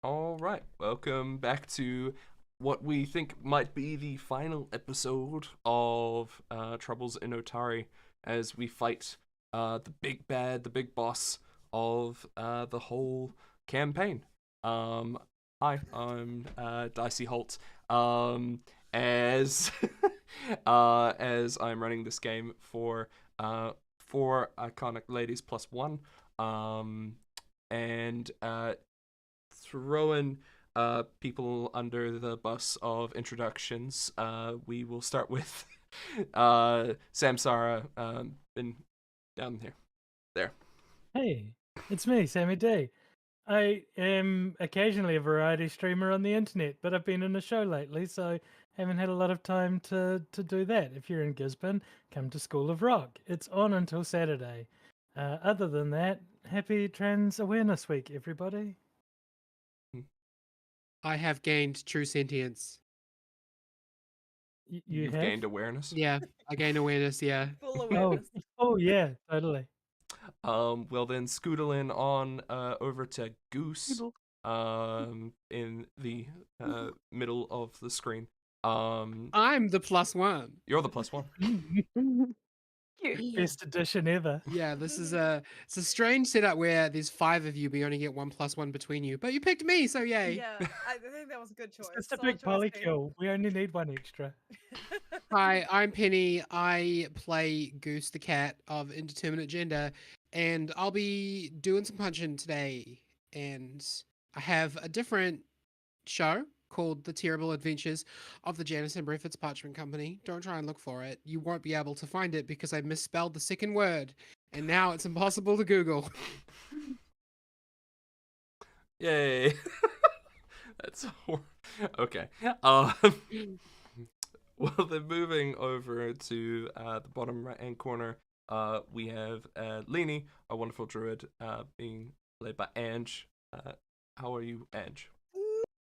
All right, welcome back to what we think might be the final episode of Troubles in Otari as we fight the big bad, the big boss of the whole campaign. Um, Hi, I'm Dicey Holt. As as I'm running this game for four iconic ladies plus one. Um, and throwing people under the bus of introductions. We will start with Samsara. Been down here, there. Hey, it's me, Sammy D. I am occasionally a variety streamer on the internet, but I've been in a show lately, so haven't had a lot of time to do that. If you're in Gisborne, come to School of Rock. It's on until Saturday. Other than that, happy Trans Awareness Week, everybody. I have gained true sentience. You You've have? gained awareness. Yeah, I gained awareness, yeah. Full Oh, awareness. oh yeah, totally. Well then, scoodling on over to Goose. In the middle of the screen. I'm the +1. You're the plus one. Cute. Best edition ever. Yeah, it's a strange setup where there's 5 of you, but you only get 1 +1 between you. But you picked me, so yay. Yeah, I think that was a good choice. It's just a Solid big choice, Pete. polykill. We only need one extra. Hi, I'm Penny. I play Goose the cat of indeterminate gender, and I'll be doing some punching today. And I have a different show called The Terrible Adventures of the Janice and Breford's Parchment Company. Don't try and look for it. You won't be able to find it because I misspelled the second word, and now it's impossible to Google. Yay. That's okay. Well, then moving over to the bottom right-hand corner, we have Lini, our wonderful druid, being played by Ange. How are you, Ange?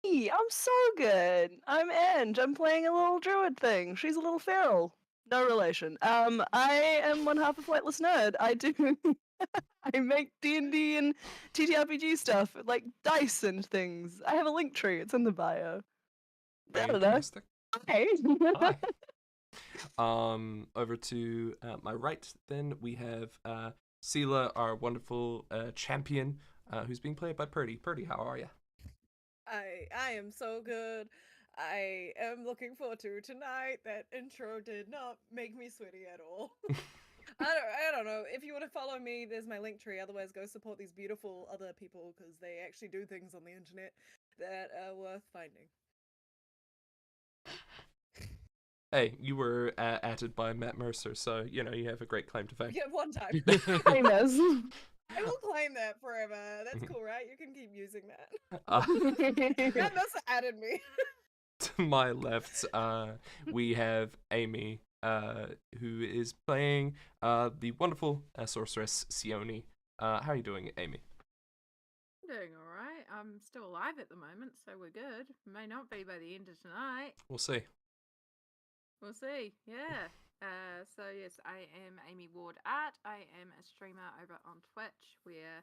Me, I'm so good. I'm Ange. I'm playing a little druid thing. She's a little feral. No relation. I am one half a flightless nerd. I do. I make D&D and TTRPG stuff, like dice and things. I have a link tree. It's in the bio. I don't know. Fantastic. Hey. Hi. Over to my right, then we have Seelah, our wonderful champion, who's being played by Purdie. Purdie, how are you? I am so good. I am looking forward to tonight. That intro did not make me sweaty at all. I don't know. If you want to follow me, there's my link tree. Otherwise, go support these beautiful other people because they actually do things on the internet that are worth finding. Hey, you were added by Matt Mercer, so you know you have a great claim to fame. Yeah, one time. Famous. I will claim that forever. That's cool, right? You can keep using that. To Matt Mercer added me. my left, we have Amie, who is playing the wonderful sorceress Seoni. How are you doing, Amie? Doing all right. I'm still alive at the moment, so we're good. May not be by the end of tonight. We'll see. We'll see. Yeah. So yes, I am Amie Ward Art. I am a streamer over on Twitch where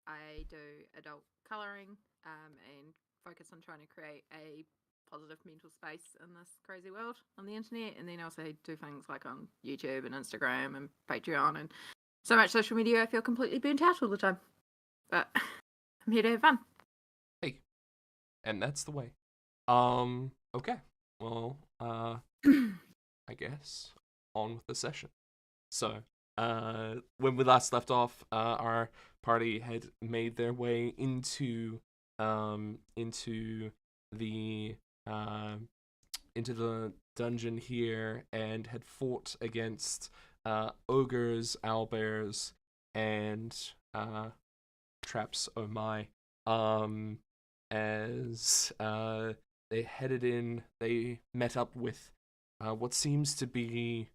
I do adult colouring and focus on trying to create a positive mental space in this crazy world on the internet, and then also do things like on YouTube and Instagram and Patreon and so much social media. I feel completely burnt out all the time, but I'm here to have fun. Hey, and that's the way. Okay. Well, I guess on with the session. So, when we last left off, our party had made their way into the dungeon here and had fought against ogres, owlbears, and traps. Oh my! As they headed in, they met up with what seems to be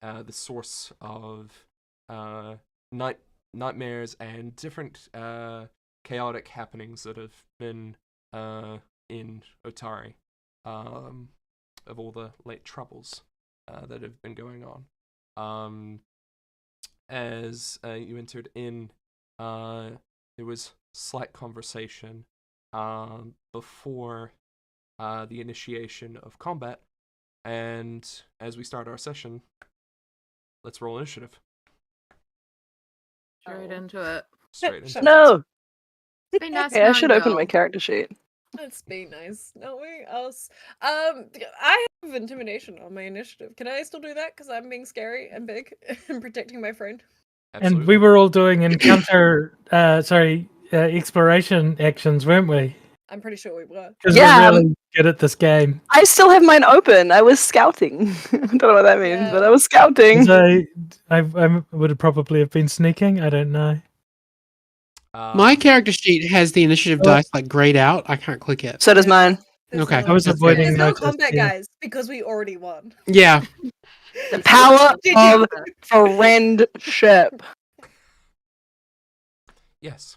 the source of nightmares and different chaotic happenings that have been in Otari, of all the late troubles that have been going on. As you entered in, there was slight conversation before the initiation of combat. And as we start our session, let's roll initiative. Straight into it. Straight into it. No. It's been nice Okay, I should knowing open my y'all. character sheet. Let's be nice, knowing us. I have intimidation on my initiative. Can I still do that? Because I'm being scary and big and protecting my friend. Absolutely. And we were all doing exploration actions, weren't we? I'm pretty sure we were. Because Yeah, we're really good at this game. I still have mine open. I was scouting. I don't know what that means, but Yeah. I was scouting. So I would have probably have been sneaking. I don't know. My character sheet has the initiative Oh. dice like grayed out. I can't click it. So does mine. There's Okay. no- I was That's avoiding There's no notice, combat, yeah. guys, because we already won. Yeah. The power GG. of friendship. Yes.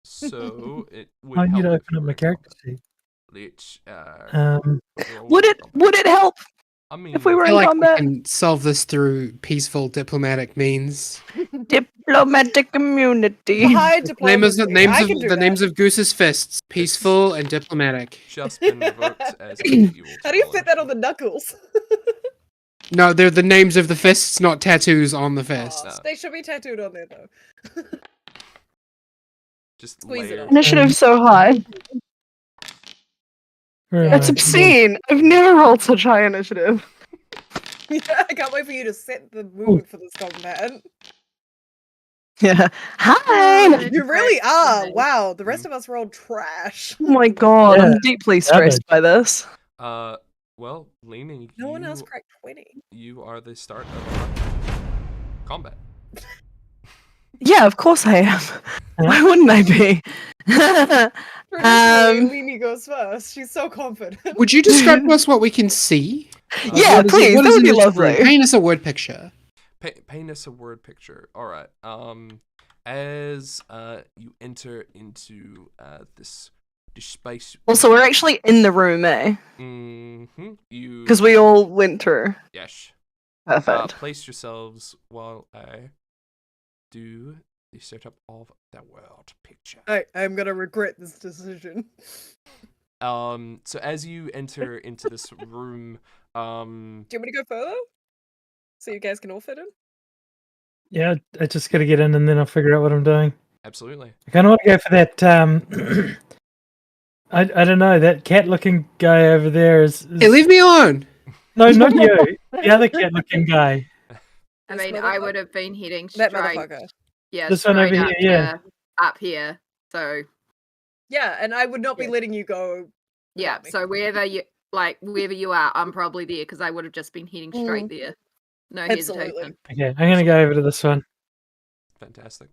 So it would I need help to if open you up were my in character combat. sheet. Which, Would it help I mean, if we were I in feel like combat? we can solve this through peaceful diplomatic means. Diplomatic community. High Names diplomacy. I can do the that. names of Goose's fists. Peaceful and diplomatic. just been revoked as a you will How do you roll fit that on initiative. the knuckles? No, they're the names of the fists, not tattoos on the fist. No. They should be tattooed on there though. Just Squeeze it layered. up. Initiative so high. Where am That's I? obscene. I've never rolled such high initiative. Yeah, I can't wait for you to set the mood for this combat. Yeah. Hi. Oh, You really are. Nice. Wow, the rest of us rolled trash. Oh my god, Yeah, I'm deeply stressed by this. Well, Lini, No one else cracked 20. you are the start of our combat. Yeah, of course I am. Why wouldn't I be? Traditionally, Lini goes first. She's so confident. Would you describe to us what we can see? Yeah, What is it- please, what that is would in be this room? lovely. Paint us a word picture. Paint us a word picture. All right. As you enter into this space. Also, we're actually in the room, eh? Mm-hmm. You. Because we all went through. Yes. Perfect. Place yourselves while I do the setup of the world picture. I'm gonna regret this decision. So as you enter into this room, Do you want me to go further? So you guys can all fit in? Yeah, I just got to get in and then I'll figure out what I'm doing. absolutely. I kind of want to go for that. I don't know, that cat-looking guy over there is. Hey, leave me alone. No, not you. The other cat-looking guy. I This mean, I motherfucker? would have been heading That straight. motherfucker. Yeah, This one over straight up here, yeah. Up here. So Yeah, and I would not be Yeah. letting you go. yeah, without me. so wherever you are, I'm probably there because I would have just been heading straight there. No Absolutely. hesitation. Okay, I'm going to go over to this one. Fantastic.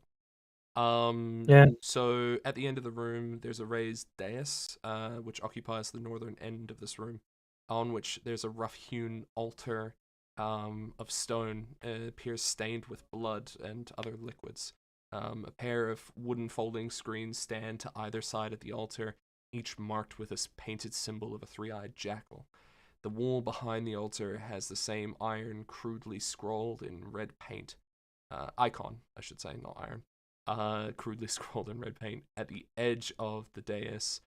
Yeah. So at the end of the room, there's a raised dais, which occupies the northern end of this room, on which there's a rough-hewn altar of stone, appears stained with blood and other liquids. A pair of wooden folding screens stand to either side of the altar, each marked with a painted symbol of a three-eyed jackal. The wall behind the altar has the same iron crudely scrawled in red paint. Icon, I should say, not iron. Crudely scrawled in red paint. At the edge of the dais,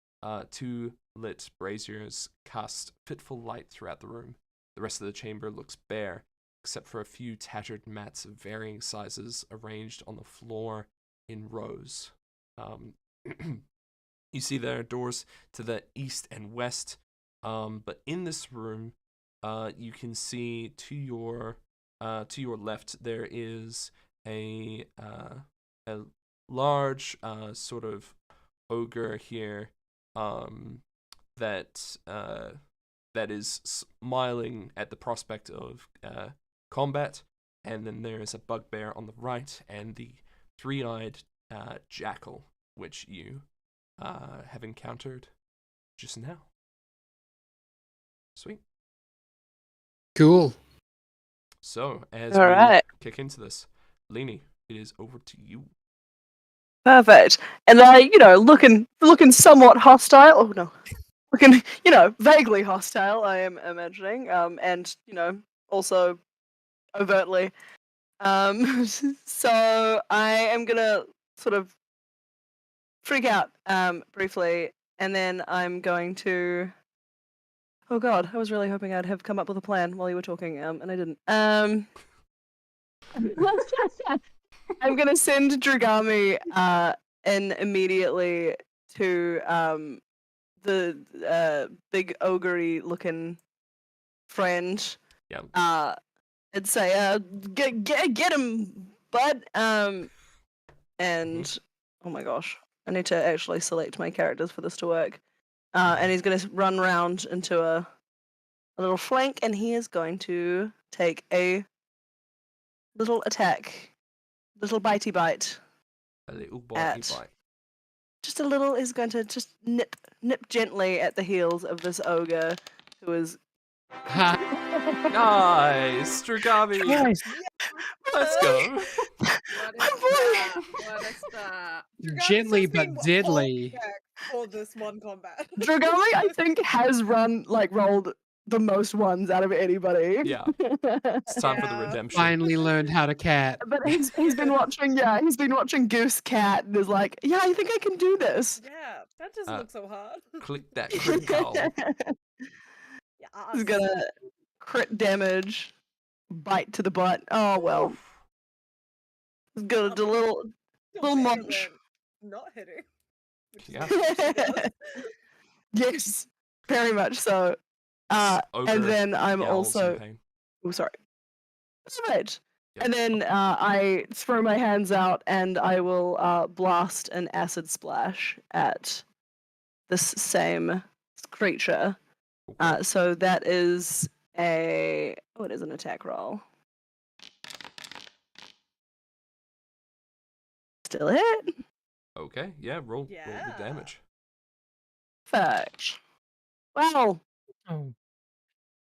two lit braziers cast fitful light throughout the room. The rest of the chamber looks bare, except for a few tattered mats of varying sizes arranged on the floor in rows. You see there are doors to the east and west, but in this room, you can see to your left there is a large sort of ogre here that is smiling at the prospect of combat, and then there is a bugbear on the right and the three-eyed jackal, which you have encountered just now. Sweet. Cool. So, as All we right. kick into this, Lini, it is over to you. Perfect. And looking somewhat hostile. Oh no. Looking, vaguely hostile, I am imagining. And, also overtly. So I am gonna sort of freak out briefly, and then I'm going to. Oh God, I was really hoping I'd have come up with a plan while you were talking, and I didn't. I'm gonna send Dragami in immediately to the big ogre looking friend. Yeah. And say, get him, bud. And oh my gosh, I need to actually select my characters for this to work. And he's gonna run round into a little flank, and he is going to take a little attack, little bitey bite. A little At- bitey bite. Just a little. Is going to just nip gently at the heels of this ogre, who is. Nice, Dragami. Nice. Let's go. What a start. Gently Dragami's just but been deadly. holding back for this one combat. Dragami, I think, has rolled the most ones out of anybody. Yeah. It's time for the Yeah. redemption. Finally learned how to cat. But he's been watching Goose Cat and is like, yeah, I think I can do this. Yeah, that doesn't look so hard. Click that critical. Yeah. He's gonna crit damage, bite to the butt. Oh well. He's gonna do a little munch. Not hitting. Which is Yeah. what she does. Yes, very much so. Ogre And then I'm yowls in also. pain. Oh, sorry. Right. Yep. And then I throw my hands out and I will blast an acid splash at this same creature. Okay. So that is it is an attack roll. Still hit. Okay, yeah, roll the Yeah. damage. Perfect. Wow, Oh.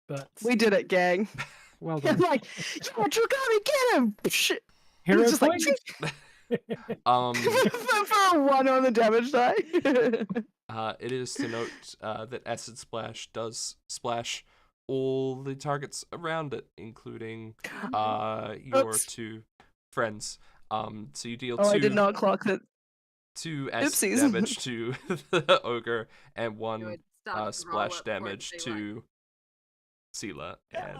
But we did it, gang. well I'm done. like, yeah, Dragami, get him! Shit. Hero Just like, point. for a 1 on the damage die. It is to note that Acid Splash does splash all the targets around it, including your Oops. 2 friends. So you deal Oh, 2 I did not clock that. 2 acid Oopsies. damage to the ogre and You 1 would start to roll splash it for it damage be like- to Seelah and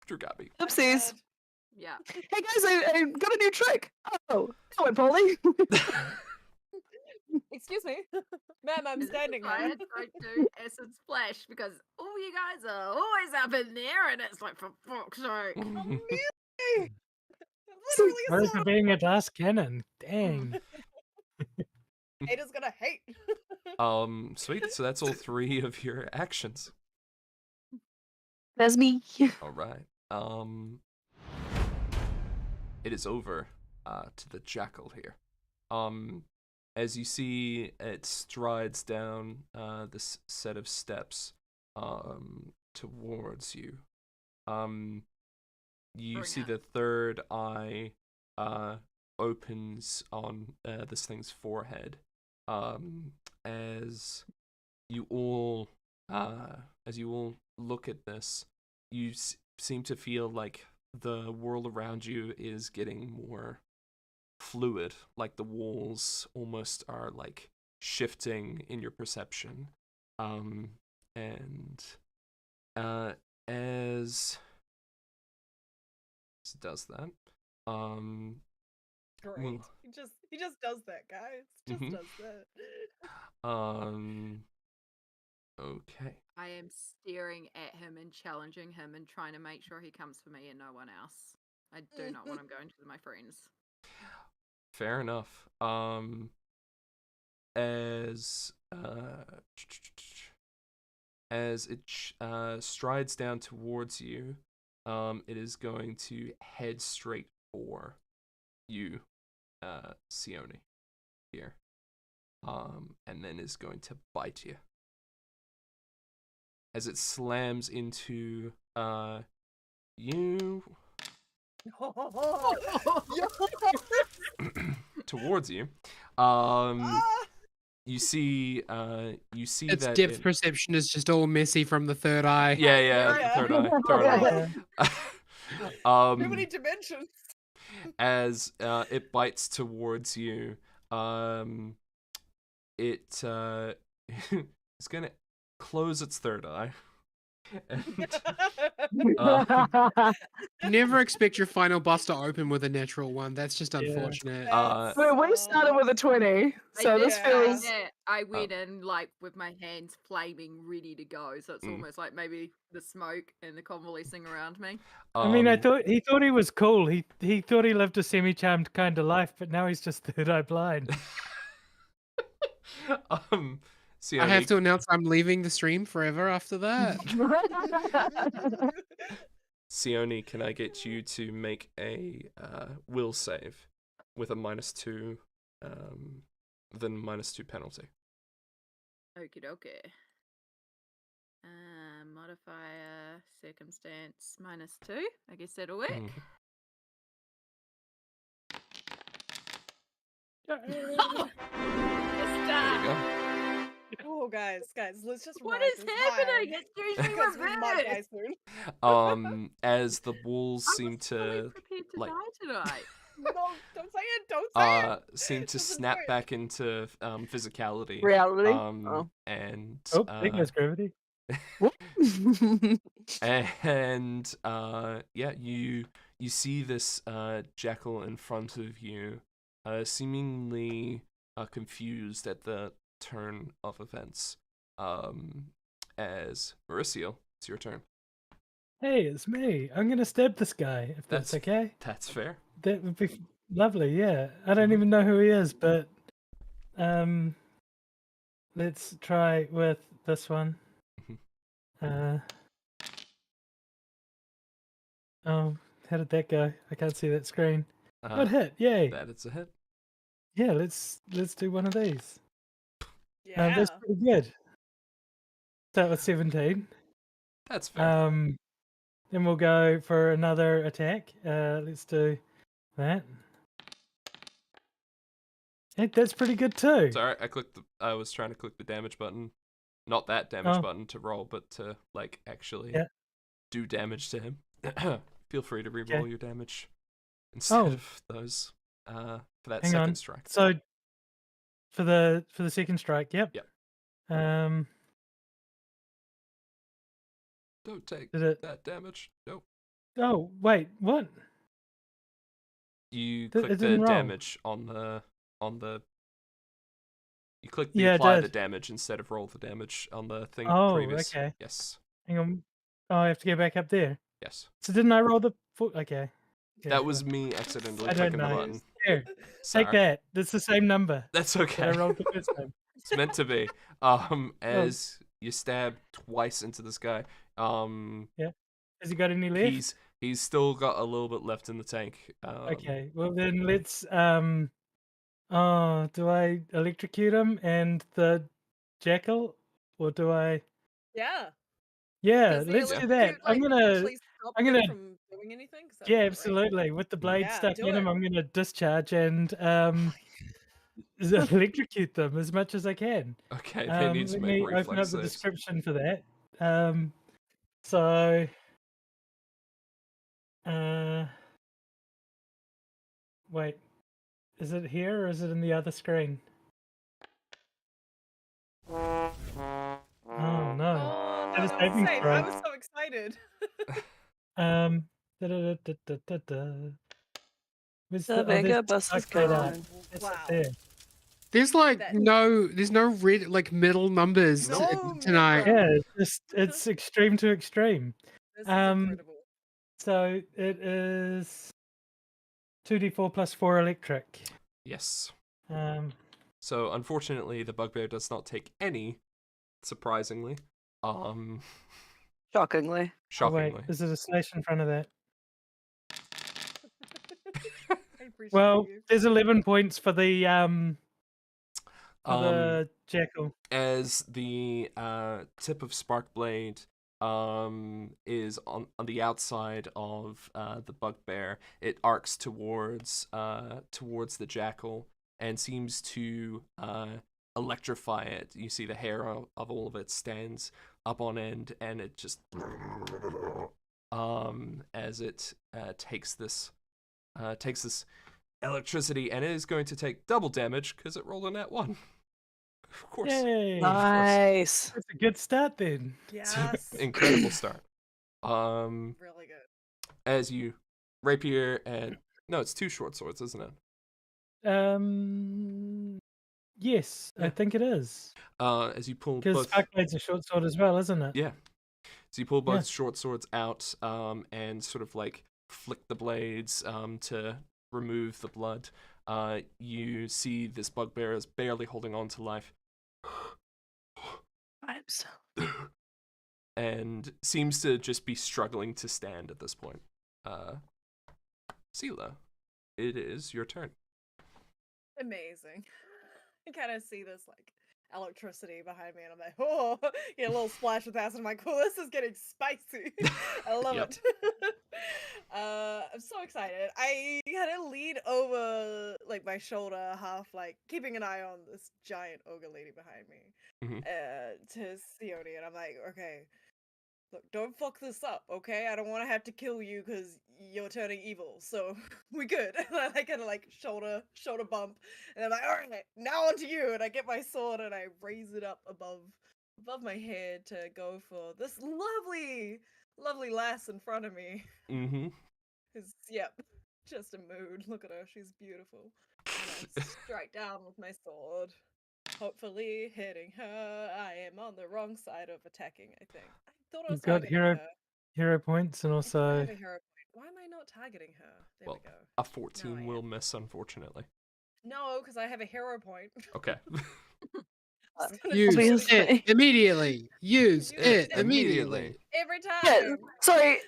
Dragabi. Oopsies. Yeah. Hey guys, I got a new trick. Oh, that went poorly. Excuse me. Ma'am, I'm Is standing this here. tired? Don't do acid splash because all you guys are always up in there, and it's like for fuck's sake. Literally Sorry a for sword. being a glass cannon. Dang. Haters gonna hate. Sweet. So that's all 3 of your actions. That's me. All right. It is over to the jackal here. As you see, it strides down this set of steps towards you. You Bring see it. the third eye opens on this thing's forehead. As you all look at this, you seem to feel like the world around you is getting more fluid, like the walls almost are like shifting in your perception. And as it does that, Great. Well- He just does that, guys. Just Mhm. does that. Okay. I am staring at him and challenging him and trying to make sure he comes for me and no one else. I do not want him going to my friends. Fair enough. As it strides down towards you, it is going to head straight for you, Seoni, here. And then is going to bite you. As it slams into you towards you. You see Its that depth it- perception is just all messy from the third eye. Yeah, Yeah. third eye. Too many dimensions. As it bites towards you, it is gonna close its third eye. And, Never expect your final boss to open with a natural one. That's just Yeah. unfortunate. Wait, we started with a 20, so I this did feels. that. I went in like with my hands flaming, ready to go. So it's Mm. almost like maybe the smoke and the convalescing around me. I mean, I um, thought he was cool. He thought he lived a semi-charmed kind of life, but now he's just third eye blind. Seoni, I have to announce I'm leaving the stream forever after that. Seoni, can I get you to make a will save with a -2, then -2 penalty? Okie dokie. Modifier circumstance -2. I guess that'll work. Mhm. There you go. Oh, guys, let's just What ride is this happening? high, It's usually because we might die reversed. soon. As the walls I seem was fully to prepared to like die tonight. No, don't say it. Don't say it. seem to Doesn't snap work. back into physicality. Reality. And Oh, there goes gravity. and yeah, you see this jackal in front of you, seemingly confused at the turn of events. As Merisiel, it's your turn. Hey, it's me. I'm gonna stab this guy if that's okay. That's fair. That would be lovely. Yeah, I don't Mhm. even know who he is, but let's try with this one. Mhm. Oh, how did that go? I can't see that screen. Uh, What hit? Yay! That is a hit. Yeah, let's do one of these. Yeah. That's pretty good. Start with 17. That's fair. Then we'll go for another attack. Let's do that. Hey, that's pretty good too. Sorry, I was trying to click the damage button, not that damage Oh. button to roll, but to like actually Yeah. do damage to him. Feel free to reroll Okay. your damage instead Oh. of those for that Hang second on. strike. So for the second strike, yep. Yep. Don't take Did it? that damage. Nope. Oh wait, what? You It click the didn't roll. damage on the. You click the Yeah, it apply the did. damage instead of roll the damage on the thing Oh, previous. okay. Yes. Hang on. Oh, I have to go back up there. Yes. So didn't I roll the foot? Okay. Yeah, That was sure. me accidentally I don't clicking the know. button. Here, Sorry. take that. That's the same number That's that I okay. rolled the first time. It's meant to be. As you stab twice into this guy, Has he got any left? he's still got a little bit left in the tank. Okay. Well then let's oh, do I electrocute him and the jackal? Or do I Yeah. Yeah, Does the let's do that. electrocute, I'm like, gonna actually stop I'm him gonna from doing anything? 'Cause that'd Yeah, be great. absolutely. With the blade Yeah, stuck do in him, it. I'm gonna discharge and electrocute them as much as I can. Okay, they need to Let make me open up reflex the saves. description for that. So wait, is it here or is it in the other screen? Oh no. Oh, That no, is that was saving safe. throw. I was so excited. Da-da-da-da-da-da. Where's The the bigger there's bus is dark radar. gone. It's Wow. up there. There's like That- there's no red like middle numbers No tonight. middle. Yeah, it's extreme to extreme. This is Um, incredible. So it is 2d4 plus 4 electric. Yes. So unfortunately, the bugbear does not take any. Surprisingly. Shockingly. Shockingly. Oh, wait, is it a slash in front of that? I appreciate Well, you. there's 11 points for the jackal. As the tip of Sparkblade is on the outside of the bugbear, it arcs towards the jackal and seems to electrify it. You see the hair of all of it stands up on end, and it just as it takes this electricity, and it is going to take double damage because it rolled a nat 1. Of course. Yay! Nice. That's a good start then. It's an Yes. incredible start. Really good. As you rapier and no, it's 2 short swords, isn't it? Yes, I Yeah. think it is. As you pull Because both, Sparkblade's a short sword as well, isn't it? yeah. So you pull both Yeah. short swords out, and sort of like flick the blades, to remove the blood. You see this bugbear is barely holding on to life, Vibes. and seems to just be struggling to stand at this point. Seelah, it is your turn. Amazing. I kind of see this like electricity behind me, and I'm like, oh, get a little splash with acid. I'm like, oh, this is getting spicy. I love Yep. it. I'm so excited. I kind of lean over like my shoulder, half like keeping an eye on this giant ogre lady behind me, Mhm. to Seoni, and I'm like, okay. Look, don't fuck this up, okay? I don't want to have to kill you because you're turning evil, so we good. And I kind of like shoulder bump, and I'm like, all right, now onto you. And I get my sword and I raise it up above my head to go for this lovely lass in front of me. Mm-hmm. Cause yep, just a mood. Look at her, she's beautiful. And I strike down with my sword. Hopefully hitting her. I am on the wrong side of attacking, I think. I thought I was You've got targeting hero her. hero points and I also have a hero point. Why am I not targeting her? There Well, we go. a 14 I will am. miss, unfortunately. No, because I have a hero point. Okay. Just gonna Use shoot Obviously. it immediately. Use Use it it immediately. every Yeah, time. sorry.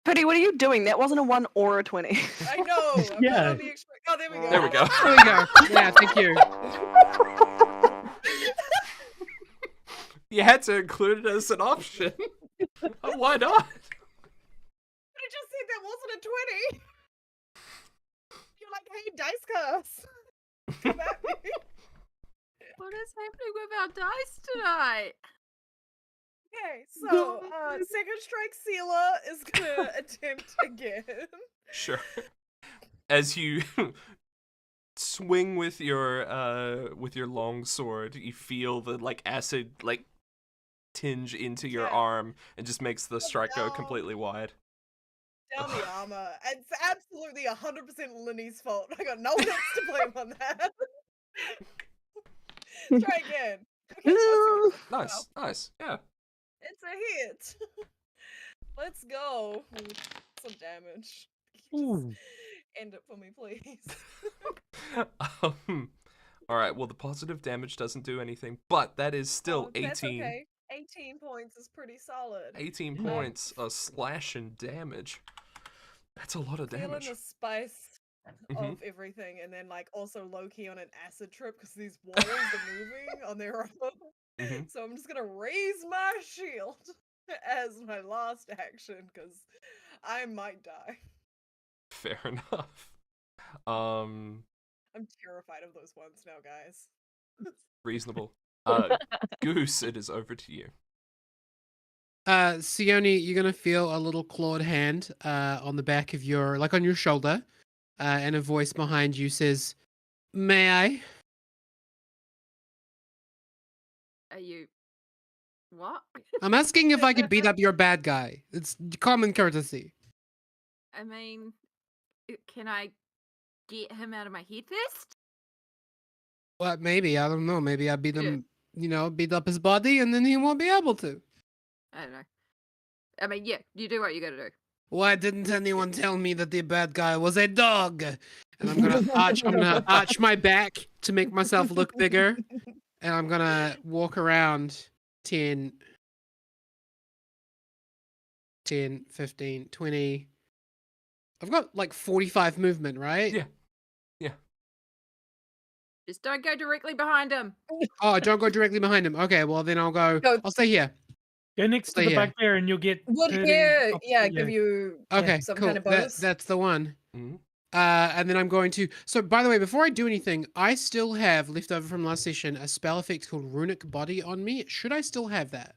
Purdie, what are you doing? That wasn't a 1 or a 20. I know. I'm not Yeah. on the extra. Oh, there we go. There we go. There we go. Yeah, thank you. You had to include it as an option. Why not? But I just said that wasn't a 20. You're like, hey, dice curse. Come at me. What is happening with our dice tonight? Okay, so second strike Seelah is gonna attempt again. Sure. As you swing with your long sword, you feel the like acid like tinge into your Yeah. arm and just makes the strike go no. completely wide. Down the armor. It's absolutely 100% Lini's fault. I got no one else to blame on that. Try again. Okay, Nice, nice, yeah. it's a hit. Let's go. Ooh, some damage. Just Ooh. end it for me, please. All right. Well, the positive damage doesn't do anything, but that is still Oh, that's 18. okay. 18 points is pretty solid. 18 Yeah. points of slash and damage. That's a lot of Feeling damage. the spice Mhm. of everything, and then like also low key on an acid trip because these walls are moving on their own. Mhm. So I'm just gonna raise my shield as my last action because I might die. Fair enough. I'm terrified of those ones now, guys. Reasonable. Goose, it is over to you. Seoni, you're gonna feel a little clawed hand on the back of your, like on your shoulder, and a voice behind you says, "May I?" Are you? What? I'm asking if I could beat up your bad guy. It's common courtesy. I mean, can I get him out of my head first? Well, maybe, I don't know. Maybe I beat Yeah. him, beat up his body, and then he won't be able to. I don't know. I mean, yeah, you do what you gotta do. Why didn't anyone tell me that the bad guy was a dog? And I'm gonna arch my back to make myself look bigger, and I'm gonna walk around 10, 15, 20. I've got like 45 movement, right? Yeah. Just don't go directly behind him. Oh, don't go directly behind him. Okay, well then I'll go. Go- I'll stay here. Go next to Stay the here. bugbear and you'll get Would Purdie here, opposite yeah, you. give you Okay, some cool. kind of bonus? That's the one. Mhm. And then I'm going to. So, by the way, before I do anything, I still have left over from last session a spell effect called Runic Body on me. Should I still have that?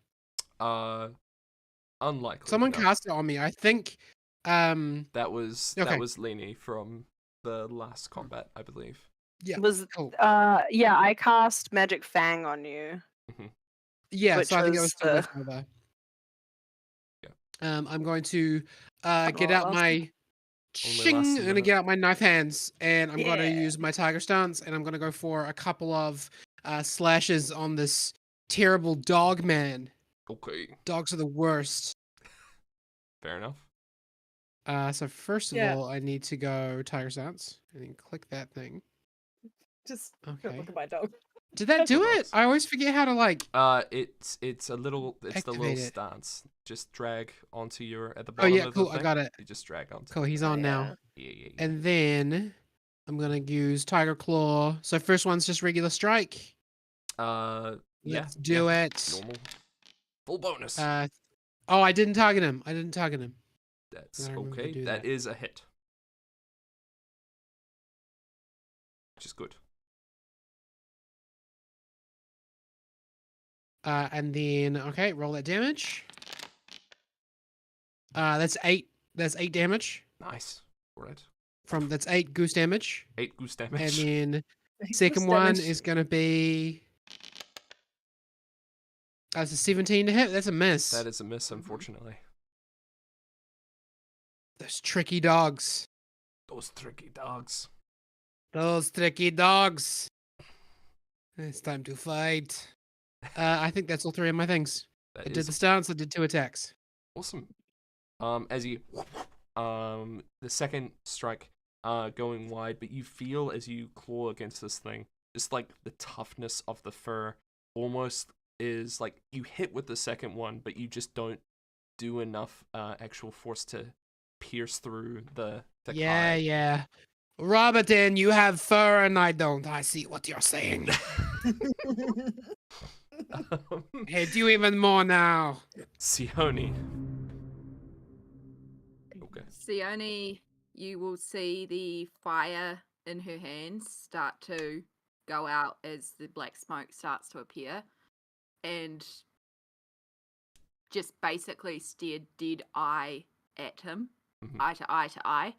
Unlikely. Someone no. cast it on me. I think. That was Okay. Lini from the last combat, I believe. Yeah. Was Cool. yeah, I cast Magic Fang on you. Yeah, which so I think it was was still the- left over. Yeah. I'm going to get Oh, out last my Only shing. lasts a I'm gonna minute. get out my knife hands, and I'm gonna Yeah. use my tiger stance, and I'm gonna go for a couple of slashes on this terrible dog man. Okay, Dogs are the worst. fair enough. So first of Yeah. all, I need to go tiger stance, and then click that thing. Just Okay. look at my dog. Did that do it? Nice. I always forget how to like. It's the little Activate it. stance. Just drag onto your at the Oh bottom yeah, of cool. the I thing. got it. You just drag onto. Cool. He's on now. Yeah. And then I'm gonna use Tiger Claw. So first one's just regular strike. Yeah. Let's do it. Normal. Full bonus. Oh, I didn't target him. That's I remember to okay. do That that. is a hit. Which is good. And then okay, roll that damage. That's 8. That's 8 damage. Nice. Alright. That's 8 goose damage. 8 goose And damage. then second one is gonna be. That's a 17 to hit. That's a miss. That is a miss, unfortunately. Those tricky dogs. Those tricky dogs. Those tricky dogs. It's time to fight. I think that's all 3 of my things. That I is did the stance. I did 2 attacks. awesome. As you the second strike going wide, but you feel as you claw against this thing, just like the toughness of the fur almost is like you hit with the second one, but you just don't do enough actual force to pierce through the thick hide. Yeah. Robertin, you have fur and I don't. I see what you're saying. Hate you even more now. Seoni. Okay. Seoni, you will see the fire in her hands start to go out as the black smoke starts to appear, and just basically stare dead eye at him, eye to eye to eye.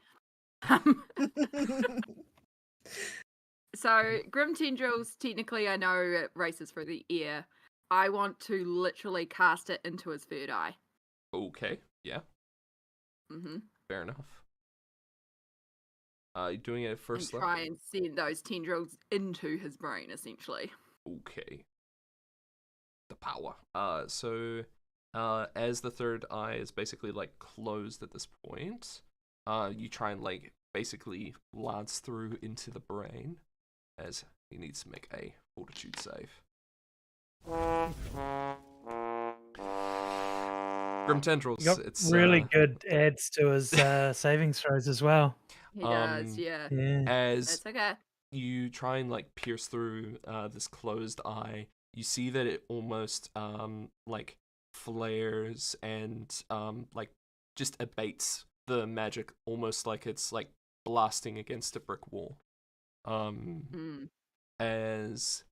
So Grim Tendrils, technically I know it races through the air. I want to literally cast it into his third eye. Okay. Yeah. Fair enough. You're doing it first And level. try and send those tendrils into his brain, essentially. Okay. The power. So as the third eye is basically like closed at this point, you try and like basically lance through into the brain as he needs to make a fortitude save. Grim Tendrils. He got It's really good adds to his saving throws as well. He does, yeah. Yeah. as That's okay. you try and like pierce through this closed eye, you see that it almost like flares and like just abates the magic, almost like it's like blasting against a brick wall. As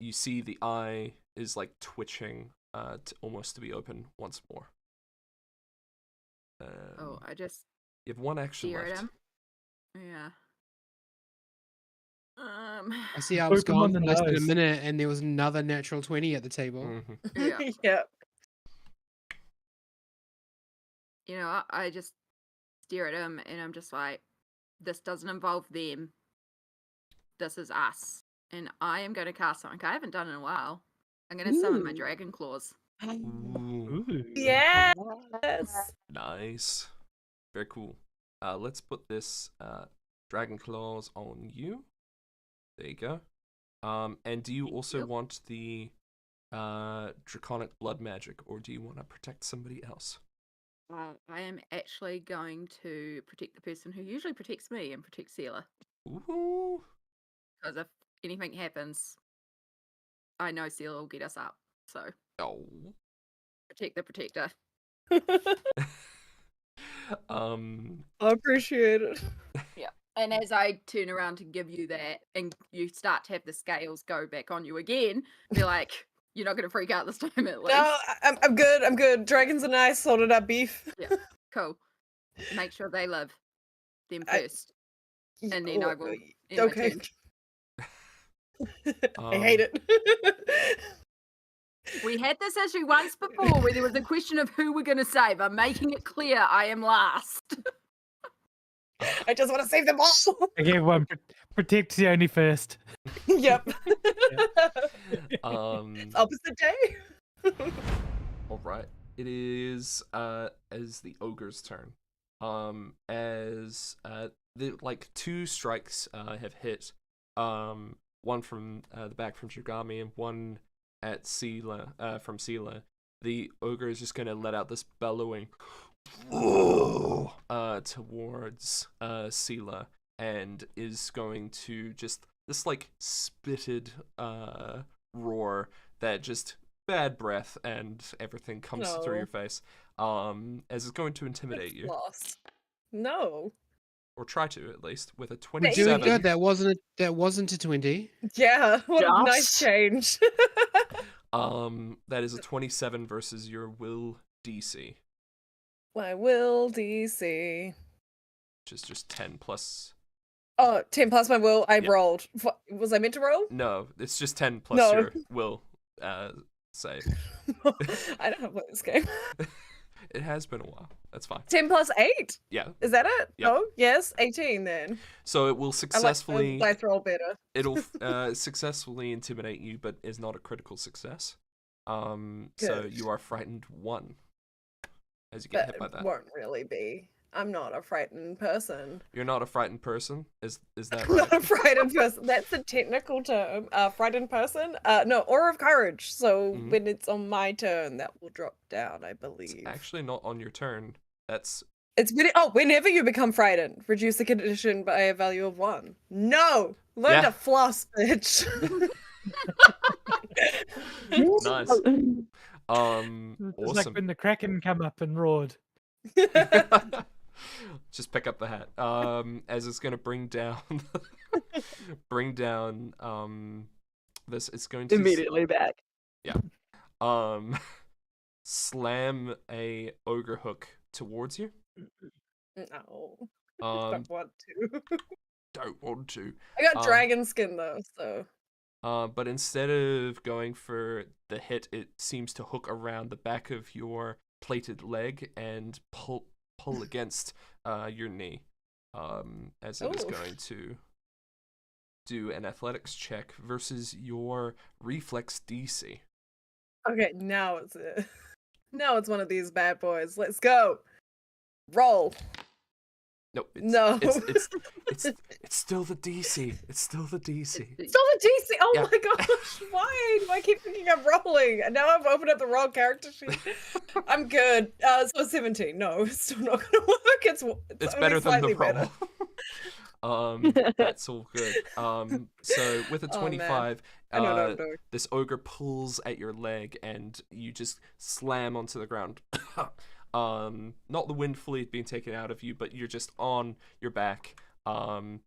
you see the eye is like twitching almost to be open once more. I just You have one action stare at left. him. Yeah. I see I was Poke him on gone the for less than a nose. minute and there was another natural 20 at the table. Mhm. Yeah. Yeah. You know, I just stare at him and I'm just like, this doesn't involve them. This is us. And I am going to cast something I haven't done in a while. I'm going to summon my Ooh. dragon claws. Ooh, Ooh. Yes. nice. Very cool. Let's put this dragon claws on you. There you go. And do you also Yep. want the draconic blood magic, or do you want to protect somebody else? I am actually going to protect the person who usually protects me and protect Seelah. Ooh. Because if anything happens, I know Seelah will get us up. So Oh. protect the protector. I appreciate it. And as I turn around to give you that, and you start to have the scales go back on you again, be like, you're not going to freak out this time at least. No, I'm good. I'm good. Dragons and I sorted out beef. Cool. Make sure they live. Them I- first. And then I will. in Okay. return. I hate it. We had this issue once before where there was a question of who we're going to save. I'm making it clear I am last. I just want to save them all. Okay, everyone, protect Seoni first. Yep. Um, It's opposite day. all right. It is as the ogre's turn. As the two strikes have hit. One from the back from Shigami and one at Seelah from Seelah. The ogre is just gonna let out this bellowing towards Seelah, and is going to just this spitted roar that just bad breath and everything comes through No. your face. As it's going to intimidate you, Lost. No. or try to at least, with a Doing 27. good. That wasn't a 20. Yeah. What a nice Just. change. That is a 27 versus your will DC, My will DC. which is just 10 plus. Oh, 10 plus my will. I Yep. rolled. Was I meant to roll? No, it's just 10 plus No. your will save. I don't play this game. It has been a while. That's fine. 10 plus 8? Yeah. Is that it? Yep. Oh, yes. 18 then. So it will I like successfully. the dice roll better. It'll successfully intimidate you, but is not a critical success. So Good. you are frightened 1 as you get hit by But that. won't really be. I'm not a frightened person. You're not a frightened person, is that I'm not right? a frightened person. That's a technical term. Frightened person? No, aura of courage. So Mhm. when it's on my turn, that will drop down, I It's believe. actually not on your turn. That's It's whenever you become frightened, reduce the condition by a value of 1. No! Learn Yeah. to floss, bitch. nice. It's like Awesome. when the Kraken come up and roared. Just pick up the hat. As it's gonna bring down this, it's going to Immediately back. slam a ogre hook towards you. No. Um, Don't want to. don't want to. I got Um, dragon skin though, so. But instead of going for the hit, it seems to hook around the back of your plated leg and pull against your knee. As it is Ooh. going to do an athletics check versus your reflex DC. Okay, now it's it. Now it's one of these bad boys. Let's go. Roll. Nope. It's, No. It's still the DC. It's still the DC. Still the DC. Oh Yeah. my gosh. Why do I keep thinking I'm rolling? And now I've opened up the wrong character sheet. I'm good. So 17. No, it's still not gonna work. It's It's only better than the slightly better. roll. That's all good. So with a Oh, man. 25, I know what I'm doing. this ogre pulls at your leg and you just slam onto the ground. Not the wind fleet being taken out of you, but you're just on your back. I'm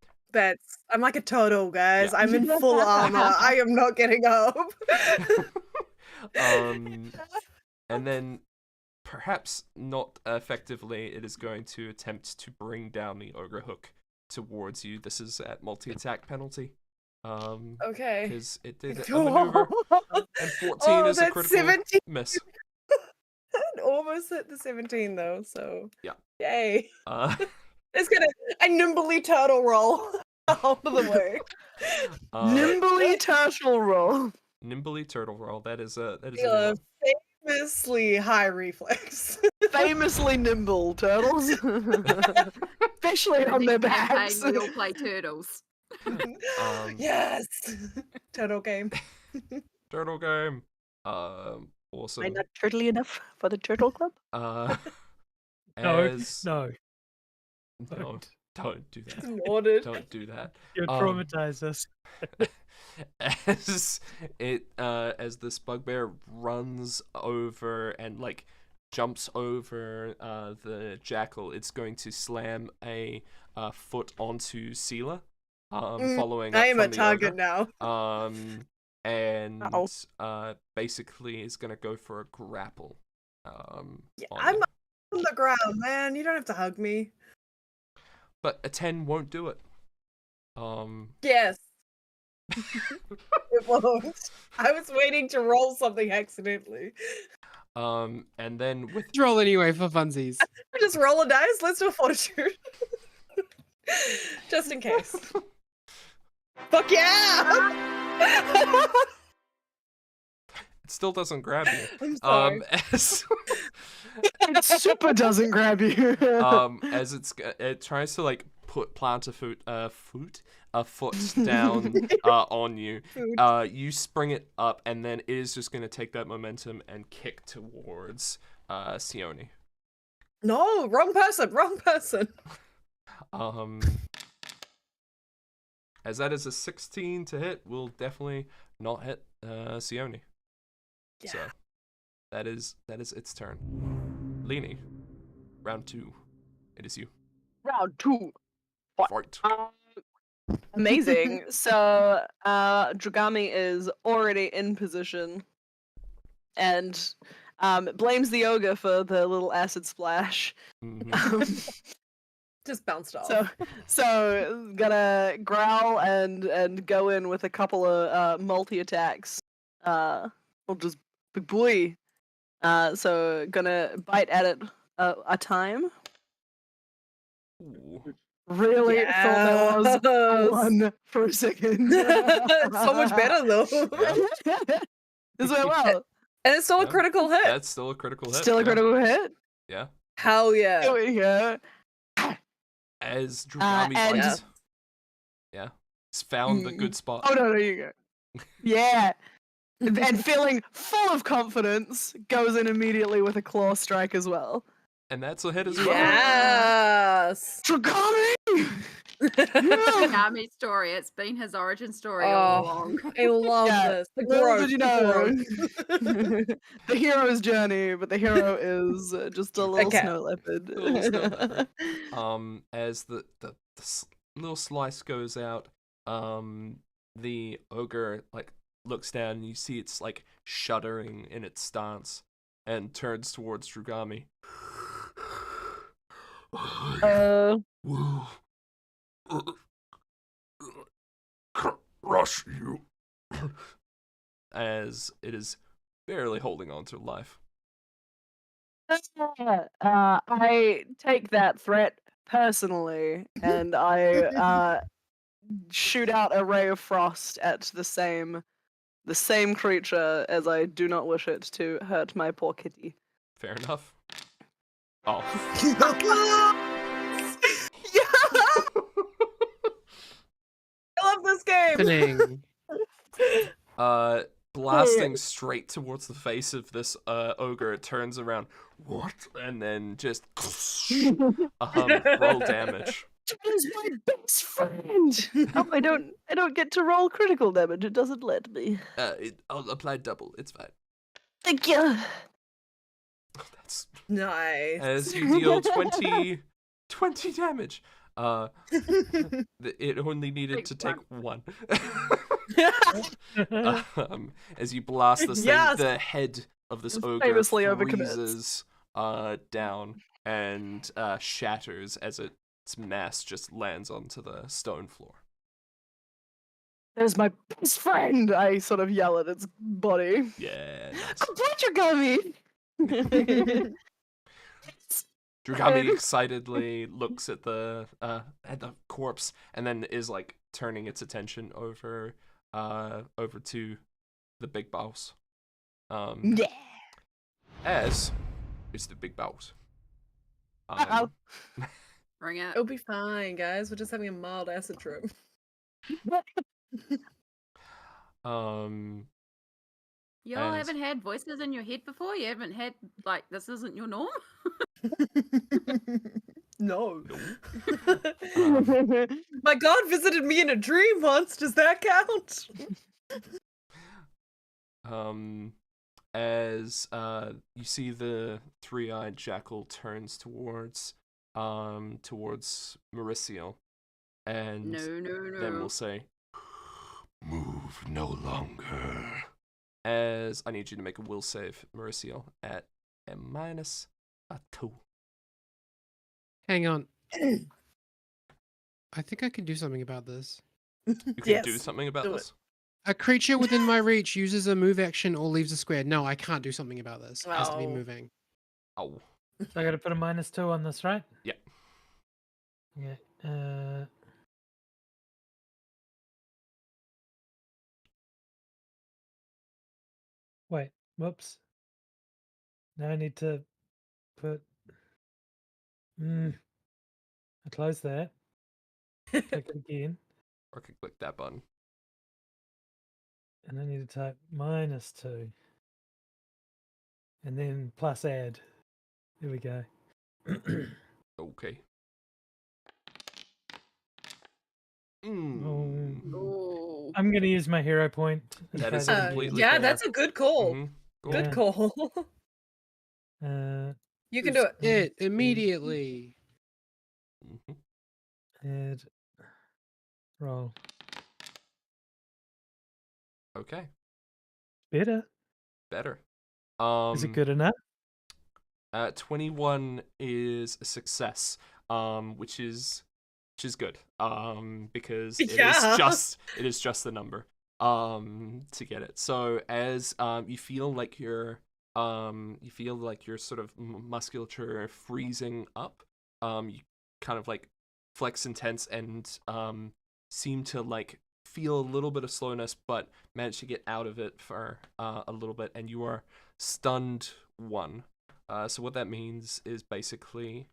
like a turtle, guys. Yeah. I'm in full armor. I am not getting up. And then perhaps not effectively, it is going to attempt to bring down the ogre hook towards you. This is at multi-attack penalty. Okay. Because it did a maneuver, and 14 is a that's critical 17. miss. Almost hit the 17 though, so Yeah. Yay. Uh, I nimbly turtle roll out of the way. Nimbly turtle roll. nimbly turtle roll. That is a Yeah, famously high reflex. Famously nimble turtles. Especially on their backs. We all play turtles. Yes. Turtle game. turtle game. Awesome. Am I not turtly enough for the turtle club? No, As no. don't do that. Ordered. Don't do that. You'll traumatize us. As this bugbear runs over and jumps over the jackal, it's going to slam a foot onto Seelah, following up I am from a the target ogre. now. And Ow. basically is going to go for a grapple. Yeah, on I'm it. on the ground, man. You don't have to hug me. But a 10 won't do it. Yes. It won't. I was waiting to roll something accidentally. And then with Let's roll anyway for funsies. Just roll a dice. Let's do a fortitude. Just in case. Fuck yeah! it still doesn't grab you. I'm sorry. As It super doesn't grab you. as it tries to like plant a foot down on you. Food. You spring it up, and then it is just gonna take that momentum and kick towards Seoni. No, wrong person. Wrong person. As that is a 16 to hit, will definitely not hit Seoni. Yeah. So that is its turn. Lini, round 2. It is you. Round 2. Fight. Amazing. So, Dragami is already in position and blames the ogre for the little acid splash. Mhm. Just bounced off. So gonna growl and go in with a couple of multi attacks. Or just big boy. So gonna bite at it a time. Ooh. Really thought that was Yes. one for a second. It's so much better though. This went well. And it's still a Yeah. critical hit. That's still a critical hit. Still a yeah. critical hit. Yeah. Hell yeah. Here we go. As Dragami and- bites. Yeah. It's found the good spot. Oh no, there you go. Yeah. And feeling full of confidence, goes in immediately with a claw strike as well. And that's a hit as well. Yes. Dragami! The Amie story. It's been his origin story all Oh, along. I love Yeah, this. The little growth. did you the know. growth. The hero's journey, but the hero is just a little cat. snow leopard. A little snow leopard. As the little slice goes out, the ogre like looks down and you see it's like shuddering in its stance and turns towards Dragami. Will crush you. As it is barely holding on to life. I take that threat personally, and I shoot out a ray of frost at the same creature, as I do not wish it to hurt my poor kitty. Fair enough. Oh. I love this game. Happening. Blasting straight towards the face of this ogre, it turns around. What? And then just roll damage. That is my best friend. Oh, I don't get to roll critical damage. It doesn't let me. I'll apply double. It's fine. Thank you. That's Nice. as you deal 20 damage. It only needed to take 1. As you blast this Yes! thing, the head of this It's ogre famously overcommits. freezes down and shatters as its mass just lands onto the stone floor. There's my best friend. I sort of yell at its body. Yeah, nice. Dragami! Dragami excitedly looks at the corpse and then is like turning its attention over to the big boss. Yeah. As is the big boss. Uh-oh. Bring it. It'll be fine, guys. We're just having a mild acid trip. You all and- haven't had voices in your head before? You haven't had, like, this isn't your norm? No. Um, My god visited me in a dream once. Does that count? as you see the three-eyed jackal turns towards Merisiel, and No. then we'll say, "Move no longer." As I need you to make a will save, Merisiel, at a -2. Hang on. I think I can do something about this. You can do Yes, something about do it. this. A creature within my reach uses a move action or leaves a square. No, I can't do something about this. It has to be Oh. moving. Oh. So I got to put a -2 on this, right? Yeah. Yeah. Wait. Whoops. Now I need to put. I close that. Click it again, Or I could click that button. and I need to type -2, and then plus add. There we go. Okay. Oh. Ooh. I'm gonna use my hero point. and That try is again. completely yeah, fair. that's a good call. Mhm. Cool. Good Yeah. call. You can do it. It immediately. Mhm. Add. Roll. Okay. Better. Better. Is it good enough? 21 is a success, which is good, because it Yeah. is just the number, to get it. So as you feel like your sort of musculature freezing up, you kind of like flex intense and seem to like feel a little bit of slowness, but manage to get out of it for a little bit, and you are stunned 1. So what that means is basically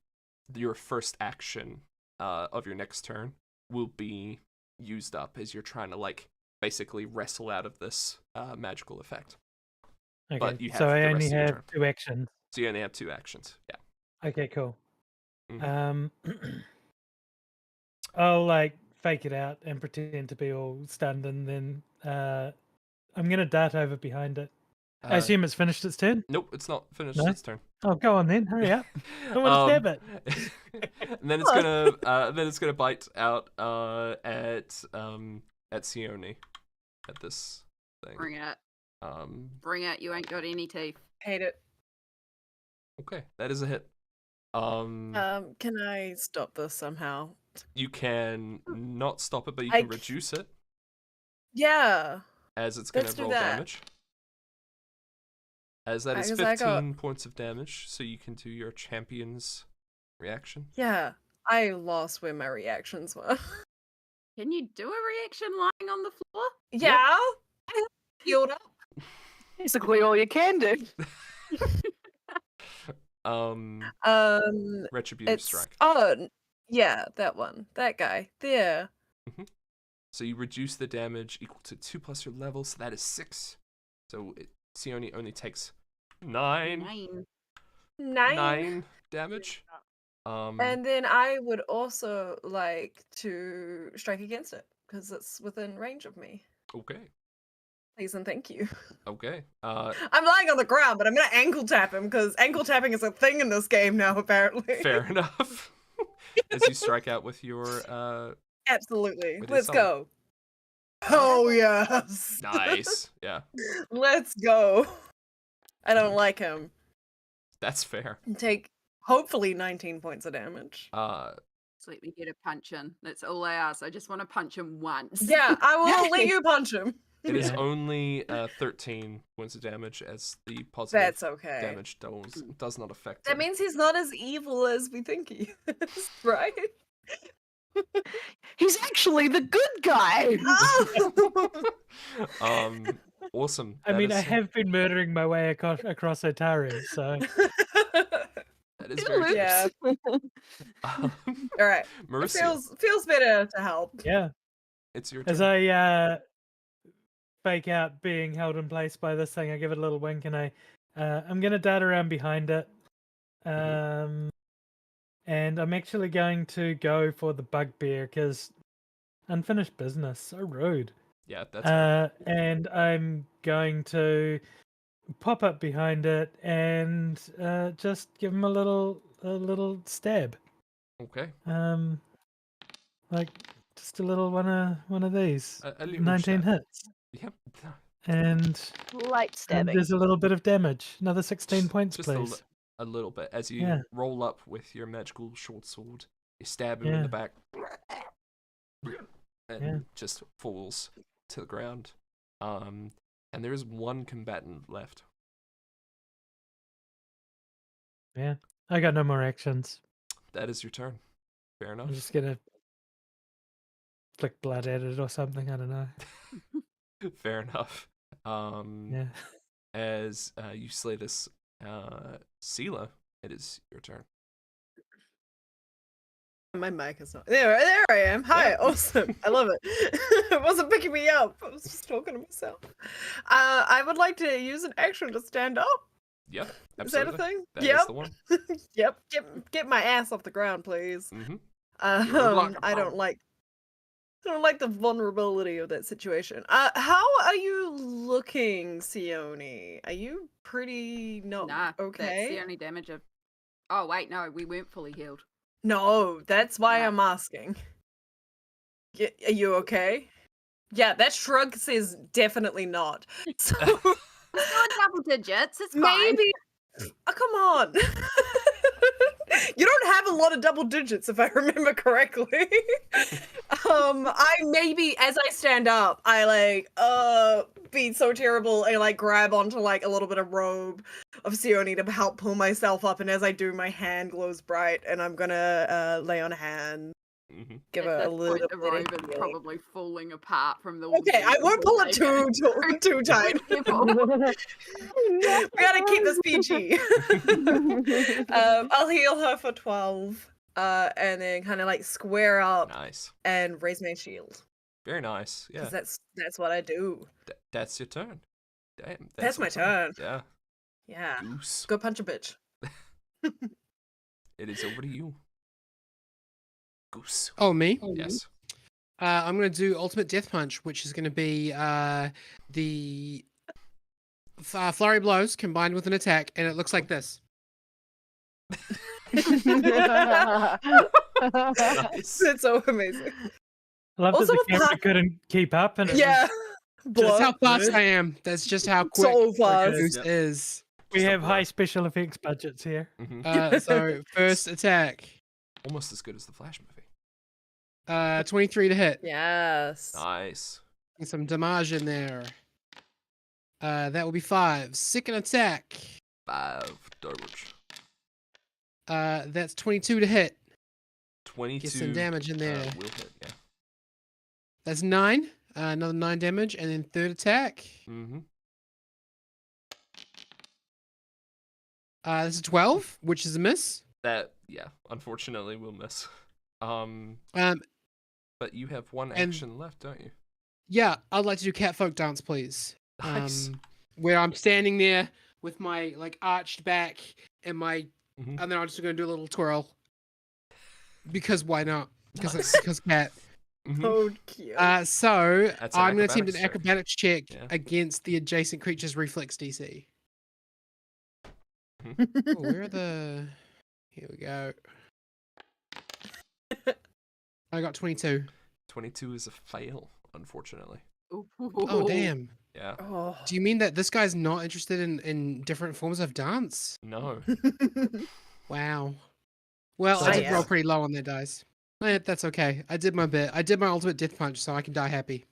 your first action of your next turn will be used up as you're trying to like basically wrestle out of this magical effect. Okay. But you have so I the only rest of your have turn. 2 actions. So you only have 2 actions. Yeah. Okay, cool. Mhm. I'll like fake it out and pretend to be all stunned, and then I'm gonna dart over behind it. I assume it's finished its turn. Nope, it's not finished No? its turn. Oh, go on then. Hurry up. I want to stab it. And then it's gonna bite out at Seoni at this thing. Bring it. Bring it. You ain't got any teeth. Hate it. Okay, that is a hit. Can I stop this somehow? You can not stop it, but you I can c- reduce it Yeah. as it's gonna Let's do roll that. damage. As that is 'Cause I 15 got- points of damage, so you can do your champion's reaction. Yeah. I lost where my reactions were. Can you do a reaction lying on the floor? Yeah. I healed up. Basically, all you can do. Retributive It's strike. yeah, that one. That guy. There. So you reduce the damage equal to 2 plus your level, so that is 6. So Seoni only takes 9 9. damage. And then I would also like to strike against it because it's within range of me. Okay. Please and thank you. Okay. I'm lying on the ground, but I'm gonna ankle tap him because ankle tapping is a thing in this game now, apparently. Fair enough. As you strike out with your Absolutely. with your Let's summon. go. Oh yes. Nice. Yeah. Let's go. I don't like him. That's fair. Take hopefully 19 points of damage. Just let me get a punch in. That's all I ask. I just want to punch him once. Yeah, I will let you punch him. It is Yeah. only 13 points of damage, as the positive That's okay. damage does not affect That him. means he's not as evil as we think he is, right? He's actually the good guy. Awesome. I That mean, I is- have been murdering my way across Otari, so That is very true. Yeah. Um, All right. It Merisiel, feels better to help. yeah. it's your As turn. I fake out being held in place by this thing, I give it a little wink, and I'm gonna dart around behind it, and I'm actually going to go for the bugbear because unfinished business. So rude. Yeah, that's fair. And I'm going to pop up behind it and just give him a little stab. Okay. Like just a little one of these. A little 19 stab. hits. Yep. And Light stabbing. there's a little bit of damage. Another 16 points, Just please. a little bit. As you Yeah. roll up with your magical short sword, you stab him in Yeah. the back, and Yeah. just falls to the ground. And there is one combatant left. Yeah. I got no more actions. That is your turn. Fair enough. I'm just gonna flick blood at it or something. I don't know. Fair enough. Yeah. As you slay this Seelah, it is your turn. My mic is not there. I am. Hi, awesome. I love it. It wasn't picking me up. I was just talking to myself. I would like to use an action to stand up. Yep, Is that absolutely. a thing? That is Yep. the one. Yep. Get my ass off the ground, please. Mm-hmm. I don't like the vulnerability of that situation. How are you looking, Seoni? Are you pretty Nah, that's okay? the only damage of. Oh wait, no, we weren't fully healed. No, that's why Nah. I'm asking. Are you okay? Yeah, that shrug says definitely not. So It's still in double digits. It's fine. maybe. Oh, come on. You don't have a lot of double digits, if I remember correctly. I maybe as I stand up, I be so terrible and like grab onto like a little bit of robe of Seoni to help pull myself up, and as I do, my hand glows bright, and I'm gonna lay on a hand, Mm-hmm. give At her a this little point, the bit robe of is healing. probably falling apart from the. Okay, I won't pull it too tight. We gotta keep this PG. I'll heal her for 12, and then kind of like square up Nice. and raise my shield. Very nice. Yeah. Because that's what I do. That's your turn. Damn. That's my turn. Yeah. Yeah. Goose. Go punch a bitch. It is over to you. Goose. Oh, me? Yes. I'm going to do Ultimate Death Punch, which is going to be the flurry blows combined with an attack, and it looks like this. Nice. It's so amazing. I love Also that the with camera Path- couldn't keep up, and it Yeah. That's how Blood. fast I am. That's just how quick So fast. Goose Yep. is. we Just a have high blur. special effects budgets here. Mhm. So first attack, Almost as good as the Flash movie. 23 to hit. Yes. Nice. And some damage in there. That will be 5. Second attack, 5 damage. that's 22 to hit. 22. Get some damage in there. Will hit, yeah. That's 9. Another 9 damage, and then third attack. Mm-hmm. This is 12, which is a miss. That, yeah, unfortunately will miss. But you have one And- action left, don't you? Yeah, I'd like to do catfolk dance, please. Nice. Where I'm standing there with my like arched back and my, Mhm. and then I'm just gonna do a little twirl. Because why not? Because Nice. it's because cat. Mhm. So cute. So That's an I'm gonna attempt an acrobatics check. acrobatics check Yeah. against the adjacent creature's reflex DC. Oh, where are the? Here we go. I got 22. 22 is a fail, unfortunately. Oh damn! Yeah. Oh. Do you mean that this guy's not interested in different forms of dance? No. Wow. Well, So I did yeah. roll pretty low on their dice. That's okay. I did my bit. I did my ultimate death punch, so I can die happy.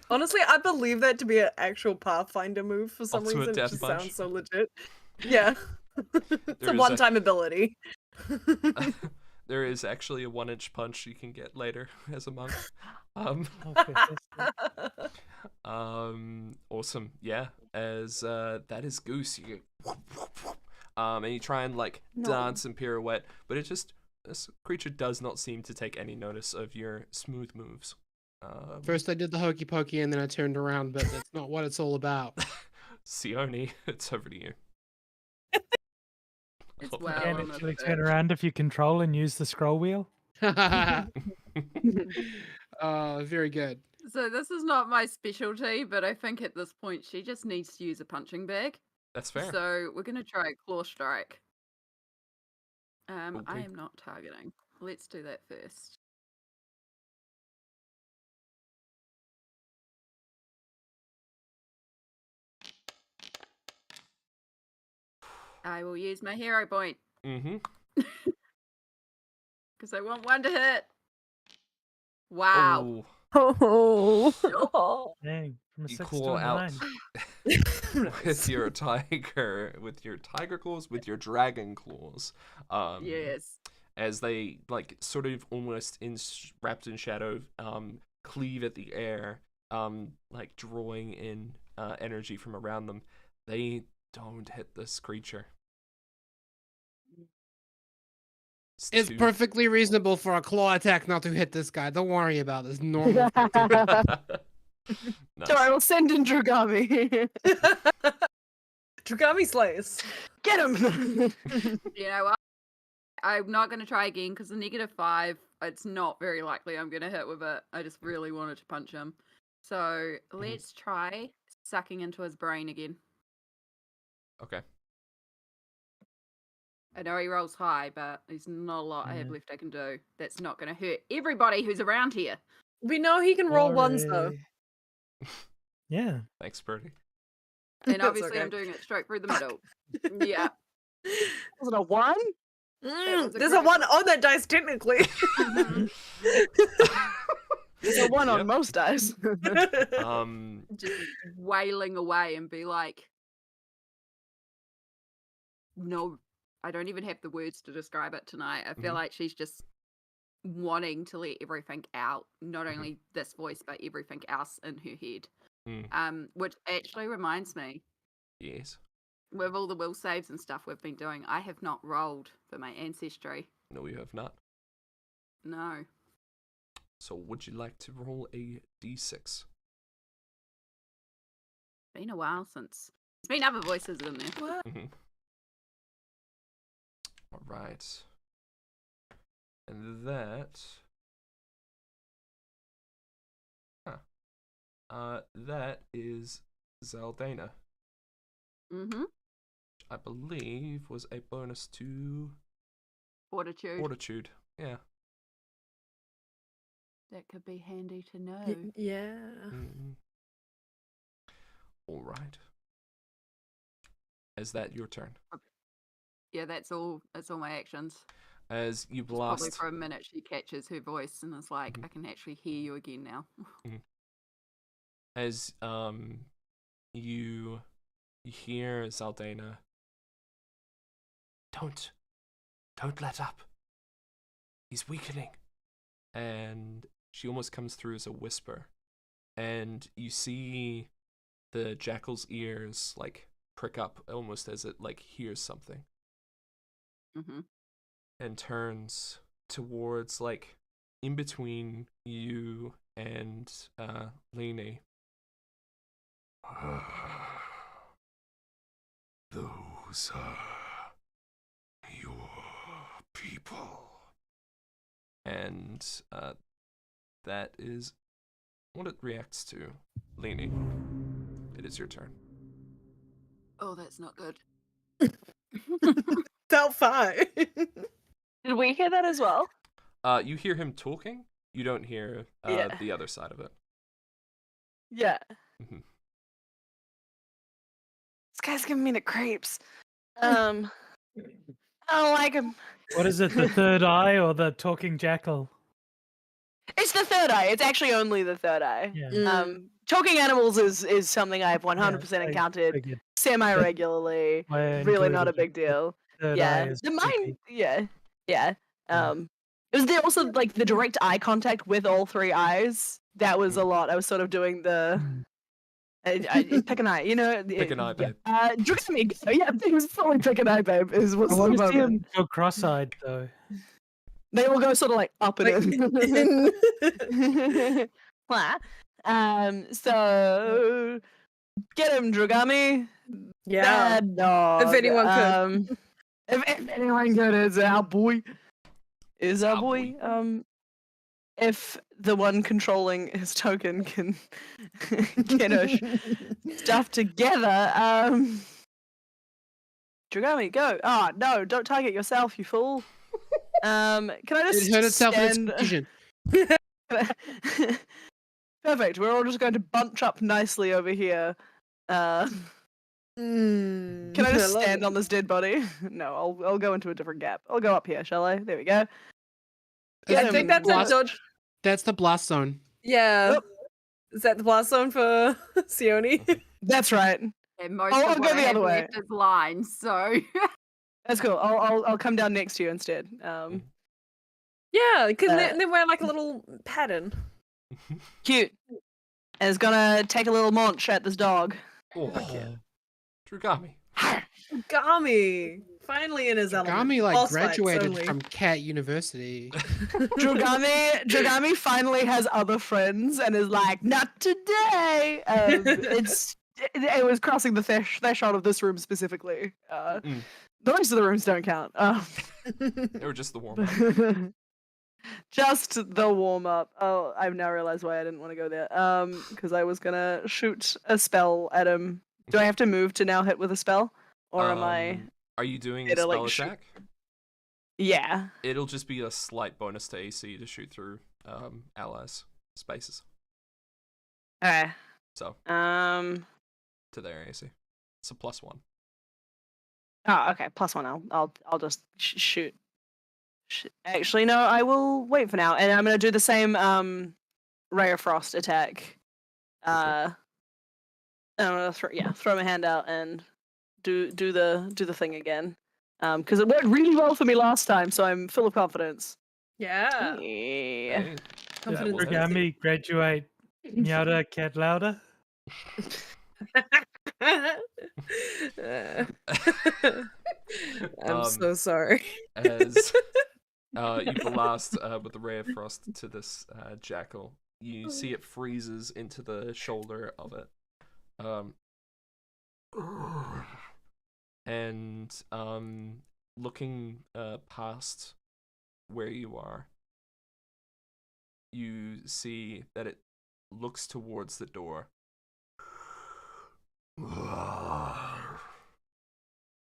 Honestly, I believe that to be an actual Pathfinder move for some Ultimate reason. It death just punch. sounds so legit. Yeah. It's There a is one-time ability. There is actually a 1-inch punch you can get later as a monk. Oh, fantastic. Awesome. Yeah. As that is Goose. You get and you try and like No. dance and pirouette, but this creature does not seem to take any notice of your smooth moves. First, I did the hokey pokey, and then I turned around, but that's not what it's all about. Seoni, it's over to you. It's Oh, well You can on the actually turn verge. around if you control and use the scroll wheel. Very good. So this is not my specialty, but I think at this point she just needs to use a punching bag. That's fair. So we're gonna try a claw strike. I Okay. am not targeting. Let's do that first. I will use my hero point Mm-hmm. because I want one to hit. Wow. Oh, Oh. Dang. From a You 6 call to a out 9. with your tiger claws, with your dragon claws. Yes. As they like sort of almost wrapped in shadow, cleave at the air, like drawing in energy from around them. They don't hit this creature. It's too- perfectly reasonable for a claw attack not to hit this guy. Don't worry about this. Normal. Nice. So I will send in Dragami. Dragami slays. Get him! You know what? I'm not going to try again because the -5, it's not very likely I'm going to hit with it. I just really wanted to punch him. So let's try sucking into his brain again. Okay. I know he rolls high, but there's not a lot I have Yeah. left I can do. That's not going to hurt everybody who's around here. We know he can roll ones though. Sorry. Yeah. Thanks, Purdie. And That's obviously I'm okay. doing it straight through the middle. Yeah. Was it a 1? was a There's a one critical. on that dice technically. Mhm. It's a 1 Yep. on most dice. Just wailing away and be like, no, I don't even have the words to describe it tonight. I feel Mhm. like she's just wanting to let everything out, not only this voice, but everything else in her head. Which actually reminds me, Yes. with all the will saves and stuff we've been doing, I have not rolled for my ancestry. No, you have not. No. So would you like to roll a d6? Been a while since. There's been other voices in there. What? All right. And that... that is Zaldana. Mm-hmm. I believe was a bonus to Fortitude. fortitude. Yeah. That could be handy to know. Yeah. Mhm. All right. Is that your turn? Yeah, that's all. That's all my actions. As you Just probably blast, for a minute she catches her voice and is like, Mhm. I can actually hear you again now. as you hear Zaldana. Don't let up. He's weakening. And she almost comes through as a whisper. And you see the jackal's ears like prick up almost as it like hears something. Mm-hmm. And turns towards like in between you and Lini. Those are your people. And that is what it reacts to. Lini, it is your turn. Oh, that's not good. Felt fine. Did we hear that as well? You hear him talking. You don't hear Yeah. the other side of it. Yeah. Mhm. This guy's giving me the creeps. I don't like him. What is it, the third eye or the talking jackal? It's the third eye. It's actually only the third eye. Yeah. Talking animals is something I've 100% I encountered figured. semi-regularly. Why I Really not a included big deal. third Yeah. eye is The creepy. mind. Yeah. It was there also like the direct eye contact with all three eyes. That was a lot. I was sort of doing the pick an eye, you know. Pick an eye, babe. Dragami. Yeah, it was fully pick an eye, babe. Was I the want to see moment. him go cross-eyed though. They all go sort of like up and in. So get him, Dragami. Yeah. Bad dog. If anyone could. If anyone could, it's our boy. Is our our boy. If the one controlling his token can get us stuff together, Dragami, go. Oh no, don't target yourself, you fool. Can I just It hurt itself in its stand... vision. Perfect. We're all just going to bunch up nicely over here. Can I just stand on this dead body? No, I'll go into a different gap. I'll go up here, shall I? There we go. I think that's a blast, dodge. That's the blast zone. Yeah. Yep. Is that the blast zone for Seoni? That's right. And most I'll of go what I the have other way. left is lines, so That's cool. I'll come down next to you instead. Yeah, because Uh, then wear like a little pattern. Cute. And it's gonna take a little munch at this dog. Oh, Drugami. Gami! Finally in his element. Gami like Boss fights graduated only. from Cat University. Drugami finally has other friends and is like, not today. It was crossing the threshold of this room specifically. The rest of the rooms don't count. They were just the warm-up. Just the warm up. Oh, I've now realized why I didn't want to go there. Because I was gonna shoot a spell at him. Do I have to move to now hit with a spell, or am I? Are you doing a It'll, spell like, shoot- attack? Yeah. It'll just be a slight bonus to AC to shoot through allies' spaces. Okay. So to their AC, it's a +1. Oh, okay. +1. I'll just shoot. Actually, no. I will wait for now, and I'm gonna do the same ray of frost attack. I'm gonna throw my hand out and do the thing again. Because it worked really well for me last time, so I'm full of confidence. Yeah. Yeah. Hey, Confidence will hit. Origami graduate Miata cat louder. I'm so sorry. As you blast with the ray of frost to this jackal, you see it freezes into the shoulder of it. And looking past where you are, you see that it looks towards the door.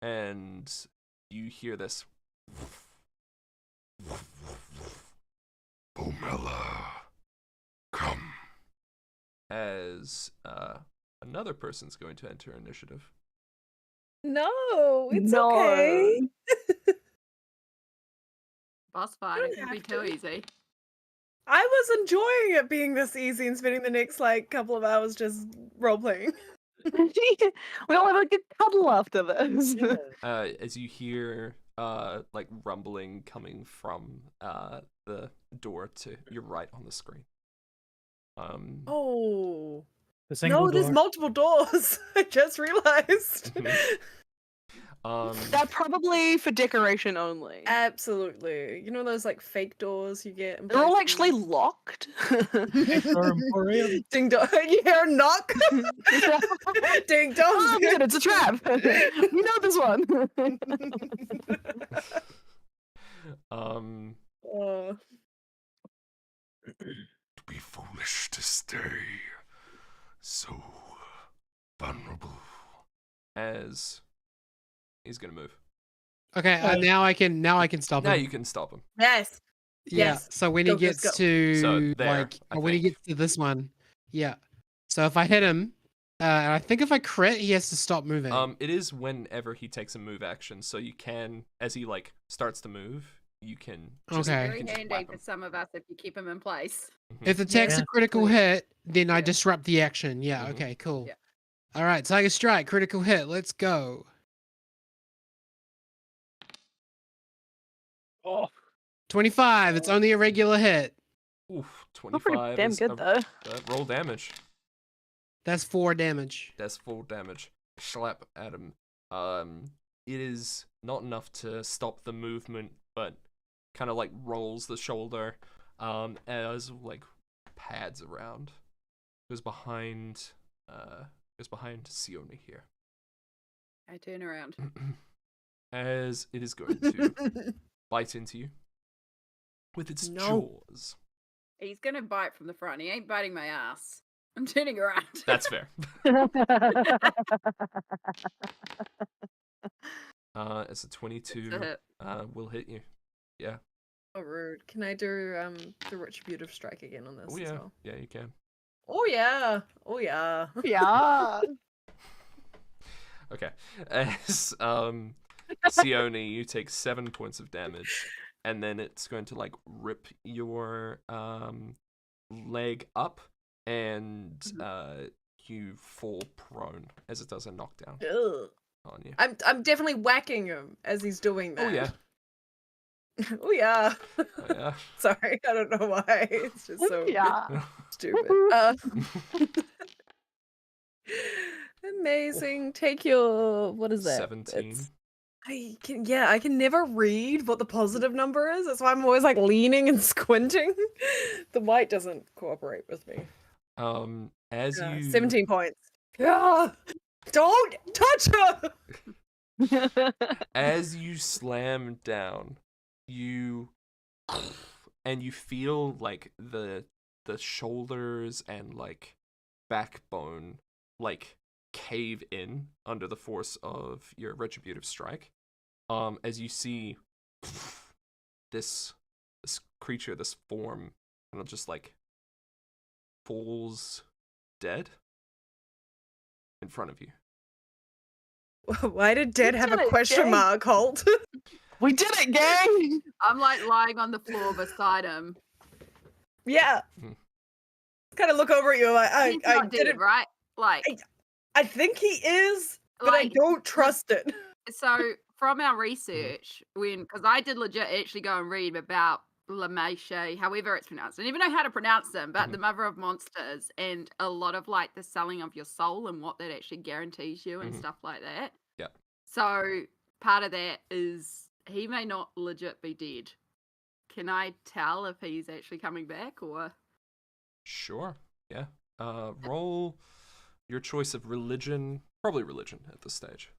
And you hear this. Pomela, come. As another person's going to enter initiative. No, it's No. okay. boss fighting can be too easy. I was enjoying it being this easy and spending the next like couple of hours just role playing. We all have a good cuddle after this. As you hear like rumbling coming from the door to your right on the screen. Oh The single no, there's door. multiple doors. I just realized. They're probably for decoration only. Absolutely. You know those like fake doors you get? in They're all places? actually locked. Door Emporium. Ding dong. You hear a knock? Ding dong. Oh, good, it's a trap. We know this one. To be foolish to stay so vulnerable. As he's gonna move. Okay, now I can stop Now him. you can stop him. Yes. Yeah. Yes. So when Go, he Goose, gets go. to So there, like I when he think. gets to this one, yeah. So if I hit him, I think if I crit, he has to stop moving. It is whenever he takes a move action, so you can, as he like starts to move, you can. Just, Okay. you Very can just handy whack for him. some of us if you keep him in place. If the attack's Yeah. a critical hit, then I Yeah. disrupt the action. Yeah. Mhm. Okay. Cool. Yeah. All right. Tiger Strike, critical hit. Let's go. Oh, 25. It's only a regular hit. Oof, We're pretty 25 damn is good though. roll damage. That's 4 damage. That's full damage. Slap at him. It is not enough to stop the movement, but kind of like rolls the shoulder, as like pads around. Goes behind Seoni here. I turn around. As it is going to bite into you with its No. jaws. He's gonna bite from the front. He ain't biting my ass. I'm turning around. That's fair. It's a 22. It's a hit. Will hit you. Yeah. Oh, rude. Can I do the retributive strike again on this Oh as yeah. well? Yeah, you can. Oh yeah. Oh yeah. Yeah. Okay. As Seoni, you take 7 points of damage, and then it's going to like rip your leg up and you fall prone as it does a knockdown Ugh. on you. I'm definitely whacking him as he's doing that. Oh yeah, Oh yeah. oh yeah. Sorry, I don't know why. It's just so Yeah. stupid. Amazing. Take your what is that? 17. It's- I can never read what the positive number is. That's why I'm always like leaning and squinting. The white doesn't cooperate with me. As Yeah, you 17 points. Yeah. Don't touch her. as you slam down, you feel like the shoulders and like backbone like cave in under the force of your retributive strike. As you see this creature, this form, and it just like falls dead in front of you. Why did Dead We have did a it, question Jaine. mark, Holt? We did it, gang! I'm like lying on the floor beside him. Yeah. Mhm. Kind of look over at you like He's I not dead, didn't. right? Like, I think he is, but I Like, don't trust it. so from our research, because I did legit actually go and read about Lamesha, however it's pronounced. I don't even know how to pronounce them, but the mother of monsters, and a lot of like the selling of your soul and what that actually guarantees you and Mhm. stuff like that. Yeah. So part of that is he may not legit be dead. Can I tell if he's actually coming back or? Sure. Yeah. Roll your choice of religion. Probably religion at this stage.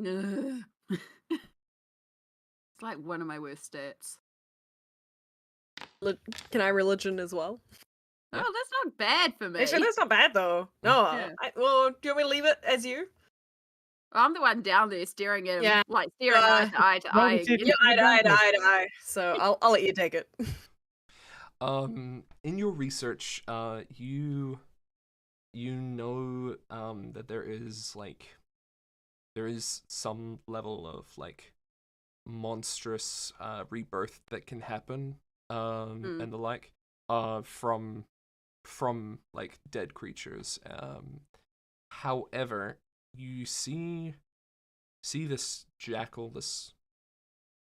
Ugh. It's like one of my worst stats. Can I religion as well? Yeah. Oh, that's not bad for me. Actually, that's not bad though. No. Yeah. Well, do you want me to leave it as you? I'm the one down there staring at him, Yeah. like staring eye to eye to Roll eye. the and TTRPG. Yeah, eye to Advantage. eye to eye. So I'll let you take it. In your research, you know that there is some level of like monstrous rebirth that can happen and the like from like dead creatures. However, you see this jackal, this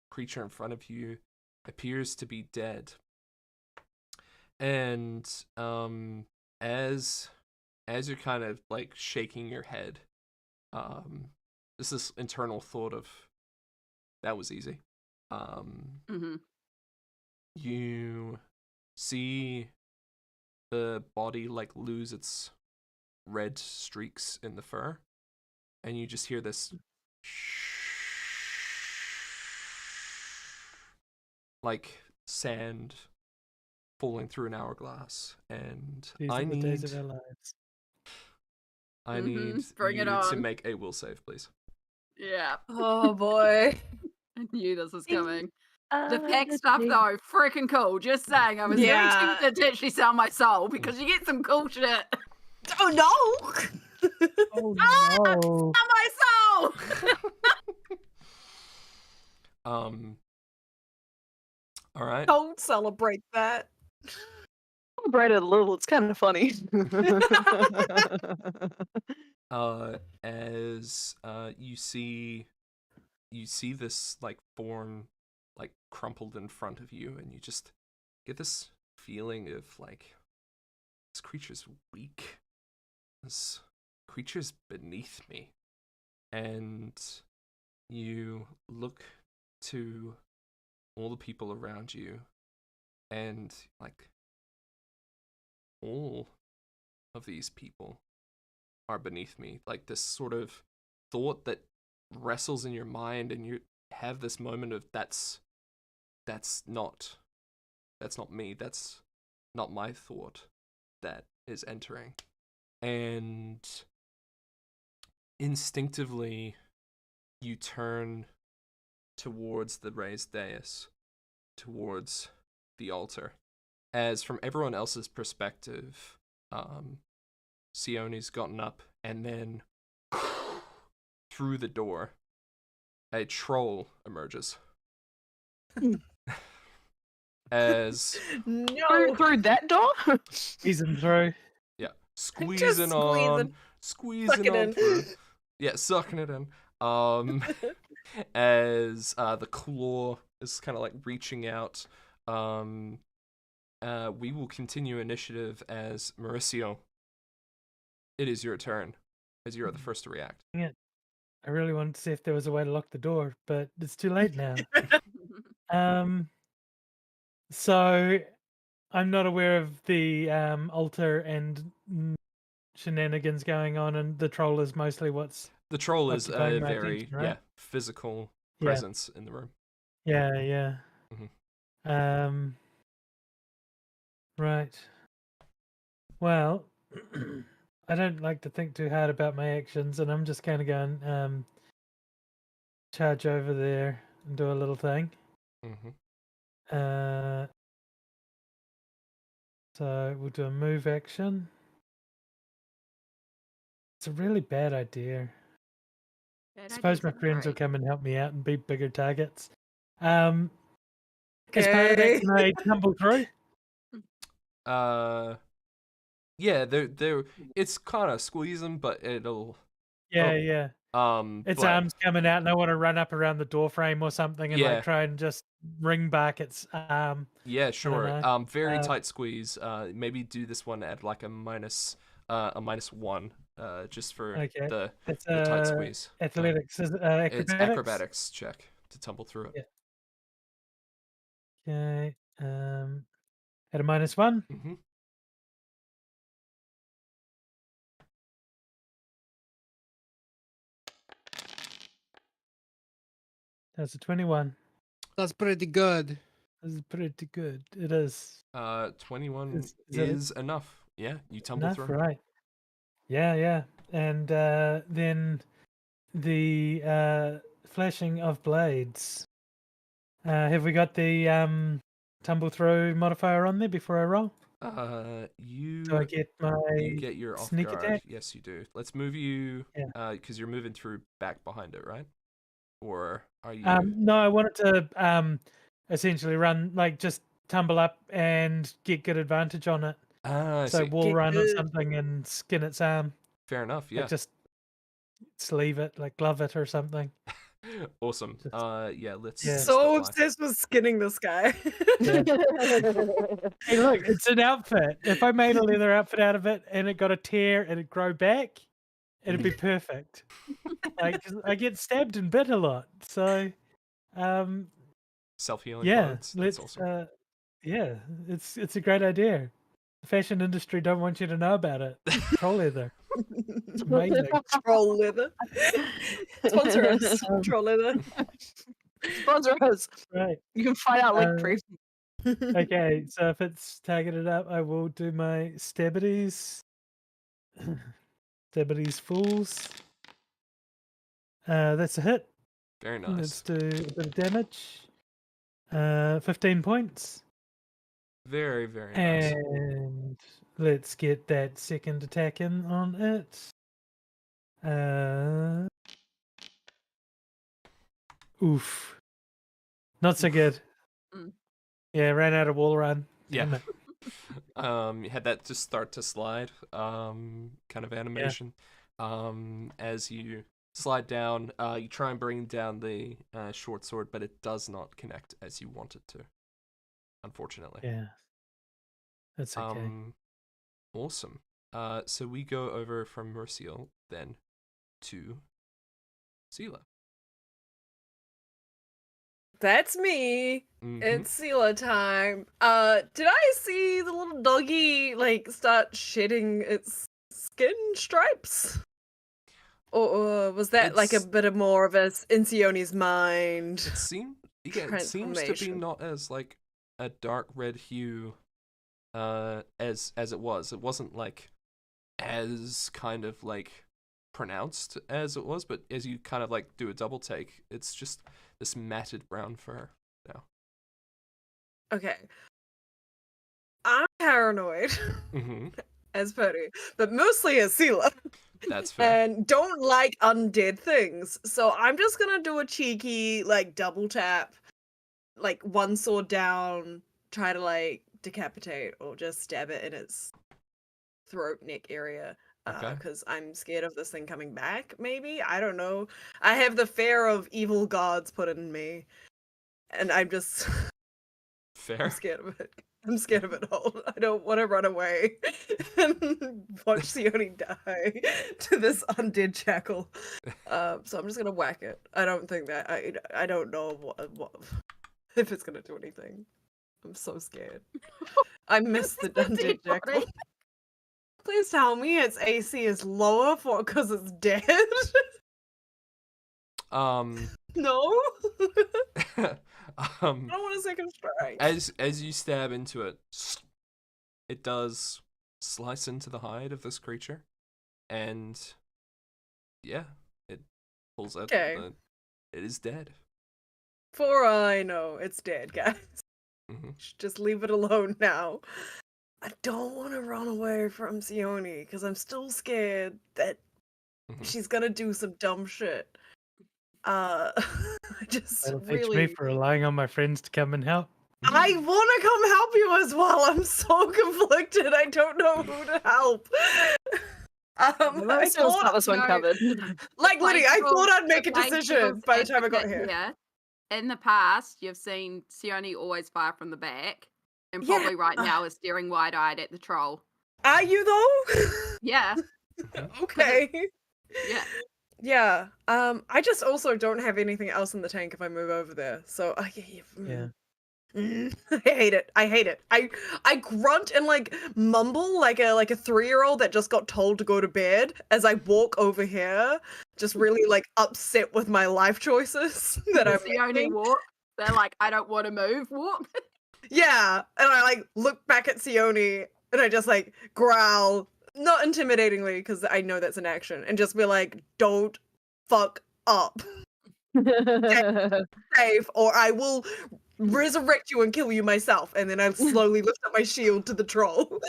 creature in front of you appears to be dead. And as you're kind of like shaking your head, this internal thought of that was easy. Mhm. You see the body like lose its red streaks in the fur, and you just hear this like sand falling through an hourglass, and These I are the days of need our lives. Bring it you to on. make a will save, please. Yeah, Oh boy. I knew this was Ding. coming. The pack Let's stuff see. though, freaking cool. Just saying, I was Yeah. very tempted to actually sell my soul because you get some cool shit. Oh no! Oh no! Sell my soul. All right. Don't celebrate that. Celebrate it a little. It's kind of funny. As you see this like form like crumpled in front of you, and you just get this feeling of like this creature's weak. This creature's beneath me. And you look to all the people around you, and like all of these people are beneath me. Like this sort of thought that wrestles in your mind, and you have this moment of that's not me, that's not my thought that is entering. And instinctively you turn towards the raised dais, towards the altar, as from everyone else's perspective, Seoni's gotten up, and then through the door a troll emerges. as No. Through that door? He's in through. yeah, Just squeezing it on in. through. Yeah, sucking it in. As the claw is kind of like reaching out. We will continue initiative as Merisiel. It is your turn, as you are the first to react. Dang it. I really wanted to see if there was a way to lock the door, but it's too late now. So I'm not aware of the altar and shenanigans going on, and the troll is mostly what's The troll is a occupying my very attention, right? physical Yeah. presence in the room. Yeah. Mhm. Right. Well, I don't like to think too hard about my actions, and I'm just kind of going charge over there and do a little thing. Mm-hmm. So we'll do a move action. It's a really bad idea. Bad I suppose ideas my are friends will great. come and help me out and be bigger targets. As part of that, Okay. can I tumble through? Yeah, they're it's kind of squeezing, but it'll Yeah. Its but arms coming out, and I want to run up around the door frame or something and Yeah. like try and just ring back its arm. yeah, sure. know. Very tight squeeze. Maybe do this one at like a -1, just for Okay. the It's tight squeeze. athletics, is it, acrobatics? It's acrobatics check to tumble through it. Yeah. Okay. At a -1. Mm-hmm. That's a 21. That's pretty good. This is pretty good. It is 21 Is that is enough. Yeah, you tumble enough, through. right? Yeah. And then the flashing of blades. Have we got the tumble through modifier on there before I roll? You Do I get you my get your off sneak guard. attack? Yes, you do. Let's move you. Yeah. Because you're moving through back behind it, right? Or are you? No, I wanted to essentially run, like, just tumble up and get good advantage on it. I So see. wall Get run or good. something and skin its arm. Fair enough. Yeah. Like just sleeve it, like glove it or something. Awesome. Just- Yeah. Let's. Yeah. So apply. obsessed with skinning this guy. Yeah. Hey, look, it's an outfit. If I made a leather outfit out of it and it got a tear and it'd grow back, it'd be perfect. Like 'cause I get stabbed and bit a lot, so Self-healing yeah, clothes. That's let's awesome. yeah, it's a great idea. The fashion industry don't want you to know about it. Troll leather. It's amazing. Troll leather. Sponsor us. Troll leather. Sponsor us. Right. You can find out link brief. Okay, so if it's targeted up, I will do my stabbities. Stabbities fools. That's a hit. Very Let's nice. do a bit of damage. 15 points. Very nice. And let's get that second attack in on it. Oof. Not so good. Mm. Yeah, ran out of wall run. Yeah. Damn it. You had that just start to slide, kind of animation. As you slide down, you try and bring down the short sword, but it does not connect as you want it to, unfortunately. Yeah. That's okay. Awesome. So we go over from Merisiel then to Seelah. That's me. Mhm. It's Seelah time. Did I see the little doggy like start shedding its skin stripes? Or was that like a It's- bit of more of a in Seoni's mind? It seems it seems to be Transformation. not as like a dark red hue as it was. It wasn't like as kind of like pronounced as it was, but as you kind of like do a double take, it's just this matted brown fur now. Okay. I'm paranoid Mm-hmm. as Purdie, but mostly as Seelah. That's fair. And don't like undead things. So I'm just gonna do a cheeky like double tap, like one sword down, try to like decapitate or just stab it in its throat neck area. Okay. Because I'm scared of this thing coming back, maybe? I don't know. I have the fear of evil gods put in me. And I'm just I'm Fair. scared of it. I'm scared of it all. I don't want to run away and watch Seoni die to this undead jackal. So I'm just gonna whack it. I don't think that I don't know what if it's gonna do anything. I'm so scared. I miss the undead jackal. Please tell me its AC is lower because it's dead. No. I don't want a second strike. as you stab into it, it does slice into the hide of this creature, and yeah, it pulls out. Okay. It is dead. For all I know, it's dead, guys. Mm-hmm. Just leave it alone now. I don't want to run away from Seoni because I'm still scared that she's gonna do some dumb shit. I just That'll really. teach me for relying on my friends to come and help. I want to come help you as well. I'm so conflicted. I don't know who to help. I Still thought, got this one covered. like, Lini, I thought I'd make a the playing decision rules by the time I got advocate here. In the past, you've seen Seoni always fire from the back, and Yeah. probably right now is staring wide-eyed at the troll. Are you though? Yeah, Okay. yeah. Yeah. I just also don't have anything else in the tank if I move over there. So Yeah. I hate it. I hate it. I grunt and like mumble like a 3-year-old that just got told to go to bed as I walk over here, just really like upset with my life choices that I'm Seoni making. walk. They're like, I don't want to move. Walk. Yeah, and I like look back at Seoni and I just like growl, not intimidatingly because I know that's an action, and just be like, "Don't fuck up, safe, or I will resurrect you and kill you myself." And then I slowly lift up my shield to the troll,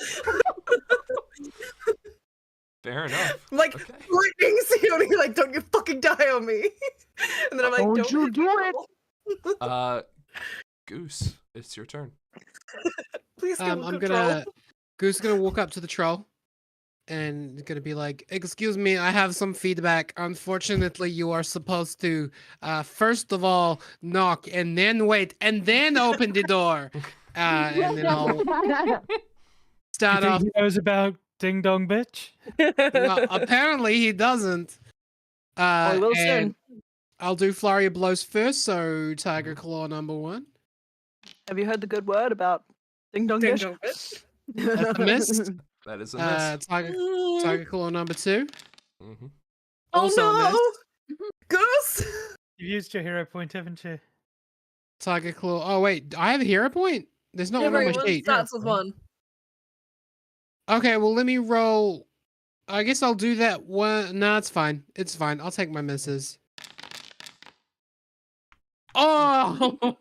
Fair enough. like Okay. threatening Seoni, like, "Don't you fucking die on me!" And then I'm like, Don't you hit do the it. troll. Goose, it's your turn. Please kill I'm the troll." Goose is gonna walk up to the troll and gonna be like, "Excuse me, I have some feedback. Unfortunately, you are supposed to first of all knock and then wait and then open the door." And then I'll start You off. think he knows about Ding Dong Bitch? Well, apparently he doesn't. We will soon. And I'll do flurry of blows first. So Tiger Claw number 1. Have you heard the good word about Ding Dong Ding Bitch? dong bitch. That's a miss. That is a miss. Tiger Claw number 2. Mm-hmm. Also a miss. Oh no, Goose. You've used your hero point, haven't you? Tiger Claw. Oh wait, I have a hero point. There's not one on my Everyone sheet. starts with one. Okay, well let me roll. I guess I'll do that one. No, it's fine. It's fine. I'll take my misses. Oh!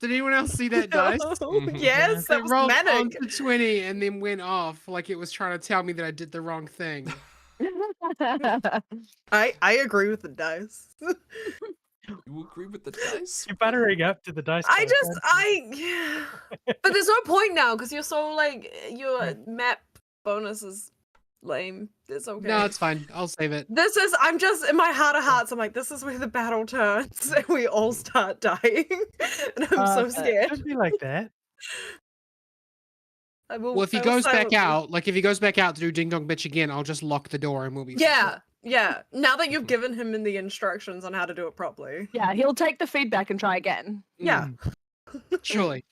Did anyone else see that dice? Yes, that It was rolled manic. onto 20 and then went off like it was trying to tell me that I did the wrong thing. I agree with the dice. You agree with the dice? You're buttering up to the dice. I dice, just aren't you? but there's no point now because you're so like your map bonus is lame. It's okay. No, it's fine. I'll save it. This is I'm just in my heart of hearts. I'm like, this is where the battle turns and we all start dying, and I'm so scared. Don't be like that. I will. Well, if he I will goes back silently- out, like if he goes back out to do Ding Dong Bitch again, I'll just lock the door and we'll be fine. Yeah. Now that you've given him the instructions on how to do it properly. Yeah, he'll take the feedback and try again. Yeah. Surely.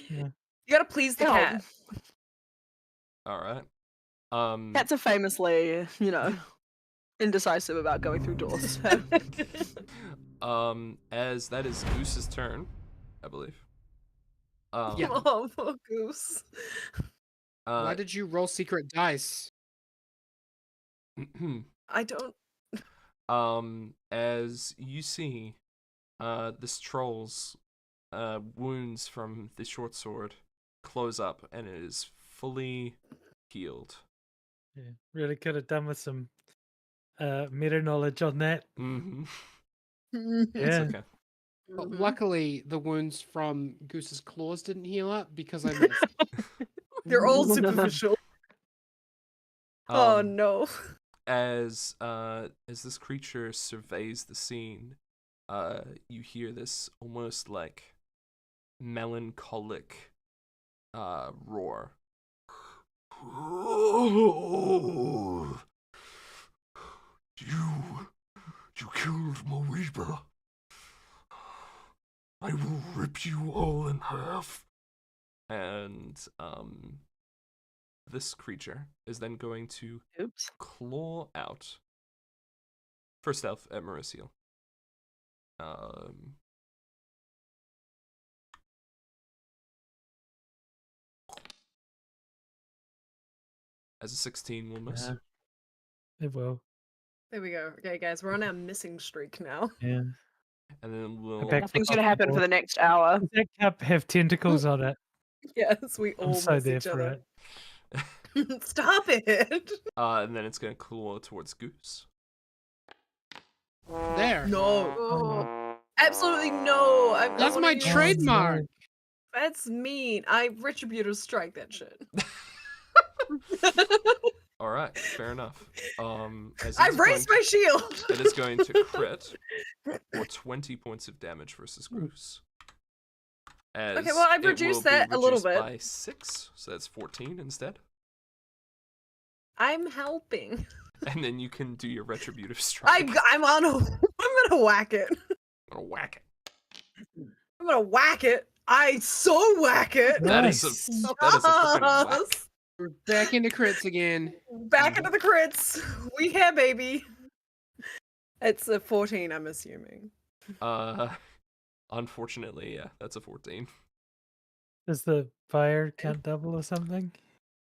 You gotta please the Hell. cat. All right. Cats are famously, indecisive about going through doors. As that is Goose's turn, I believe. Yeah. Oh, poor Goose. Why did you roll secret dice? I don't. As you see, this troll's wounds from the short sword close up, and it is fully healed. Yeah, really could have done with some meta knowledge on that. Mm-hmm. Yeah. It's okay. But Mhm. luckily, the wounds from Goose's claws didn't heal up because I missed. They're all superficial. Oh Um, no. as this creature surveys the scene, you hear this almost like melancholic roar. You killed Moriba. I will rip you all in half. And this creature is then going to Oops. claw out. First stealth at Merisiel. As a 16 will miss. Yeah. It will. There we go. Okay, guys, we're on our missing streak now. Yeah. And then we'll back- Nothing's off gonna the happen for board. the next hour. Does that cup have tentacles on it? Yes, we all I'm so miss there each for other. it. Stop it! and then it's gonna claw towards Goose. There. No, Oh, absolutely no. I don't That's wanna my use- trademark. That's mean. I retributive strike that shit. Alright, fair enough. As I it is raised going- my shield. It is going to crit for 20 points of damage versus Goose. As Okay, well, I've it will reduced be that a little reduced bit. by 6, so that's 14 instead. I'm helping. And then you can do your retributive strike. I'm on a. I'm gonna whack it. I'm gonna whack it. I'm gonna whack it. I so whack it. That is a freaking whack. Yes. We're back into crits again. Back into the crits. We here, baby. It's a 14, I'm assuming. Unfortunately, yeah, that's a 14. Does the fire count double or something?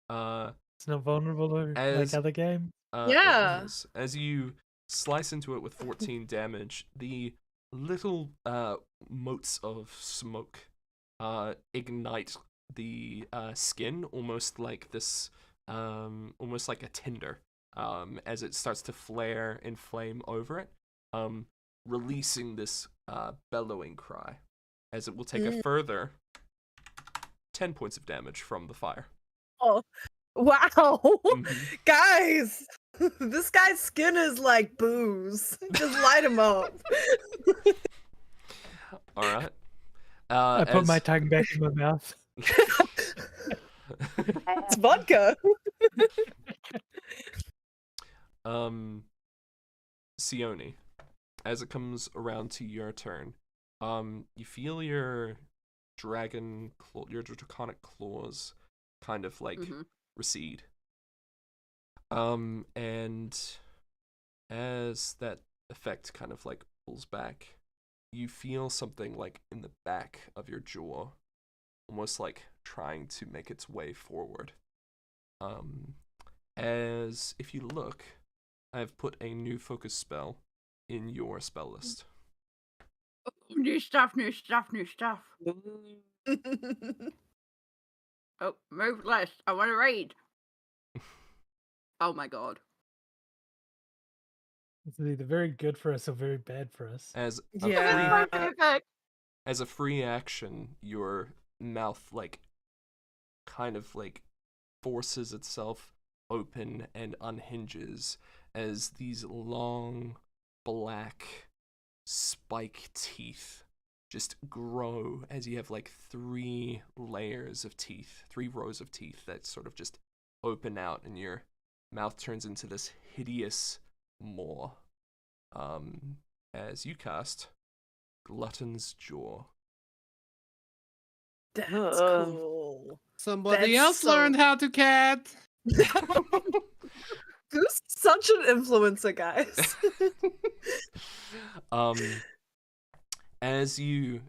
Uh, It's not vulnerable or As- like other games. it Yeah. is. As you slice into it with 14 damage, the little motes of smoke ignite the skin, almost like this, almost like a tinder, as it starts to flare and flame over it, releasing this bellowing cry, as it will take a further 10 points of damage from the fire. Oh, wow. Mhm. Guys, this guy's skin is like booze. Just light him up. All right. I put my tongue back in my mouth. It's vodka. Seoni, as it comes around to your turn, you feel your your draconic claws kind of like Mhm. recede. And as that effect kind of like pulls back, you feel something like in the back of your jaw, almost like trying to make its way forward. As if you look, I have put a new focus spell in your spell list. Oh, new stuff, new stuff, new stuff. Oh, move less. I want to read. Oh my god. It's either very good for us or very bad for us. As a Yeah. Perfect. as a free action, your mouth like kind of like forces itself open and unhinges as these long black spike teeth just grow, as you have like 3 layers of teeth, 3 rows of teeth that sort of just open out, and your mouth turns into this hideous maw. As you cast Glutton's Jaw. That's Ugh. cool. Somebody That's else so- learned how to cat. Who's such an influencer, guys? As you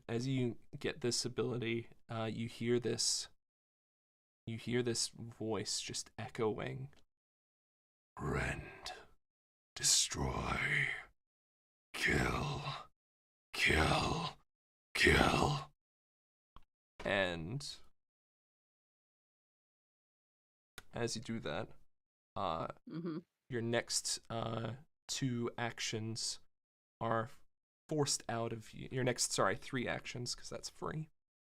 get this ability, you hear this voice just echoing. Rend. Destroy. Kill. Kill. Kill. And as you do that, Mm-hmm. your next 2 actions are forced out of you. Your next, 3 actions, because that's free.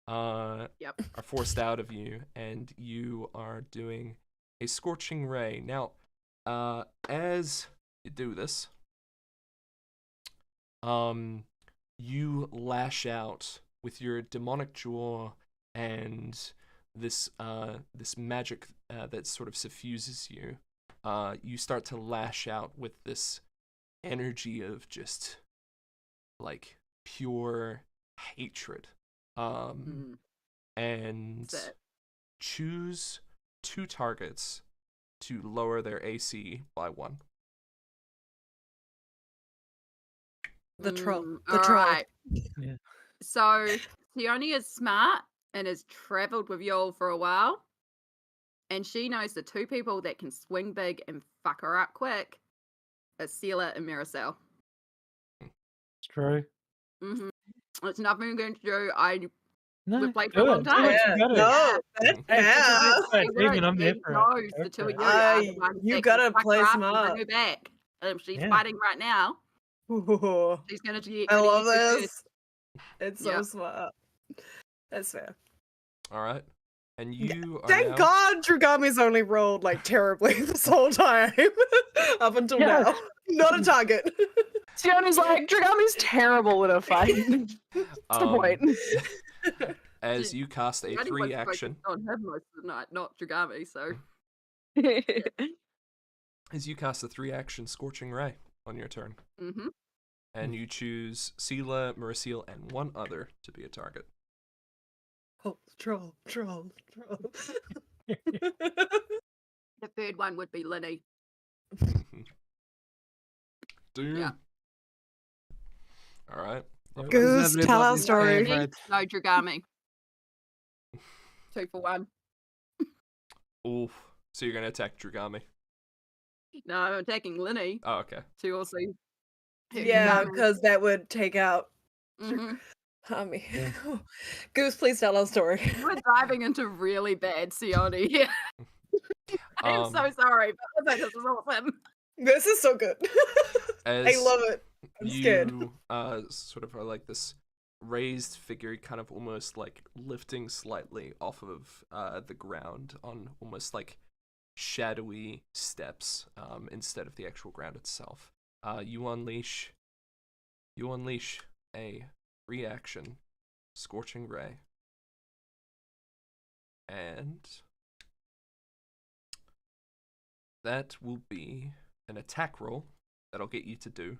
Yep. Are forced out of you, and you are doing a scorching ray. Now, as you do this, you lash out with your demonic jaw and this magic that sort of suffuses you. You start to lash out with this energy of just like pure hatred. And That's it. choose 2 targets to lower their AC by 1. The troll. The All troll. right. Yeah. So Seoni is smart and has travelled with y'all for a while, and she knows the 2 people that can swing big and fuck her up quick are Seelah and Merisiel. It's true. Mm-hmm. It's nothing I'm going to do. No, We've played for do a long it. Do time. what Yeah, you gotta. no, Yeah. Hey, Even I'm there he for it. knows Go the 2 for of it. you are the ones you that gotta can fuck play her up some and up. bring her back. She's Yeah. fighting right now. Ooh, She's going to get I rid of love you 2 this. first. It's so Yep. smart. That's fair. All right, and you are Thank now. God Drugami's only rolled like terribly this whole time. Up until Yeah. now. Not a target. Seoni's like, Dragami's terrible with a fight. What's the point? As you cast a The only 3 one's action, focused on him most of the night, not Dragami, so as you cast a 3 action scorching ray on your turn, mm-hmm. and you choose Seelah, Merisiel, and 1 other to be a target. Oh, troll. The 3rd one would be Lini. Damn. Yeah. All right. Goose, tell our Everybody's story. favorite. No Dragami. 2 for 1. Oof. So you're gonna attack Drugami. No, I'm attacking Lini Oh, okay. to also hit Yeah, Dragami. because that would take out Mhm. Amie. Yeah. Goose, please tell our story. We're diving into really bad Seoni here. I'm so Um, sorry, but this is awesome. This is so good. I As love it. I'm scared. you sort of are like this raised figure, kind of almost like lifting slightly off of the ground on almost like shadowy steps instead of the actual ground itself. You unleash a reaction scorching ray, and that will be an attack roll that'll get you to do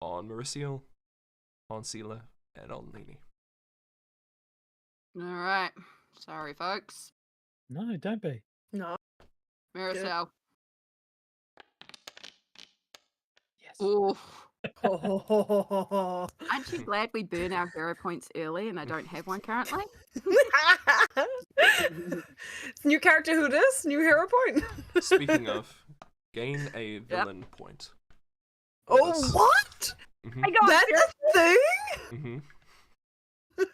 on Merisiel, on Seelah, and on Lini. All right. Sorry, folks. No, don't be. No. Merisiel. Yes. Ooh. Oh. Aren't you glad we burn our hero points early and I don't have one currently? New character who dis? New hero point. Speaking of, gain a villain point. Oh, Yes. what? Mhm, I got That's a thing? mhm,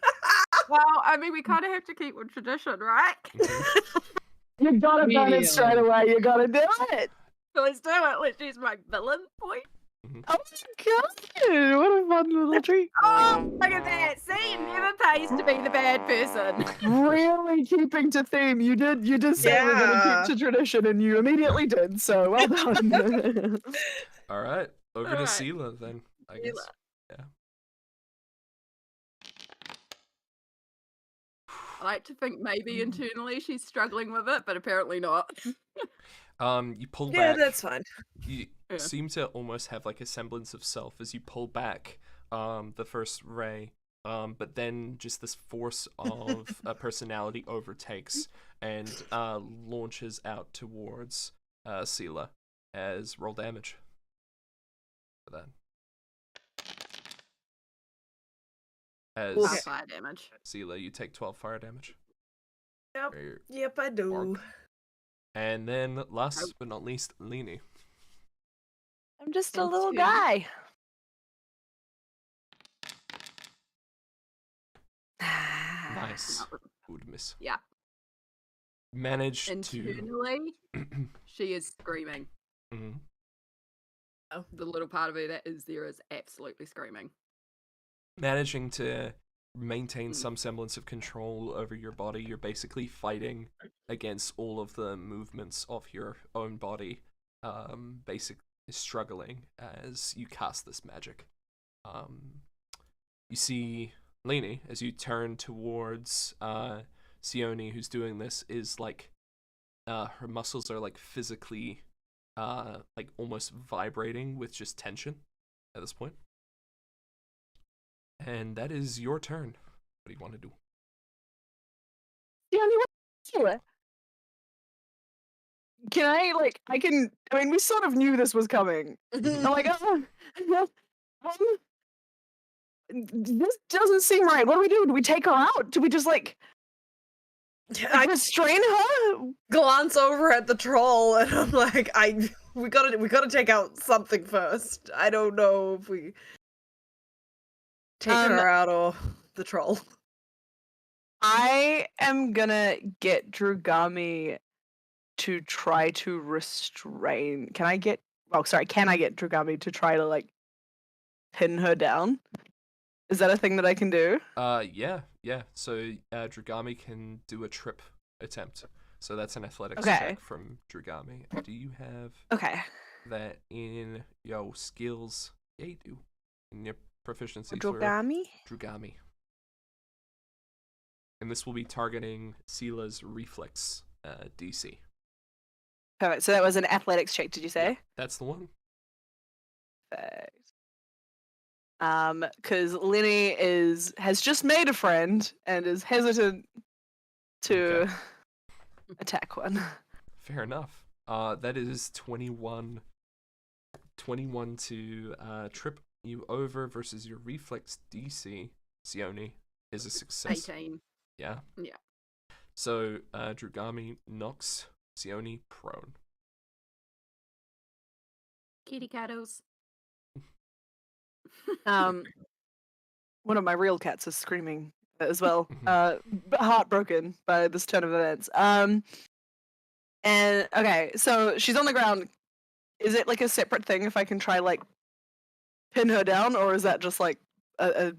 Well, I mean, we kind of have to keep with tradition, right? mhm. You gotta burn it straight away. You gotta do it. So let's do it. Let's use my villain point. Oh my god! What a fun little treat. Oh, look at that. See, it never pays to be the bad person. Really keeping to theme. You did say we're gonna Yeah. keep to tradition, and you immediately did. So well done. All right, over to Alright. Seelah then, I guess. Seelah. Yeah. I like to think maybe internally she's struggling with it, but apparently not. You pull Yeah, back. that's fine. You Yeah. seem to almost have like a semblance of self as you pull back the first ray, but then just this force of a personality overtakes and launches out towards Seelah as roll damage for that. As Okay. Fire damage. Seelah, you take 12 fire damage. Yep. Or- Yep, I do. Bark. And then last but not least, Lini. I'm just a And little two. guy. Nice. Would miss. Yeah. Managed to. Internally, she is screaming. Mhm. The little part of her that is there is absolutely screaming. managing to maintain some semblance of control over your body. You're basically fighting against all of the movements of your own body, basically struggling as you cast this magic. You see Lini, as you turn towards Seoni, who's doing this, is like her muscles are like physically like almost vibrating with just tension at this point. And that is your turn. What do you want to do? Can I, like, I mean, we sort of knew this was coming. I'm like, this doesn't seem right. What do we do? Do we take her out? Do we just, like I restrain her? glance over at the troll and I'm like, we gotta take out something first. I don't know if we take her out or the troll. I am gonna get Drugami to try to restrain. Can I get Drugami to try to, like, pin her down? Is that a thing that I can do? Yeah. So Drugami can do a trip attempt. So that's an athletics Okay. check from Drugami. Do you have Okay. that in your skills? Yeah, you do. In your proficiency Drugami? for Drugami. And this will be targeting Seelah's reflex DC. Perfect. So that was an athletics check, did you say? Yeah, that's the one. Perfect. Because Lini has just made a friend and is hesitant to Okay. attack one. Fair enough. That is 21 to trip you over versus your reflex DC, Seoni, is a success. 18. Yeah? Yeah. So, Drugami knocks Seoni prone. Kitty cattles. One of my real cats is screaming as well. Heartbroken by this turn of events. And okay, so she's on the ground. Is it like a separate thing if I can try, like, pin her down, or is that just like a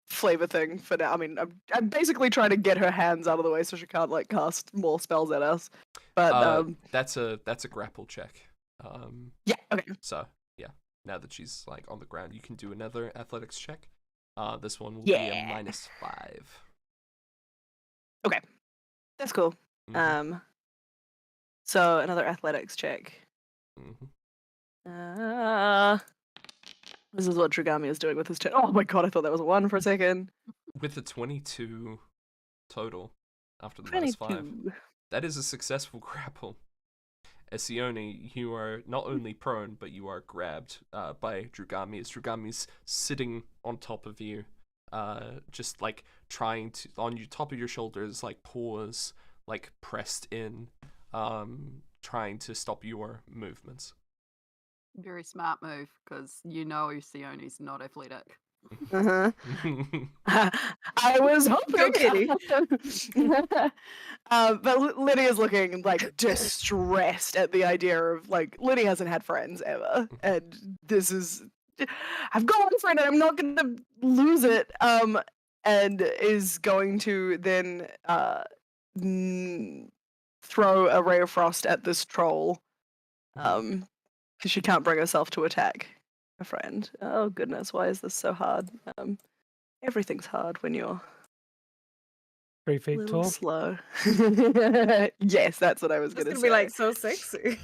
flavor thing for now? I mean, I'm basically trying to get her hands out of the way so she can't, like, cast more spells at us. But That's a grapple check. yeah, okay. So yeah, now that she's like on the ground, you can do another athletics check. This one will Yeah. be a -5. Okay, that's cool. Mhm. So another athletics check. Mhm. This is what Drugami is doing with his turn. Oh my god, I thought that was a 1 for a second. With a 22 total after the -5, 22. that is a successful grapple. As Seoni, you are not only prone, but you are grabbed by Drugami, as Drugami's sitting on top of you, just like trying to, on your top of your shoulders, like paws, like pressed in, trying to stop your movements. Very smart move, because you know Seoni's not athletic. Uh-huh. I was hoping. Go kitty. But Lydia's looking, like, distressed at the idea of, like, Lydia hasn't had friends ever, and this is, I've got one friend and I'm not gonna lose it. And is going to then throw a ray of frost at this troll, because she can't bring herself to attack a friend. Oh goodness, why is this so hard? Everything's hard when you're 3 a feet little tall. slow. Yes, that's what I was It's gonna gonna say. be like so sexy.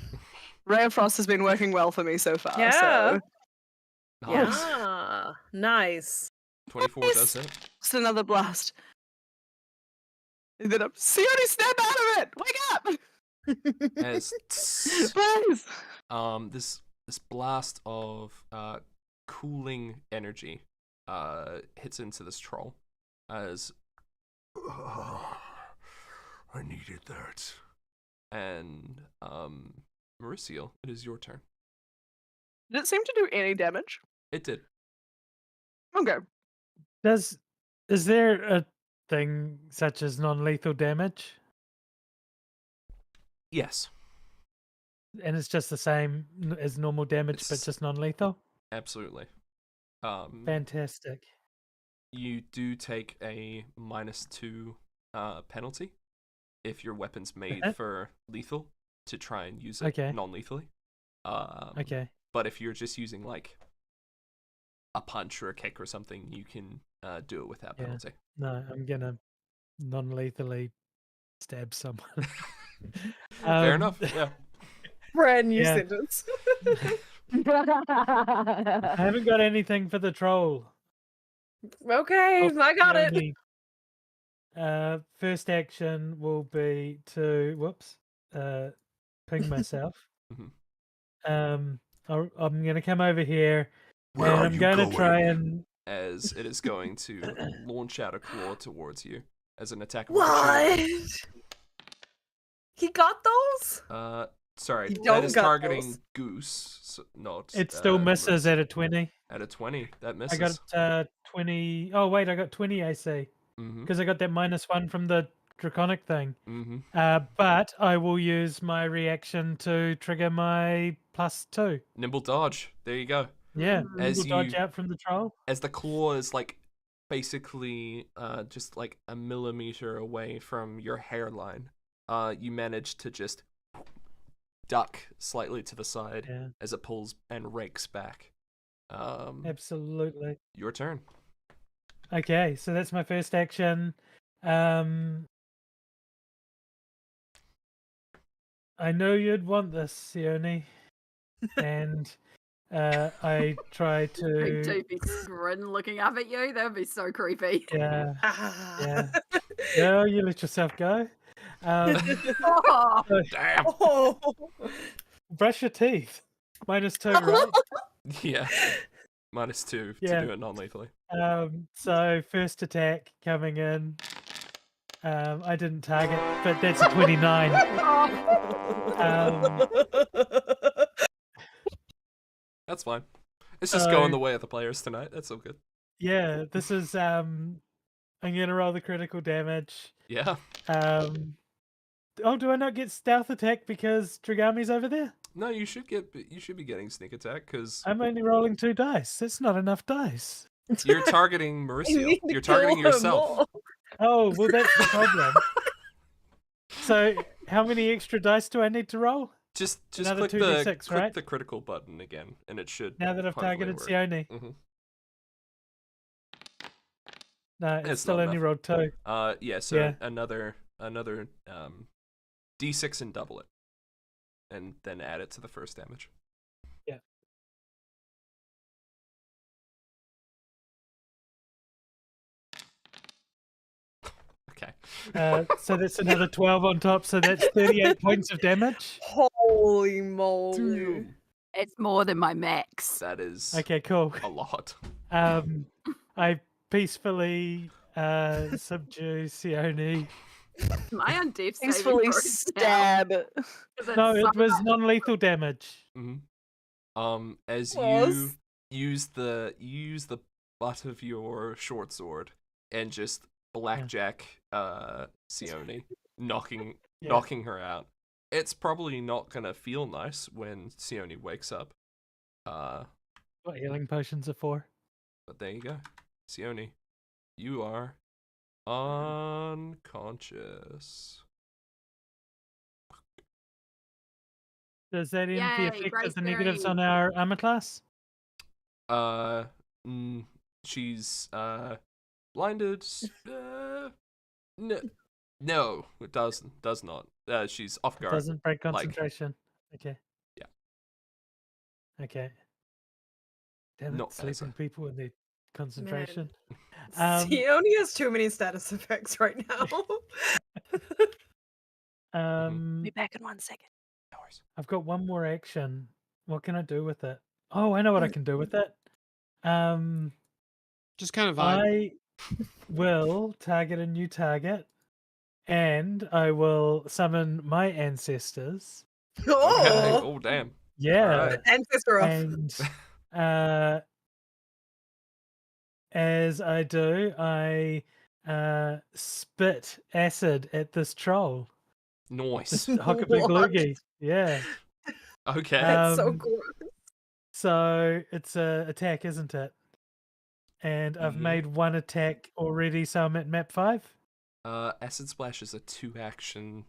Ray of Frost has been working well for me so far. Yeah. So Nice. Ah, nice. 24 does it. just another blast. And then Seoni, snap out of it! Wake up! As Please. this blast of cooling energy hits into this troll as I needed that. and Merisiel, it is your turn. Did it seem to do any damage? It did. Okay. Is there a thing such as non-lethal damage? Yes, And it's just the same as normal damage, but It's- just non-lethal? absolutely. Fantastic. you do take a -2 penalty if your weapon's made for lethal to try and use it Okay. non-lethally. Okay. But if you're just using like a punch or a kick or something, you can do it without Yeah. penalty. No, I'm gonna non-lethally stab someone. Fair enough. Yeah. Brand new Yeah. sentence. I haven't got anything for the troll. Okay, I got it. Seoni. First action will be to ping myself. Mhm. I'm gonna come over here Where and are I'm you gonna going? try and As it is going to launch out a claw towards you as an attack of opportunity. What? He got those? Sorry, You that don't is got targeting those. Goose, so not. it still misses Merisiel. at a 20. At a 20. That I misses. got 20. Oh wait, I got 20 AC Mm-hmm. because I got that -1 from the draconic thing. Mm-hmm. But I will use my reaction to trigger my +2. Nimble dodge. There you go. Yeah, As will dodge you- out from the troll. As the claw is like basically just like a millimeter away from your hairline, you manage to just duck slightly to the side Yeah, as it pulls and rakes back. absolutely. Your turn. Okay, so that's my first action. I know you'd want this, Seoni, and I try Big to. doofy grin looking up at you. That would be so creepy. Yeah, yeah. Girl, you let yourself go. Oh, Damn. Oh. Brush your teeth. -2, right? Yeah. -2 Yeah. to do it non-lethally. So first attack coming in. I didn't target, but that's a 29. That's fine. It's just going So- the way of the players tonight. That's all good. Yeah, this is I'm gonna roll the critical damage. Yeah. Oh, do I not get stealth attack because Dragami's over there? No, you should be getting sneak attack because I'm only rolling 2 dice. That's not enough dice. you're targeting You Merisiel. need to You're targeting kill her yourself. more. Oh, well, that's the problem. So, how many extra dice do I need to roll Just Another click 2d6, click right? the critical button again, and it should. now that I've hopefully targeted work. Seoni? Mhm. No, it's It's still not only enough. rolled 2. Yeah. So Yeah. another D6 and double it, and then add it to the first damage. Yeah. Okay. So that's another 12 on top. So that's 38 points of damage. Holy moly. Damn. it's more than my max. That is Okay, cool. a lot. I peacefully subdue Seoni. Am I on death saving Peacefully throws now? stab. 'Cause it's No, so it was much. non-lethal damage. As Close. you use the butt of your short sword and just blackjack Seoni, knocking her out. It's probably not gonna feel nice when Seoni wakes up. What healing potions are for? But there you go. Seoni, you are unconscious. Does that end the Yay, effect Grace of the negatives Berry. on our armor class? She's blinded. No, it does not. She's off It guard. doesn't break concentration. Okay. Yeah. Okay. Damn it, Not as a- sleeping people and their concentration. Seoni has too many status effects right now. Be back in 1 second. No worries. I've got one more action. What can I do with it? Oh, I know what I can do with it. Just kind of vibe. I will target a new target, and I will summon my ancestors. Okay. Oh, Oh damn. Yeah, Alright. ancestor off. and as I do, I spit acid at this troll, Nice. this Huckabee What? Loogie. Yeah. Okay. That's so Um, cool. So it's a attack, isn't it? and I've Yeah. made one attack already, so I'm at map 5. Acid Splash is a 2-action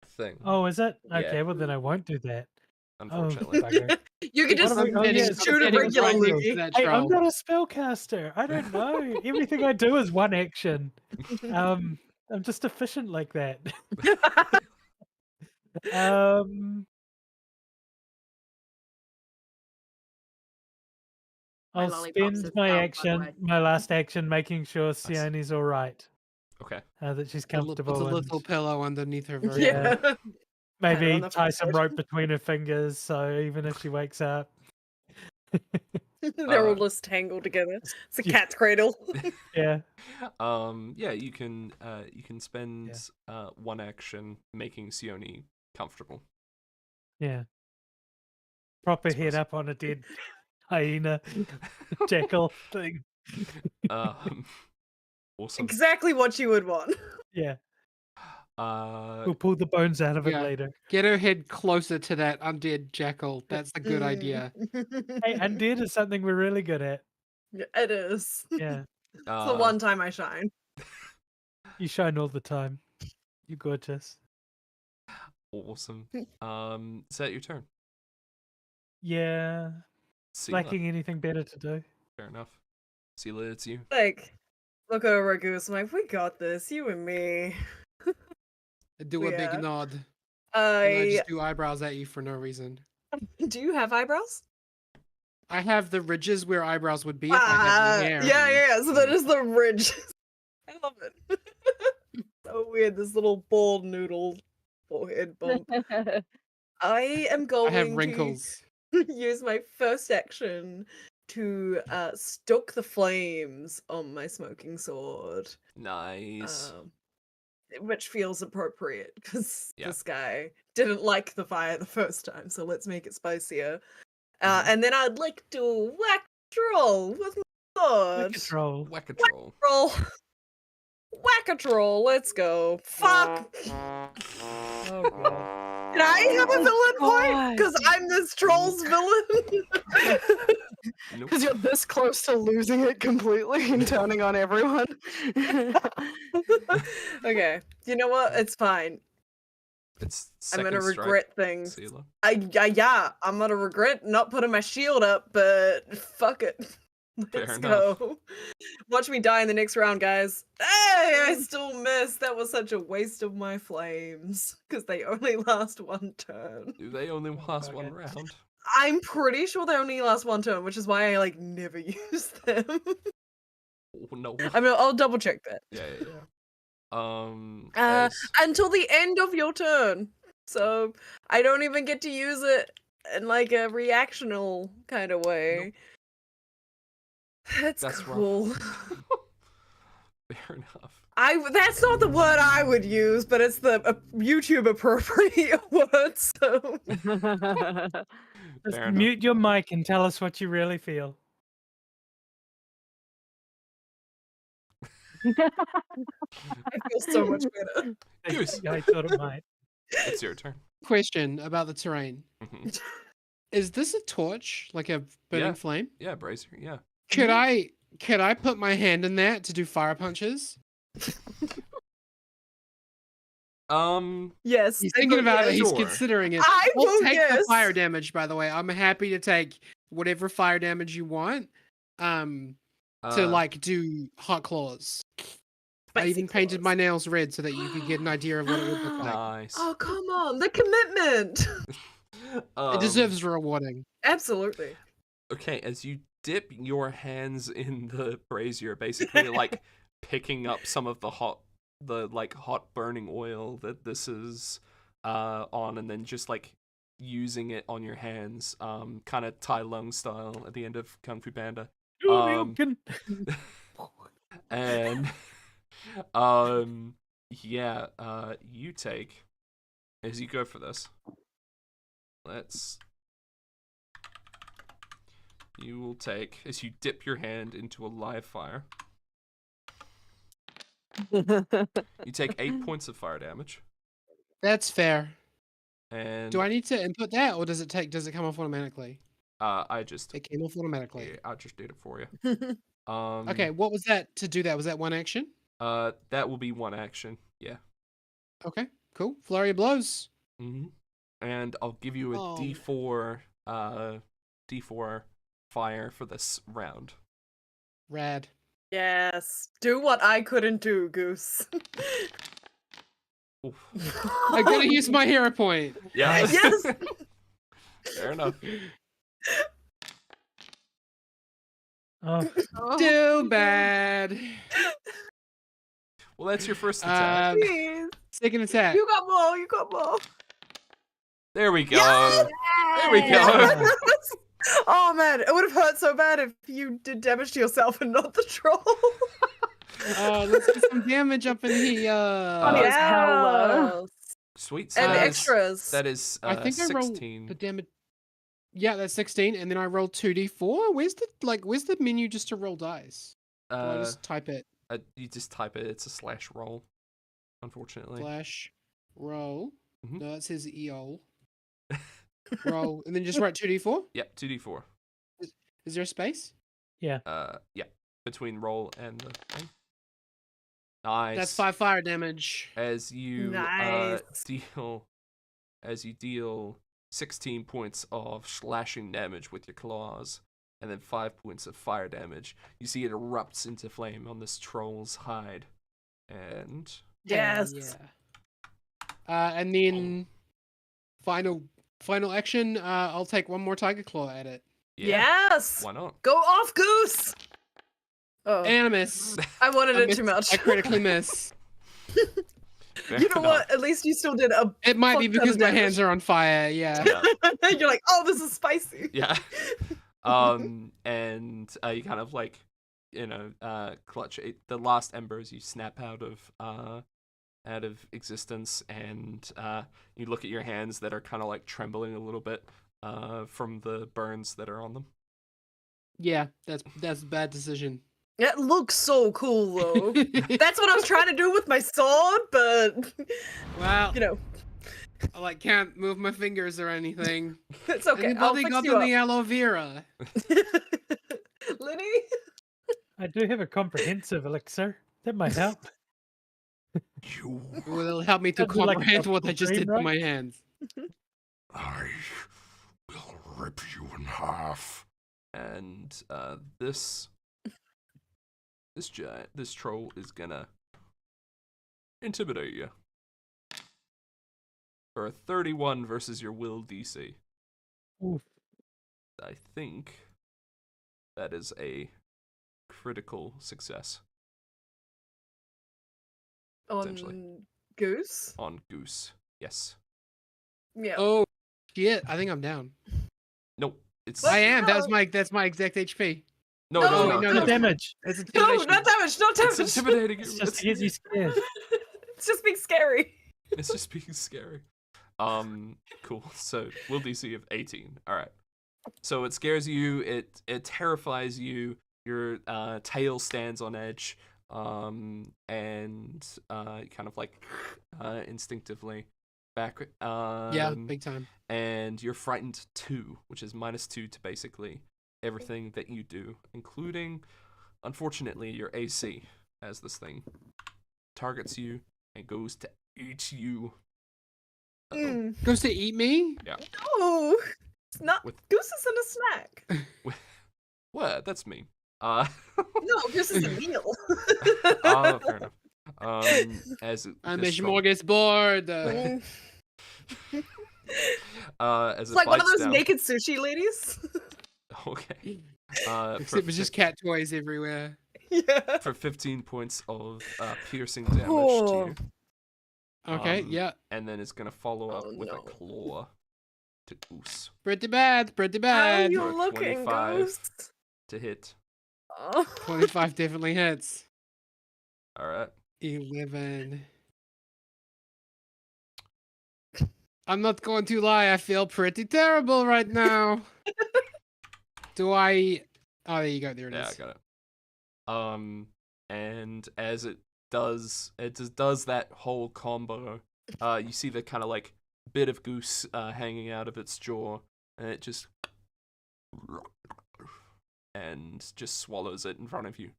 thing. Oh, is it? Yeah. Okay, well then I won't do that. Unfortunately. Oh, bugger. You can What just are we- oh, yeah, it's shoot a getting regular right next loogie. to that Hey, I'm troll. not a spellcaster. I don't know. Everything I do is one action. I'm just efficient like that. My I'll lollipops spend is my out, by the action, way. my last action, making sure Seoni's all right, Okay. that she's Puts a comfortable. little and pillow underneath her very Yeah. Yeah. maybe on the tie some foot. rope between her fingers, so even if she wakes up, They're all just tangled together. It's a Yeah. cat's cradle. yeah, Yeah, you can spend one action making Seoni comfortable. yeah. Proper Suppose. head up on a dead hyena jackal thing. Awesome. Exactly what you would want. Yeah, Uh, we'll pull the bones out of it Yeah. later. Get her head closer to that undead jackal. That's a good idea. Hey, undead is something we're really good at. Yeah, it is. Yeah, It's the one time I shine. you shine all the time. You're gorgeous. Awesome. Is that your turn? Yeah, Seelah. lacking anything better to do. Fair enough. Seelah, it's you. Like, look over at Goose. I'm like, we got this, you and me. Do a Yeah. big nod. And I I just do eyebrows at you for no reason. do you have eyebrows? I have the ridges where eyebrows would be if I had hair. Yeah. So that is the ridge. I love it. So weird. This little bald noodle forehead bump. I am I going have wrinkles. to use my first action to stoke the flames on my smoking sword. Nice. Which feels appropriate because Yeah. this guy didn't like the fire the first time, so let's make it spicier. Mhm. And then I'd like to whack troll with my sword. Control. Whack-a-troll. Troll. Whack a troll. Let's go. Fuck. Oh god. Can I have a villain point? God. Because I'm this troll's villain. Nope. Because you're this close to losing it completely and turning on everyone. Okay. You know what? It's fine. It's I'm gonna second strike, regret things. Seelah. Yeah, I'm gonna regret not putting my shield up, but fuck it. Fair Let's enough. go. Watch me die in the next round, guys. Hey, I still missed. That was such a waste of my flames because they only last one turn. Do they only last one Okay. round? I'm pretty sure they only last one turn, which is why I like never use them. Oh, no. I mean, I'll double check that. Yeah. Uh, Until the end of your turn. So I don't even get to use it in like a reactional kind of way. That's That's rough. cool. Fair enough. That's not the word I would use, but it's the YouTube appropriate word, so Just Fair enough. mute your mic and tell us what you really feel. I feel so much better. Goose. I thought it might. It's your turn. Question about the terrain. Mhm. Is this a torch? Like a burning Yeah. flame? Yeah, Brazier. Yeah. Could I put my hand in that to do fire punches? Yes. He's I thinking vote about it. yes. He's Sure. considering it. I I'll vote take the yes. fire damage, by the way. I'm happy to take whatever fire damage you want. To like do hot claws. I Spicy even painted claws. my nails red so that you could get an idea of what it would look like. Nice. Oh, come on. The commitment. It deserves rewarding. Absolutely. Okay, as you dip your hands in the brazier, basically like picking up some of the hot burning oil that this is on, and then just like using it on your hands, kind of Tai Lung style at the end of Kung Fu Panda. You can... And you take, as you go for this, you will take, as you dip your hand into a live fire, you take 8 points of fire damage. That's fair. And Do I need to input that, or does it come off automatically? I just It came off automatically. I just did it for you. Okay, what was that to do that? Was that one action? That will be one action. Yeah. Okay, cool. Flurry of blows. Mm-hmm. And I'll give you a Oh. D4 fire for this round. Rad. Yes. Do what I couldn't do, Goose. Oof. I gotta use my hero point. Yeah. Yes. Fair enough. Oh, Too bad. Well, that's your first attack. Please. Second attack. You got more. You got more. There we go. Yes! There we go. Yeah. Oh man, it would have hurt so bad if you did damage to yourself and not the troll. Let's get some damage up in here. Funny as hell, though. Sweet. And that is- extras. That is I think I rolled 16. the damage. Yeah, that's 16, and then I rolled 2d4. Where's the menu just to roll dice? Do I just type it? You just type it. It's a slash roll, unfortunately. Slash roll. Mhm. No, it says EOL. Roll, and then just write 2d4. Yep, 2d4. Is there a space? Yeah, between roll and the thing. Nice. That's 5 fire damage. As you Nice. deal 16 points of slashing damage with your claws, and then 5 points of fire damage, you see it erupts into flame on this troll's hide. And Yes. Yeah. And then final action. I'll take one more tiger claw at it. yeah, Yes. why not? Go off, Goose. Oh, Animus. I wanted I it missed- too much. I critically miss. You know what? At least you still did a. It might be Fuck ton because of my damage. hands are on fire. Yeah. Yeah. You're like, oh, this is spicy. Yeah. And you kind of like, clutch it. The last embers you snap out of existence, and you look at your hands that are kind of like trembling a little bit from the burns that are on them. Yeah, that's a bad decision. It looks so cool though. That's what I was trying to do with my sword, but Wow. I can't move my fingers or anything. it's okay. I'll Anybody fix got you any up. aloe vera? Lini? I do have a comprehensive elixir. That might help. You, Will it help me to That'd be like a comprehend what I just dream, did to right? my hands? I will rip you in half. And this troll is gonna intimidate you for a 31 versus your will DC. Oof. I think that is a critical success Essentially. On Goose? on Goose. Yes. Yeah. Oh shit! I think I'm down. Nope. It's I am. No. That's my exact HP. no, No, no, wait, no, no, No damage. It's No, intimidation. not damage, not It's damage. intimidating you. It's just to get you scared. It's just being scary. It's just being scary. Cool. So will DC of 18. All right. So it scares you. It terrifies you. Your tail stands on edge. And kind of like instinctively back. Yeah, big time. And you're frightened 2, which is -2 to basically everything that you do, including, unfortunately, your AC, as this thing targets you and goes to eat you. Uh-oh. Goes to eat me? No, it's not. With- Goose isn't a snack. What? That's mean. No, Goose is a meal. Fair enough. As I'm this troll- smorgasbord. as It's it like one of bites those down. naked sushi ladies. Okay. Except it's just cat toys everywhere. Yeah. for 15 points of piercing damage to Oh. you. Okay, Yeah, and then it's gonna follow up Oh, with no. a claw to Goose Pretty bad, pretty How bad. you For looking, 25. Goose? to hit. Oh. 25 definitely hits. All right. 11. I'm not going to lie, I feel pretty terrible right now. Do I... Oh, there you go, there it Yeah, I is. got it. And as it just does that whole combo. You see the kind of like bit of Goose hanging out of its jaw, and it just and just swallows it in front of you.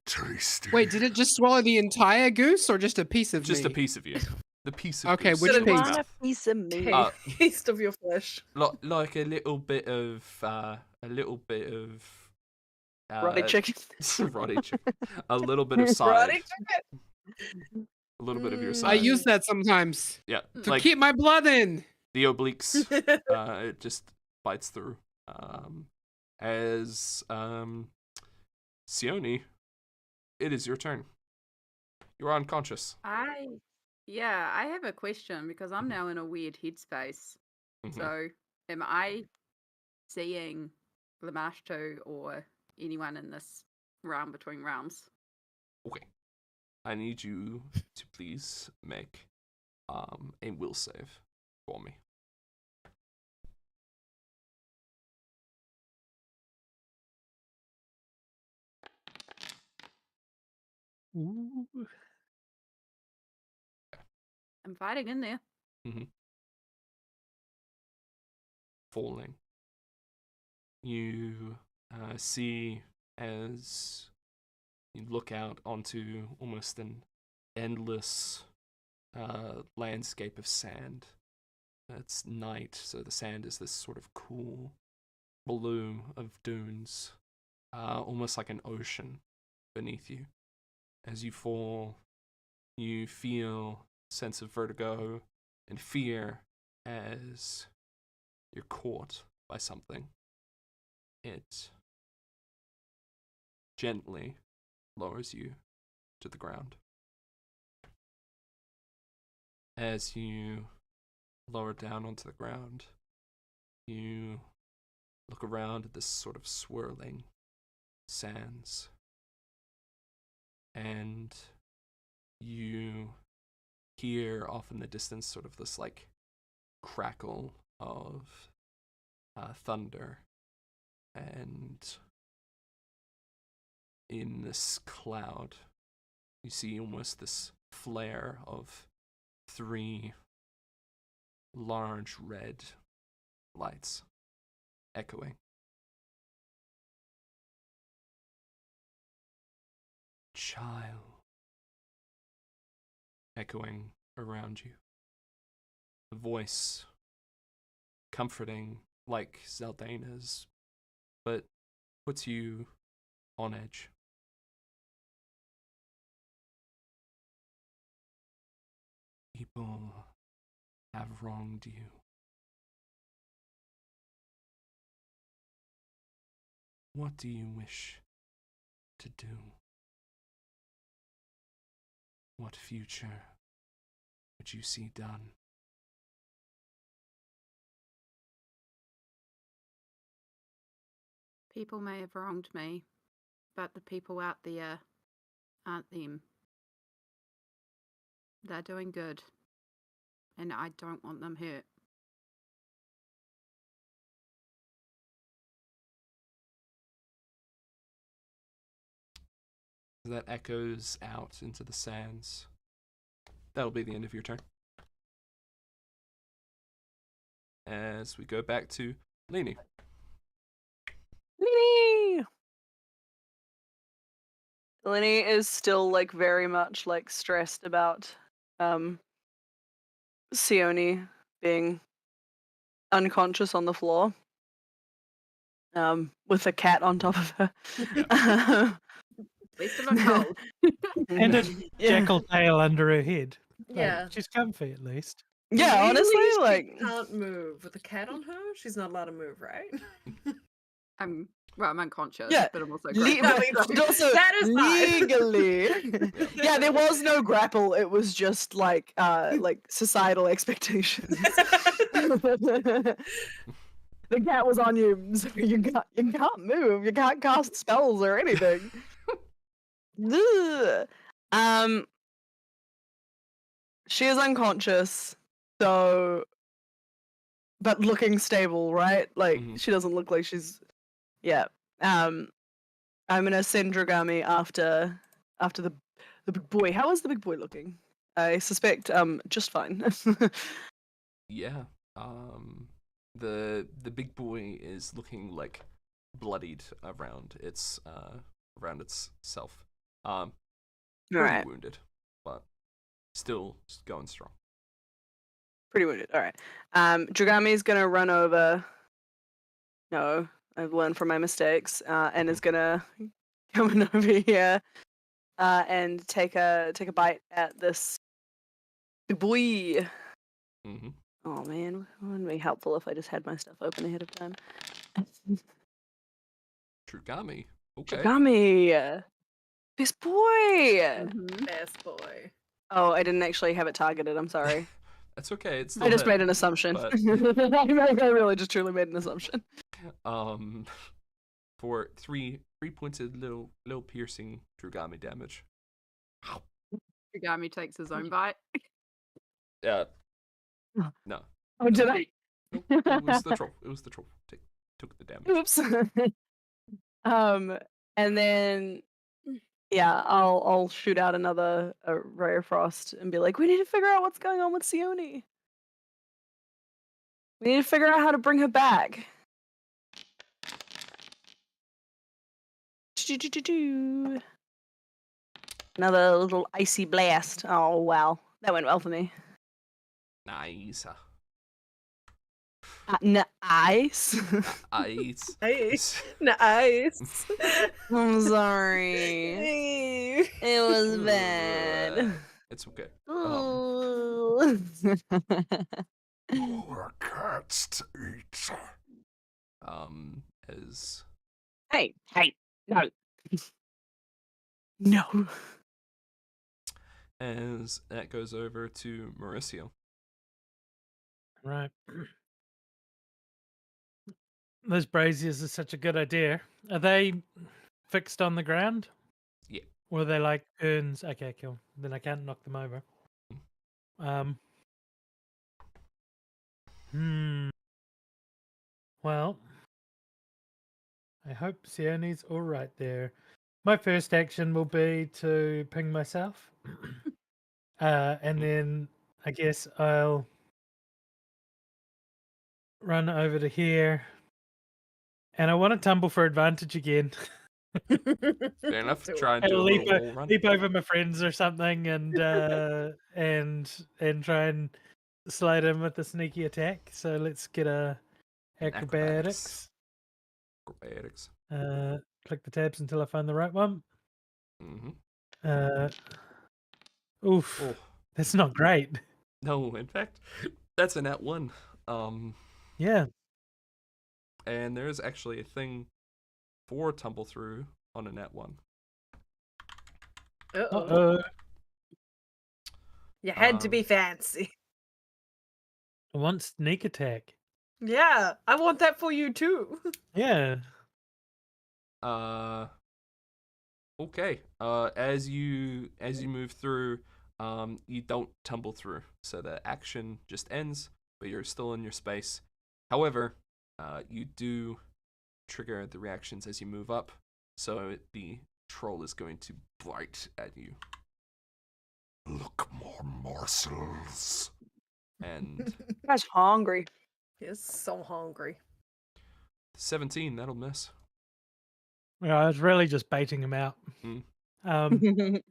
Tasty. Wait, did it just swallow the entire goose or just a piece of Just me? a piece of you. The piece of Okay, goose which in its piece? Want a mouth. piece of me? Taste of your flesh. Like a little bit of Rotted chicken. rotty chicken. A little bit of side. Rotty chicken. A little bit of your Mm. side. I use that sometimes Yeah, to like keep my blood in. the obliques. It just bites through. As Seoni, it is your turn. You're unconscious. I have a question because I'm now in a weird headspace. Mhm. So, am I seeing Lamashtu or anyone in this realm between realms? Okay. I need you to please make a will save for me. Ooh. I'm fighting in there. Falling. You see as you look out onto almost an endless landscape of sand. It's night, so the sand is this sort of cool blue of dunes, almost like an ocean beneath you. As you fall, you feel a sense of vertigo and fear as you're caught by something. It gently lowers you to the ground. As you lower down onto the ground, you look around at this sort of swirling sands, and you hear off in the distance sort of this like crackle of thunder, and in this cloud you see almost this flare of 3 large red lights echoing. Child. Echoing around you. The voice comforting like Zeldaina's, but puts you on edge. People have wronged you. What do you wish to do? What future would you see done? People may have wronged me, but the people out there aren't them. They're doing good, and I don't want them hurt. That echoes out into the sands. That'll be the end of your turn. As we go back to Lini. Lini! Lini is still like very much like stressed about Seoni being unconscious on the floor. With a cat on top of her. At least of a cold. And a Yeah. jackal tail under her head. Like, Yeah. she's comfy at least. Yeah, Legally, honestly, she like can't move with a cat on her. She's not allowed to move, right? I'm unconscious, Yeah, but I'm also Le- grateful. but also That is fine. legally. Yeah, there was no grapple. It was just like societal expectations. The cat was on you, so you can't move. You can't cast spells or anything. Ugh. She is unconscious, so but looking stable, right? Like Mhm. she doesn't look like she's yeah. I'm gonna send Dragami after the big boy. How is the big boy looking? I suspect just fine. Yeah. The big boy is looking like bloodied around itself. All Pretty right. wounded, but still going strong. Pretty wounded. All right. Dragami's gonna run over. No, I've learned from my mistakes, and is gonna come over here, and take a bite at this boy. Mm-hmm. Oh man, it wouldn't be helpful if I just had my stuff open ahead of time. Trugami. Okay. Dragami, this boy. Mhm. Best boy. Oh, I didn't actually have it targeted. I'm sorry. That's okay. It's still I just hit, made an assumption. but- I really just truly made an assumption. For three pointed little piercing Trugami damage. Trugami takes his own bite. Yeah. No. Oh, did I? Nope. It was the troll. Took the damage. Oops. And then yeah, I'll shoot out another ray of frost and be like, we need to figure out what's going on with Seoni. We need to figure out how to bring her back. Another little icy blast. Oh wow, that went well for me. Nice. Nice. Ice. Nice. Nice. I'm sorry. It was bad. It's okay. Ooh. More cats to eat. As Hey, no. No. as that goes over to Merisiel. Right. Those braziers are such a good idea. Are they fixed on the ground? Yeah. Or are they like urns? Okay, cool. Then I can't knock them over. Well, I hope Seoni's all right there. My first action will be to ping myself. And then I guess I'll run over to here. And I want to tumble for advantage again. Fair enough. Do it. Try and do a I'll little wall run. leap over my friends or something, and and try and slide in with a sneaky attack. So let's get a acrobatics. Acrobatics. Click the tabs until I find the right one. Mm-hmm. Oof, Oh that's not great. no, in fact, that's a nat 1. Yeah. And there is actually a thing for tumble through on a nat 1. Uh-oh. You had to be fancy. I want sneak attack. Yeah, I want that for you too. Yeah. Okay. As you move through, you don't tumble through, so the action just ends, but you're still in your space. However, you do trigger the reactions as you move up, so the troll is going to bite at you. Look more morsels. And Guy's hungry. He's so hungry. 17, that'll miss. Yeah, I was really just baiting him out.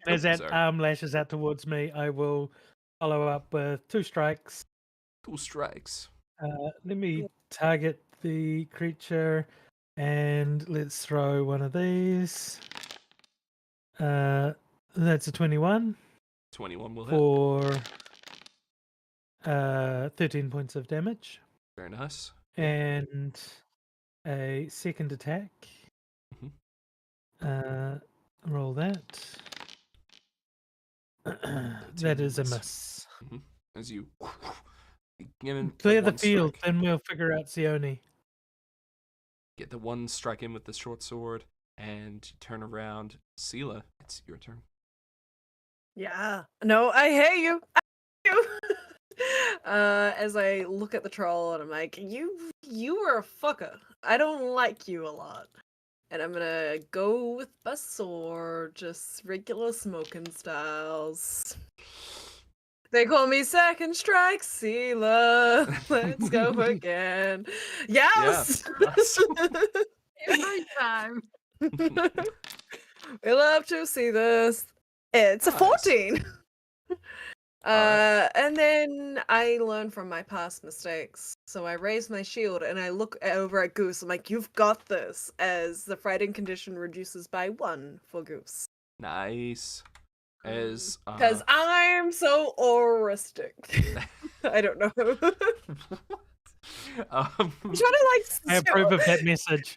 As that Sorry. arm lashes out towards me, I will follow up with 2 strikes. 2 strikes. Let me target the creature, and let's throw one of these. That's a 21 21 will hit. for 13 points of damage, Very nice. and a second attack. Roll that. That is a miss. As you give Clear the one field, strike, then we'll figure out Seoni. get the one strike in with the short sword, and you turn around. Seelah, it's your turn. Yeah. No, I hate you. I hate you. As I look at the troll and I'm like, you are a fucker. I don't like you a lot. And I'm gonna go with my sword, just regular smoking styles. They call me Second Strike Seelah. Let's go again. Yes! Nice. Every time. We love to see this. It's a Nice. 14. Alright. And then I learn from my past mistakes. So I raise my shield and I look over at Goose. I'm like, "You've got this." As the frightened condition reduces by 1 for Goose. Nice. As Because I'm so auristic. I don't know. I'm trying to I approve of that message.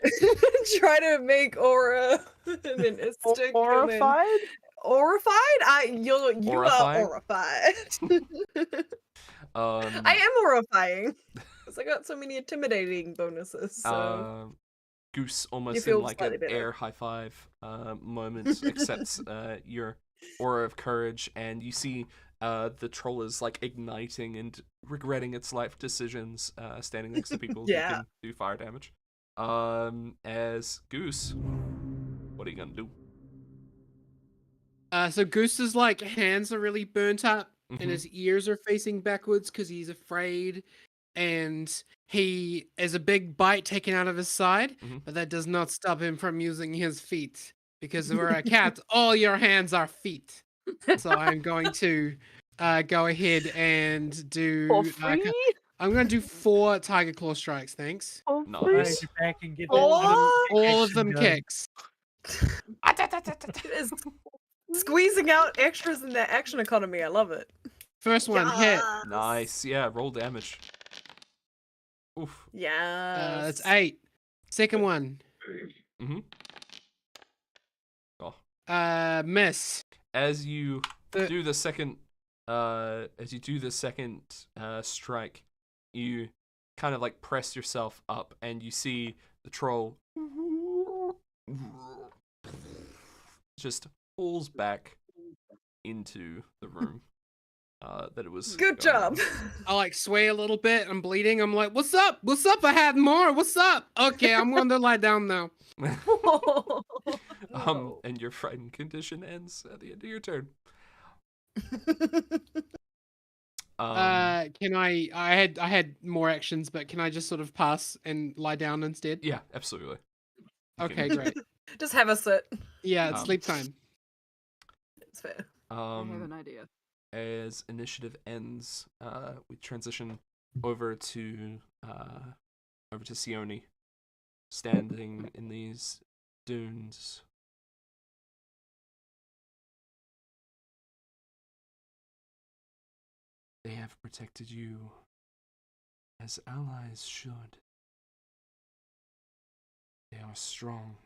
try to make aura and then a stick and then Horrified? horrified. You are Horrifying? horrified. I am horrifying because I got so many intimidating bonuses. So Goose almost in feel like slightly an better. air high five moment accepts your aura of courage, and you see the troll is like igniting and regretting its life decisions, standing next to people who Yeah. can do fire damage. As Goose, what are you gonna do? So Goose's like hands are really burnt up, Mhm. and his ears are facing backwards because he's afraid, and he has a big bite taken out of his side, Mhm. but that does not stop him from using his feet because we're a cat. All your hands are feet. So I'm going to go ahead and do. For free? I'm going to do 4 tiger claw strikes. Thanks. For Nice. free? Raise your back and get that Oh! little All of action them going. kicks. It is squeezing out extras in the action economy. I love it. First one hit. Yes. Nice, yeah. Roll damage. Oof. Yes. That's 8. Second one. Mhm. Oh. Miss. As you The- do the second, strike, you kind of like press yourself up, and you see the troll just falls back into the room that it was. Good going job. I like sway a little bit. I'm bleeding. I'm like, what's up? What's up? I had more. What's up? Okay, I'm going to lie down now. on. And your frightened condition ends at the end of your turn. Can I had more actions, but can I just sort of pass and lie down instead? Yeah, absolutely. You Okay, can- great. Just have a sit. Yeah, it's Um, sleep time. It's fair. I have an idea. As initiative ends, we transition over to Seoni, standing in these dunes. They have protected you as allies should. They are strong,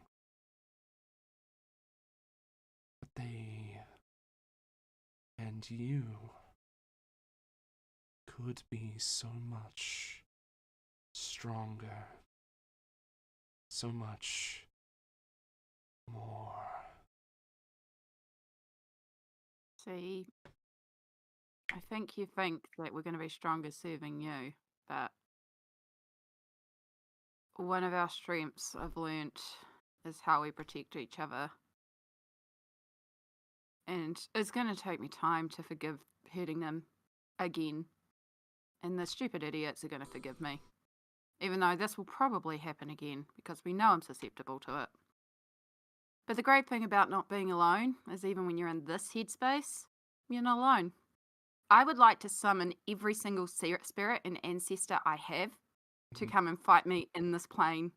but they and you could be so much stronger, so much more. See, I think you think that we're going to be stronger serving you, but one of our strengths I've learnt is how we protect each other. And it's going to take me time to forgive hurting them again. And the stupid idiots are going to forgive me. Even though this will probably happen again, because we know I'm susceptible to it. But the great thing about not being alone is even when you're in this headspace, you're not alone. I would like to summon every single spirit and ancestor I have to come and fight me in this plane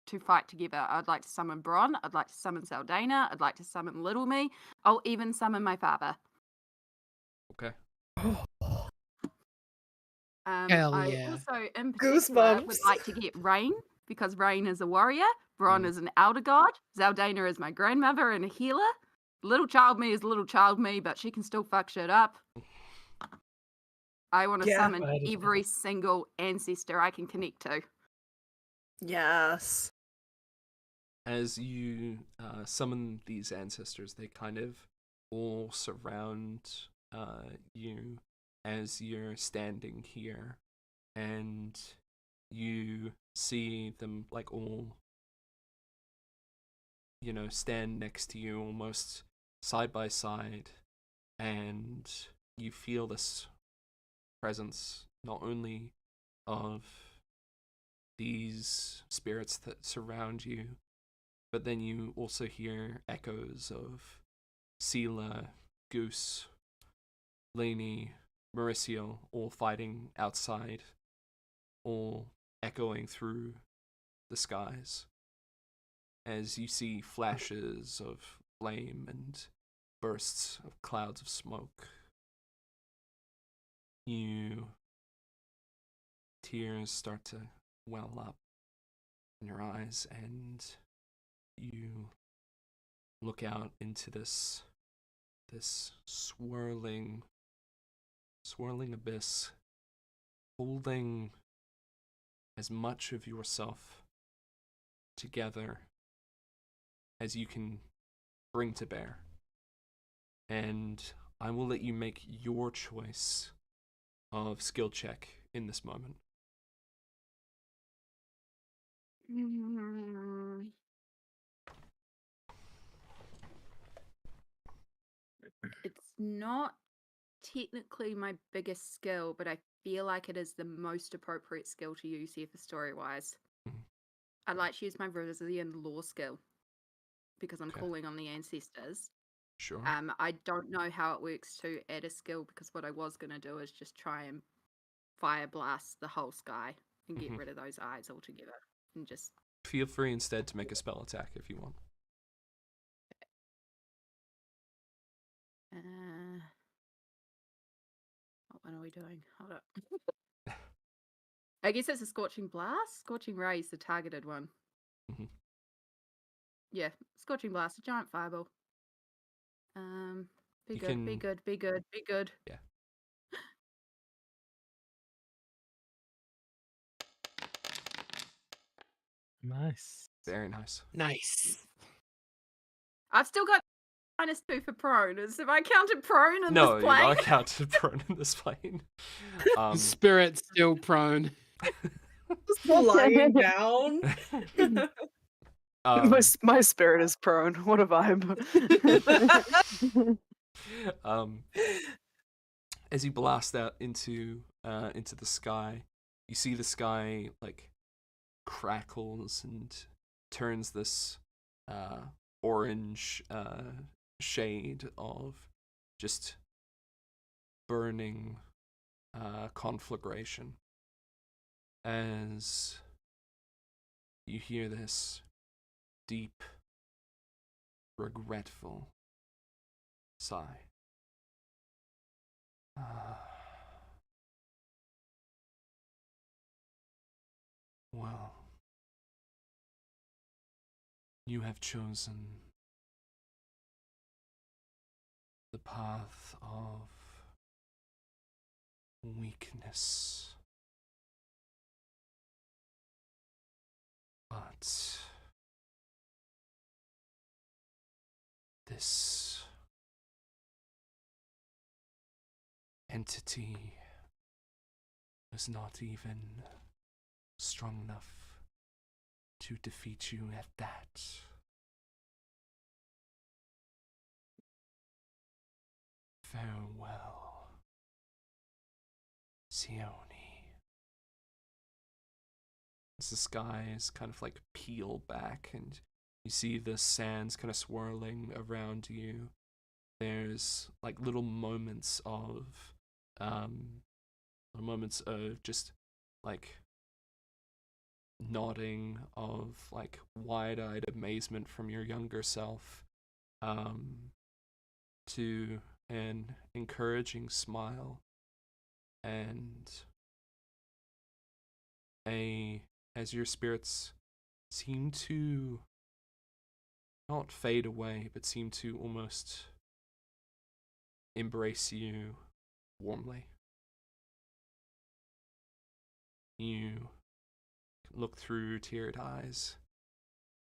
to fight together. I'd like to summon Bron. I'd like to summon Saldana. I'd like to summon Little Me. I'll even summon my father. Okay. Hell I yeah. also, in particular, would Goosebumps. like to get Rain, because Rain is a warrior. Bron is an elder god. Zaldana is my grandmother and a healer. Little child me is little child me, but she can still fuck shit up. I want to Yeah. summon I understand. every single ancestor I can connect to. Yes. As you summon these ancestors, they kind of all surround you as you're standing here, and you see them like all, stand next to you almost side by side, and you feel this presence not only of these spirits that surround you, but then you also hear echoes of Seelah, Goose, Lini, Merisiel all fighting outside, all echoing through the skies as you see flashes of flame and bursts of clouds of smoke. Tears start to well up in your eyes, and you look out into this swirling abyss, holding as much of yourself together as you can bring to bear. And I will let you make your choice of skill check in this moment. It's not technically my biggest skill, but I feel like it is the most appropriate skill to use here for story-wise. Mhm. I'd like to use my Merisiel law skill because I'm Okay. calling on the ancestors. Sure. I don't know how it works to add a skill, because what I was going to do is just try and fire blast the whole sky and get Mhm. rid of those eyes altogether. And just Feel free instead to make a spell attack if you want. what are we doing? Hold up. I guess it's a scorching blast. Scorching ray is the targeted one. Mhm. Yeah, scorching blast, a giant fireball. Be You good, can- be good, be good, be good. Yeah. Nice. Very nice. Nice. I've still got -2 for prone. Have I counted prone in No, this you're plane? not counted prone in this plane. The spirit's still prone. Just lying down. My spirit is prone. What a vibe. As you blast out into the sky, you see the sky like crackles and turns this orange shade of just burning conflagration as you hear this deep, regretful sigh. Well, you have chosen the path of weakness. But this entity was not even strong enough to defeat you at that. Farewell, Seoni. As the skies kind of like peel back and you see the sands kind of swirling around you, there's like little moments of just like nodding of like wide-eyed amazement from your younger self to an encouraging smile and as your spirits seem to not fade away but seem to almost embrace you warmly. You look through teared eyes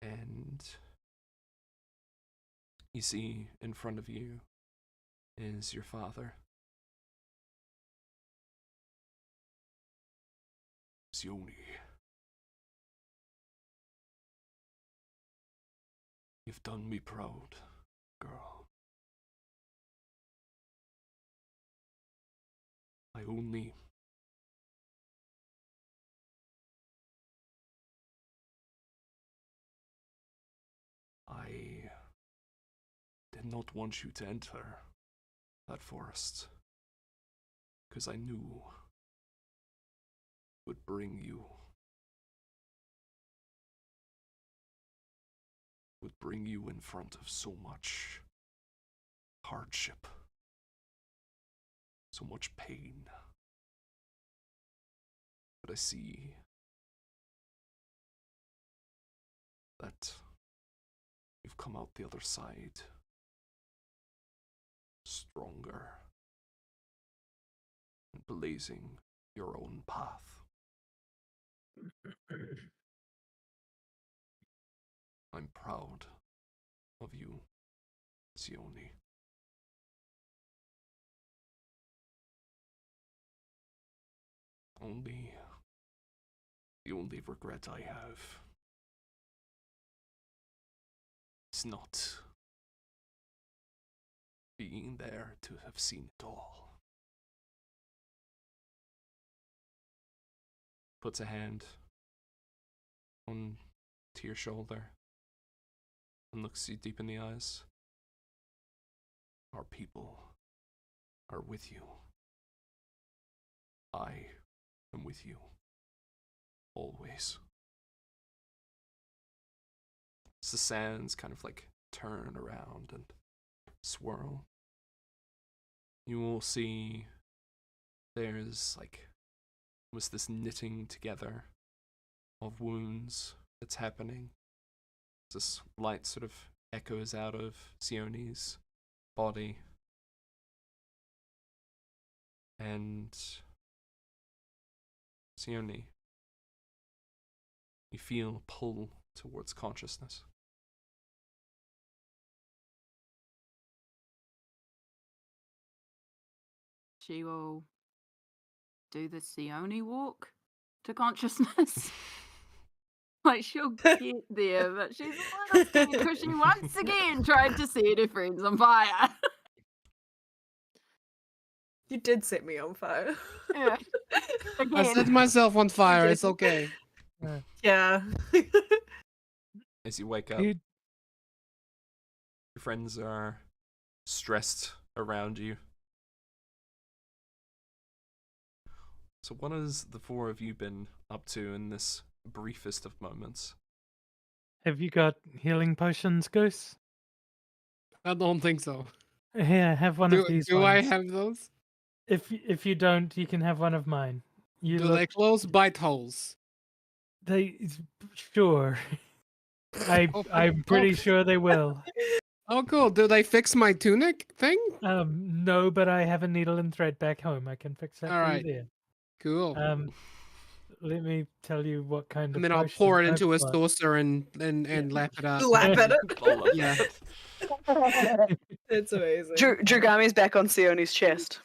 and you see in front of you is your father. Seoni, you've done me proud, girl. I only did not want you to enter that forest, because I knew it would bring you in front of so much hardship, so much pain. But I see that you've come out the other side stronger and blazing your own path. I'm proud of you, Seoni. The only regret I have is not being there to have seen it all. Puts a hand on to your shoulder and looks you deep in the eyes. Our people are with you. I am with you. Always. As the sands kind of like turn around and swirl, you will see there's like almost this knitting together of wounds that's happening. This light sort of echoes out of Seoni's body. And Seoni, you feel a pull towards consciousness. She will do the Seoni walk to consciousness. Like, she'll get there, but she's a little scared because she once again tried to set her friends on fire. You did set me on fire. Yeah. I set Again. myself on fire. It's okay. Yeah. As you wake up, Dude, your friends are stressed around you. So what has the four of you been up to in this briefest of moments? have you got healing potions, Goose? I don't think so. Here, have one of these Do ones. I have those? If you don't, you can have one of mine. You Do look, they close bite holes? they sure. I'm pretty sure they will. Oh, cool. Do they fix my tunic thing? No, but I have a needle and thread back home. I can fix that All for right. you there. Cool. Let me tell you what kind of. And then I'll potion pour it I've into a got. saucer and lap it up. Lap at I love it. Yeah. that. It's amazing. Drugami's back on Seoni's chest.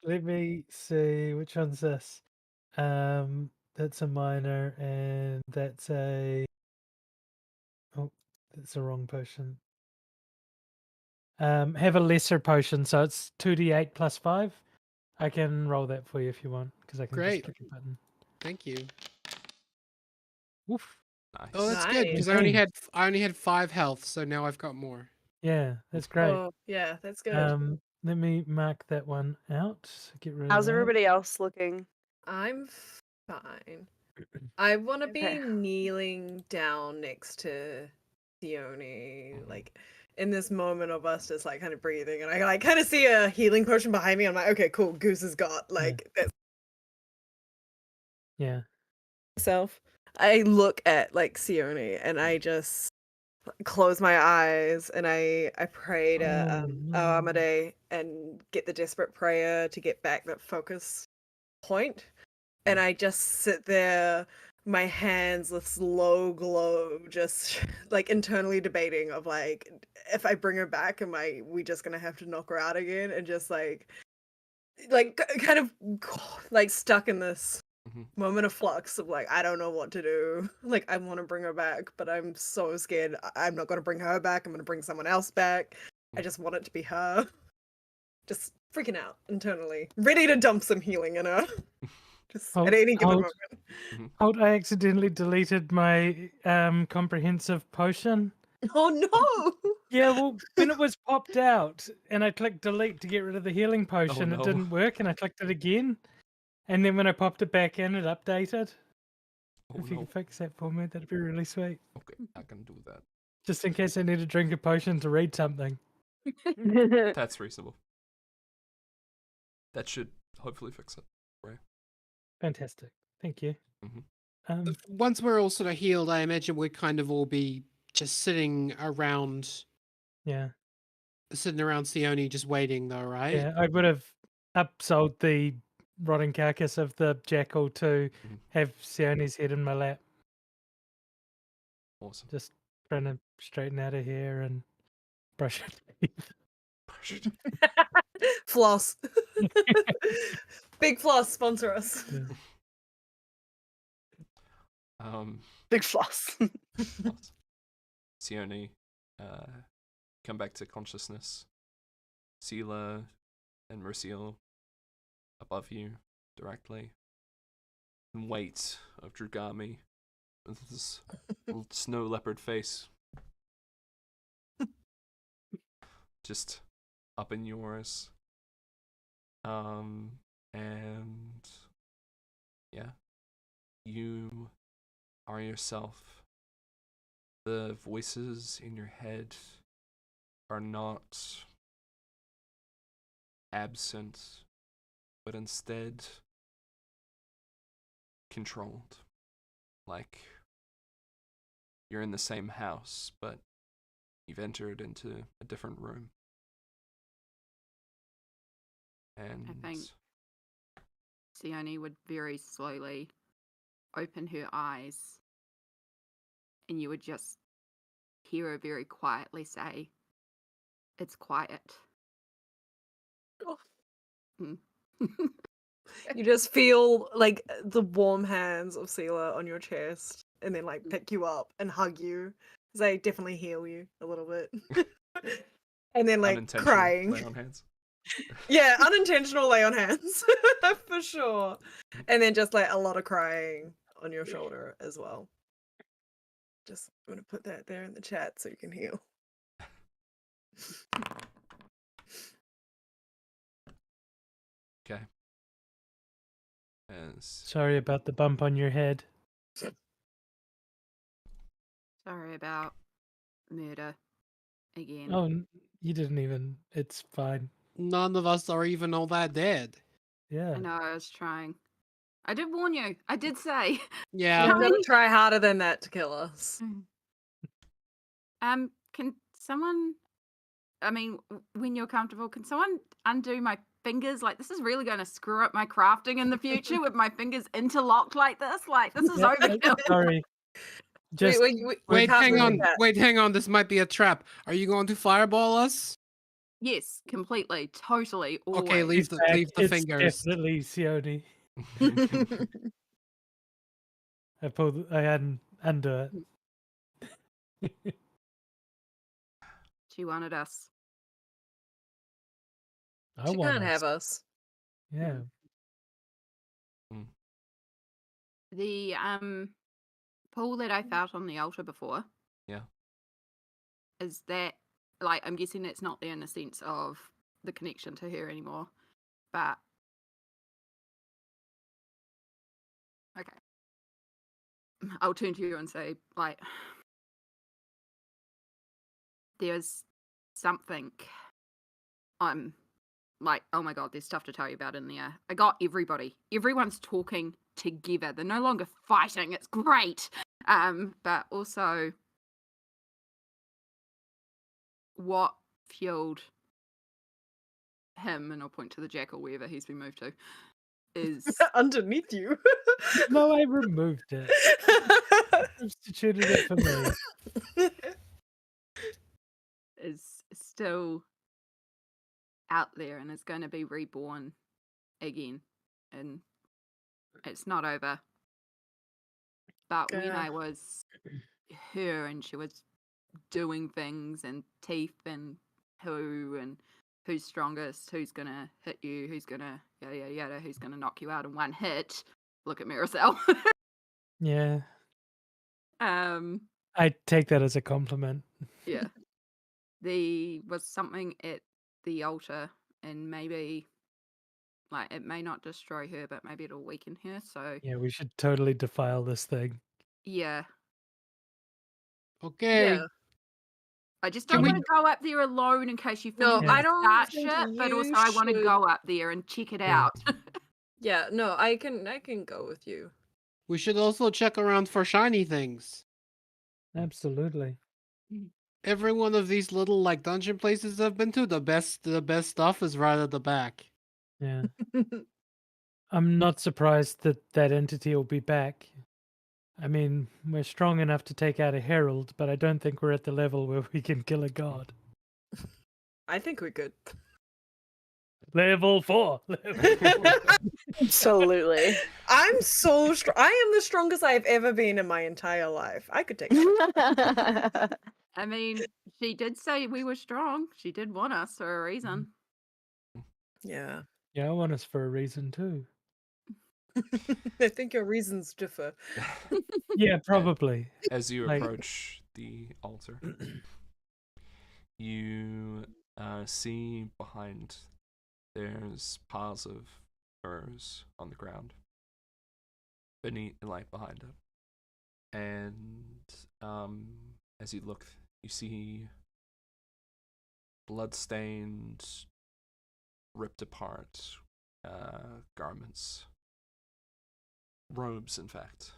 Let me see which one's this. That's a minor, and that's a. Oh, that's the wrong potion. Have a lesser potion, so it's 2d8 plus 5. I can roll that for you if you want, because I can Great. just click a button. Thank you. Woof. Nice. Oh, that's good because Nice. I only had 5 health, so now I've got more. Yeah, that's great. Oh, yeah, that's good. Let me mark that one out. Get rid How's of that. everybody else looking? I'm fine. I want to Okay. be kneeling down next to Seoni, like in this moment of us just like kind of breathing, and I like kind of see a healing potion behind me. I'm like, okay, cool. Goose has got like that's Yeah. self. I look at like Seoni and I just close my eyes and I pray to Amade and get the desperate prayer to get back that focus point. And I just sit there, my hands this low glow, just like internally debating of like, if I bring her back, we just gonna have to knock her out again? And just like kind of like stuck in this moment of flux of like, I don't know what to do. Like, I want to bring her back, but I'm so scared. I'm not gonna bring her back. I'm gonna bring someone else back. I just want it to be her. Just freaking out internally, ready to dump some healing in her. Just at any given moment. Hold, I accidentally deleted my comprehensive potion. Oh no! Yeah, well, when it was popped out and I clicked delete to get rid of the healing potion, no. it didn't work and I clicked it again. And then when I popped it back in, it updated. Oh If you no. could fix that for me, that'd be really sweet. Okay, I can do that. Just in case I need to drink a potion to read something. That's reasonable. That should hopefully fix it. Fantastic. Thank you. Mhm. Once we're all sort of healed, I imagine we'd kind of all be just sitting around Yeah. Seoni, just waiting, though, right? Yeah, I would have upsold the rotting carcass of the jackal to Mhm. have Seoni's head in my lap. Awesome. Just trying to straighten out her hair and brush her teeth. Floss. Big Floss, sponsor us. Yeah. Big floss. Seoni, come back to consciousness. Seelah and Merisiel above you directly. And weight of Drugami with this little snow leopard face. Just up in yours. And yeah. You are yourself. The voices in your head are not absent, but instead controlled. Like you're in the same house, but you've entered into a different room. And I think Seoni would very slowly open her eyes, and you would just hear her very quietly say, "It's quiet." Oh. Mm. You just feel like the warm hands of Seelah on your chest and then like pick you up and hug you. They definitely heal you a little bit. And then like unintentional crying. lay on hands. Yeah, unintentional lay on hands. For sure. And then just like a lot of crying on your shoulder as well. Just I'm gonna put that there in the chat so you can heal. Okay. As Sorry about the bump on your head. Sorry about murder again. Oh, you didn't even. It's fine. None of us are even all that dead. Yeah. I know, I was trying. I did warn you. I did say. Yeah. You're gonna try harder than that to kill us. Can someone, I mean, when you're comfortable, can someone undo my fingers? Like, this is really going to screw up my crafting in the future with my fingers interlocked like this. Like, this is Yeah, overkill. Sorry. Just Wait, can't hang do on. that. Wait, hang on. This might be a trap. Are you going to fireball us? Yes, completely, totally, always. Okay, leave the it's fingers. definitely Seoni. I hadn't undo it. She wanted us. I She want can't us. have us. Yeah. The pool that I felt on the altar before. Yeah. Is that, like, I'm guessing that's not there in the sense of the connection to her anymore, but okay. I'll turn to you and say, like, there's something I'm like, oh my god, there's stuff to tell you about in there. I got everybody. Everyone's talking together. They're no longer fighting. It's great. But also what fueled him, and I'll point to the jackal wherever he's been moved to, is Underneath you. No, I removed it. Substituted it for me. is still out there and is going to be reborn again, and it's not over. But when I was her and she was doing things and teeth and who's strongest, who's gonna hit you, who's gonna yada yada yada, who's gonna knock you out in one hit, look at Merisiel. Yeah. I take that as a compliment. Yeah. there was something at the altar, and maybe like it may not destroy her, but maybe it'll weaken her. So Yeah, we should totally defile this thing. yeah, Okay. Yeah. I just Can don't we- want to go up there alone in case you feel No, you I can don't start think shit. But you also, I want to should- go up there and check it Yeah. out. Yeah, no, I can go with you. We should also check around for shiny things. Absolutely. Every one of these little like dungeon places I've been to, the best stuff is right at the back. Yeah. I'm not surprised that that entity will be back. I mean, we're strong enough to take out a herald, but I don't think we're at the level where we can kill a god. I think we could. Level 4. Absolutely. I'm so strong. I am the strongest I've ever been in my entire life. I could take that. I mean, she did say we were strong. She did want us for a reason. Yeah. Yeah, I want us for a reason too. I think your reasons differ. Yeah, probably. As you Like- approach the altar, you see behind there's piles of furs on the ground beneath, like behind it, and as you look, you see blood-stained, ripped apart garments, robes, in fact,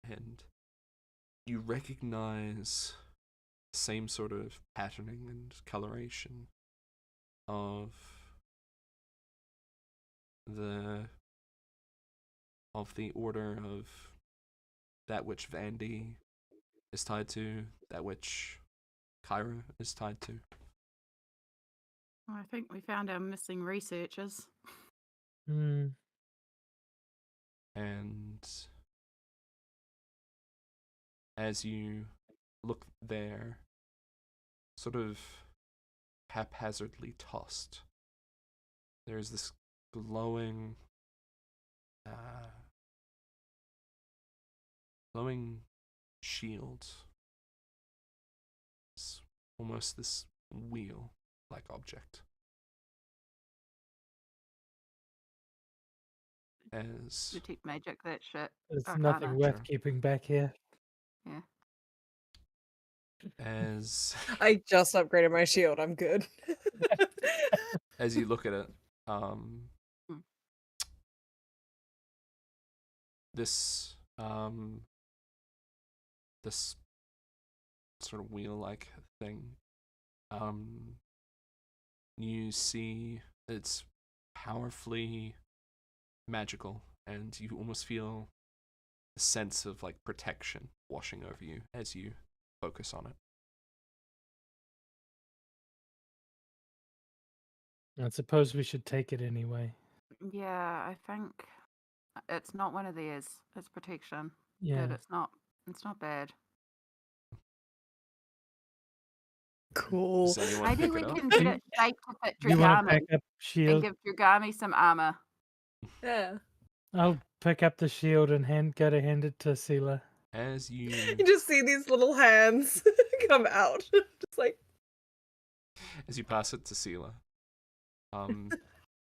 and you recognize the same sort of patterning and coloration of the order of that which Vandy is tied to, that which Kyra is tied to. I think we found our missing researchers. Hmm. And as you look there, sort of haphazardly tossed, there's this glowing shield. It's almost this wheel-like object. As Detect magic, that shit. There's Arcana. nothing worth Sure. keeping back here. as I just upgraded my shield. I'm good. as you look at it, this this sort of wheel-like thing, you see it's powerfully magical, and you almost feel a sense of like protection washing over you as you focus on it. I suppose we should take it anyway. Yeah, I think it's not one of theirs. It's protection. Yeah. But it's not bad. Cool. Does anyone Maybe pick we it up? can get it shaped to fit Do you want to Dragami pack up and shield? give Dragami some armor. Yeah. I'll pick up the shield and go to hand it to Seelah. As you You just see these little hands come out. Just like pass it to Seelah,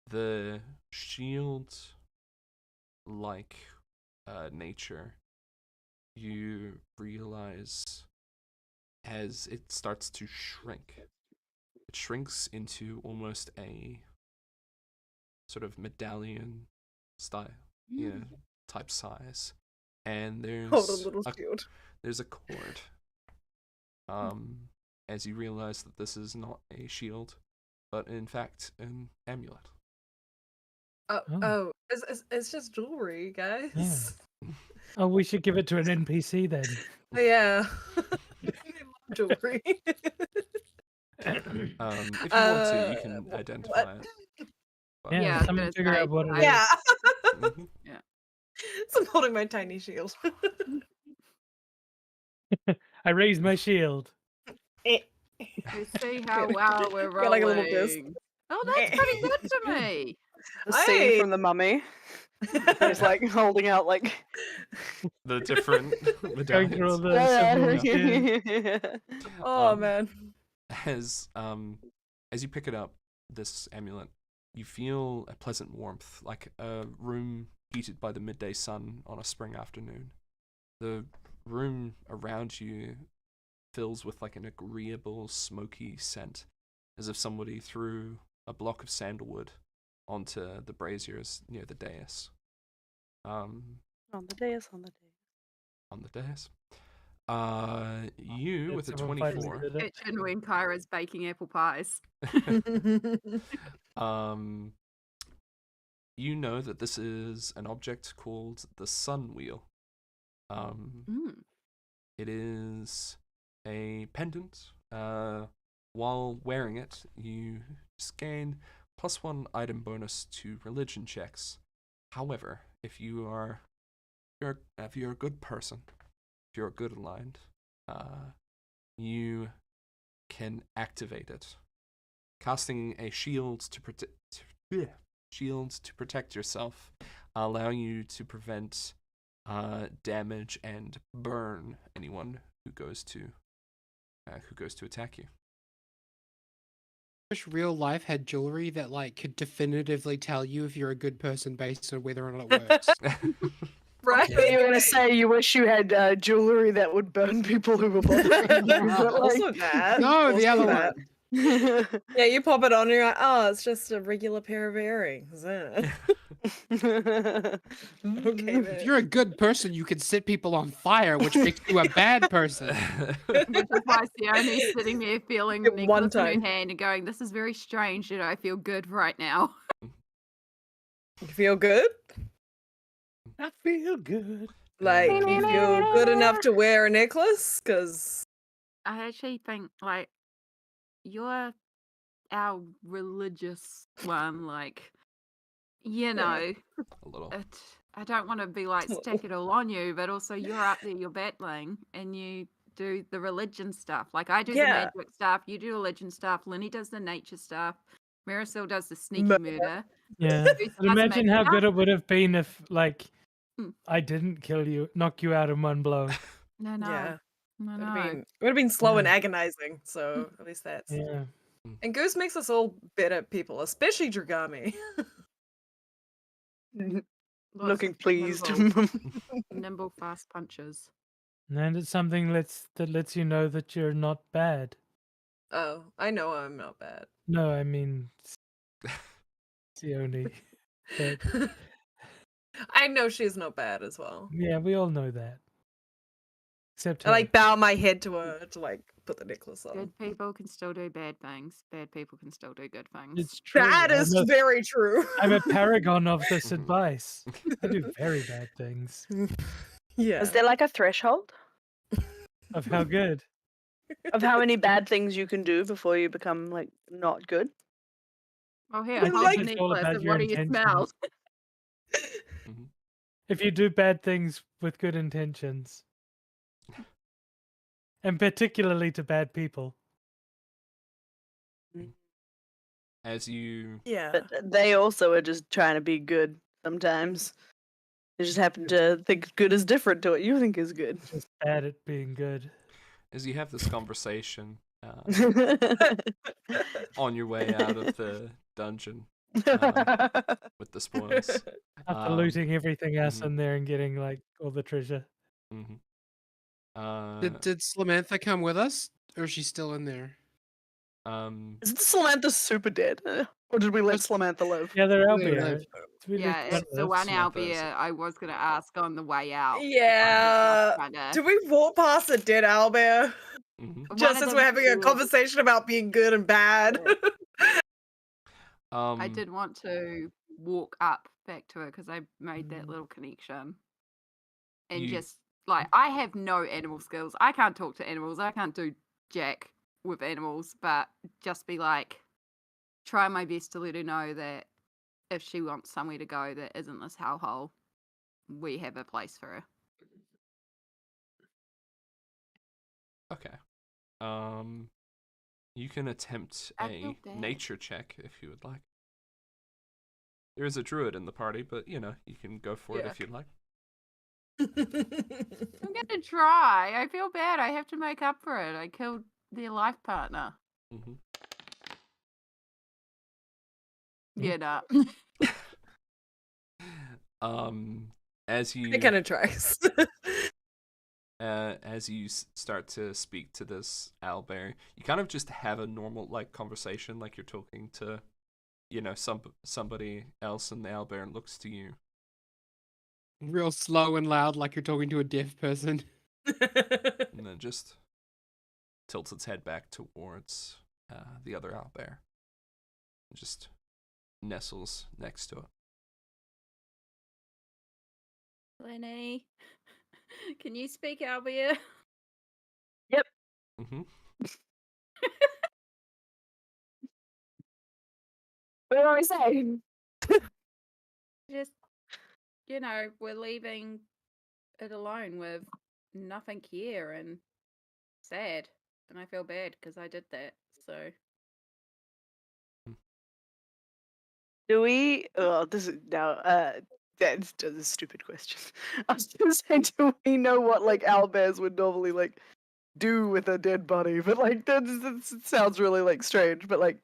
the shield like nature, you realize as it starts to shrink, it shrinks into almost a sort of medallion style, type size, and there's hold a little shield. there's a cord. As you realize that this is not a shield, but in fact an amulet. Oh, it's just jewelry, guys. Oh, we should give it to an NPC then. Yeah. Jewelry. If you want to, you can identify what? it. But- Yeah, Yeah, someone but figure out what it is. Yeah. Mhm. So I'm holding my tiny shield. I raised my shield. We see how well we're rolling. Got like a little disc. Oh, that's pretty good to me. The scene Hey. from the Mummy. He's like holding out like The different Going through all medallions. the symbols. Yeah. Oh Um, man. as you pick it up, this amulet, you feel a pleasant warmth, like a room heated by the midday sun on a spring afternoon. The room around you fills with like an agreeable, smoky scent, as if somebody threw a block of sandalwood onto the braziers near the dais. On the dais. On the dais. You Did with a someone finally 24. did it? Kitchen when Kyra's baking apple pies. You know that this is an object called the Sun Wheel. It is a pendant. While wearing it, you just gain +1 item bonus to religion checks. However, if you're a good person, if you're good aligned, you can activate it, casting a shield to protect yourself, allowing you to prevent damage and burn anyone who goes to attack you. Wish real life had jewelry that like could definitively tell you if you're a good person based on whether or not it works. Right. But you were gonna say you wish you had jewelry that would burn people who were bothering you. But, Also like... that. No, the also other that. one. Yeah, you pop it on and you're like, oh, it's just a regular pair of earrings. Okay, If then. you're a good person, you can set people on fire, which makes you a bad person. Which is why Seoni's sitting there feeling the At one necklace in her time. hand and going, this is very strange and I feel good right now. You feel good? I feel good. Like, you feel good enough to wear a necklace? Because I actually think, like, you're our religious one, like, you know, A little. I don't want to be like, stack it all on you, but also you're up there, you're battling, and you do the religion stuff. Like, I do the Yeah. magic stuff, you do religion stuff, Lini does the nature stuff, Merisiel does the sneaky Murder. murder. Yeah. Goose But does imagine make how stuff. good it would have been if, like, Hmm. I didn't kill you, knock you out in one blow. No, Yeah. no, It would have been slow and Yeah. agonizing, so at least that's. Yeah. And Goose makes us all better people, especially Dragami. Lots Looking of pleased. nimble, fast punches. And it's something that lets you know that you're not bad. Oh, I know I'm not bad. No, I mean Seoni. But I know she's not bad as well. yeah, we all know that. Except I her. like bow my head to her to like put the necklace on. Good people can still do bad things. Bad people can still do good things. It's true. That is very true. I'm a paragon of this advice. I do very bad things. Yeah. Is there like a threshold Of how good? of how many bad things you can do before you become like not good? Oh, here, I hold think the it's all necklace, about and your what do you smell? intentions. If you do bad things with good intentions. And particularly to bad people. As you Yeah. But they also are just trying to be good sometimes. They just happen to think good is different to what you think is good. Just bad at being good. have this conversation on your way out of the dungeon with the spoils. After looting everything else mhm. in there and getting like all the treasure. Did Samantha come with us, or is she still in there? Is Samantha super dead? Or did we let Samantha live? Yeah, they're out They there. live. Yeah, it's the one owlbear I was going to ask on the way out. Yeah. Do we walk past a dead owlbear? Just as we're having a conversation about being good and bad. I did want to walk up back to it because I made that little connection. And just, like, I have no animal skills. I can't talk to animals. I can't do jack with animals, but just be like, try my best to let her know that if she wants somewhere to go that isn't this hellhole, we have a place for her. Okay. You can attempt I a feel bad. nature check if you would like. There is a druid in the party, but you can go for it if you'd like. I'm gonna try. I feel bad. I have to make up for it. I killed their life partner. Mm-hmm. Yeah, nah. As you It kind of tracks. as you start to speak to this owlbear, you kind of just have a normal like conversation, like you're talking to, somebody else, and the owlbear looks to you. Real slow and loud, like you're talking to a deaf person. And then just tilts its head back towards the other owlbear. And just nestles next to it. Lini, can you speak Albia? Mm-hmm. What do I say? Just, we're leaving it alone with nothing here and sad. And I feel bad because I did that. So, Do we? Oh, this is now. That's a stupid question. I was gonna say, do we know what like owlbears would normally like do with a dead body? But like that sounds really like strange. But like,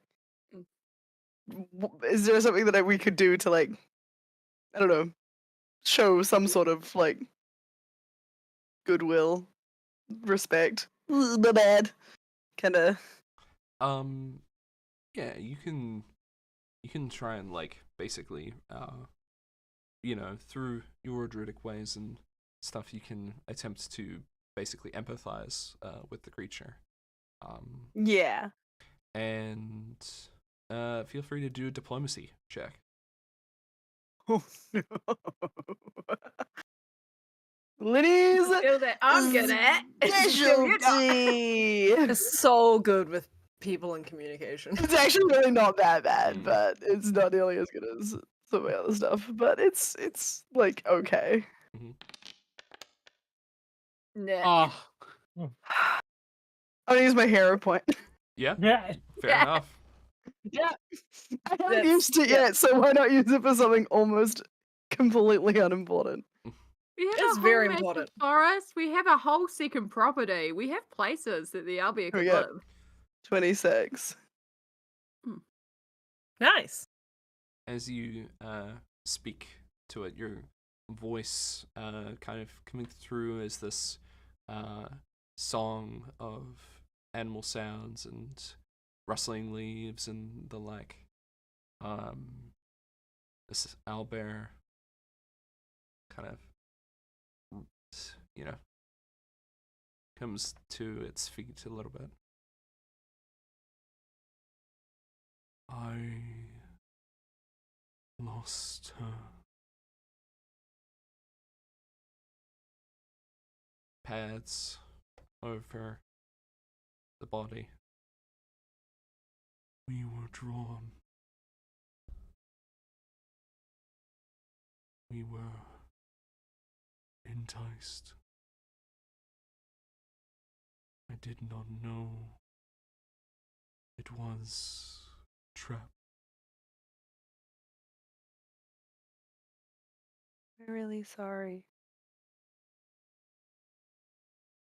is there something that we could do to like, I don't know, show some sort of like goodwill, respect? The bad kind of. Yeah, you can try and like basically through your druidic ways and stuff, you can attempt to basically empathize with the creature. Yeah. And feel free to do a diplomacy check. Oh no. Lini's skill that I'm good at. Skill you're not. specialty. It's so good with people and communication. It's actually really not that bad, Mm. but it's not nearly as good as some of the other stuff. But it's like okay. Mm-hmm. Nah. Oh, I'm gonna use my hero point. Yeah, Yeah. fair Yeah. enough. Yeah, I haven't That's- used it yeah. yet, so why not use it for something almost completely unimportant? We have It's a very whole massive important. forest. We have a whole second property. We have places that the Albia could Yeah. live. 26. Nice. As you speak to it, your voice kind of coming through as this song of animal sounds and rustling leaves and the like. This owlbear kind of, comes to its feet a little bit. I lost her. Pads over the body. We were drawn. We were enticed. I did not know it was a trap. I'm really sorry.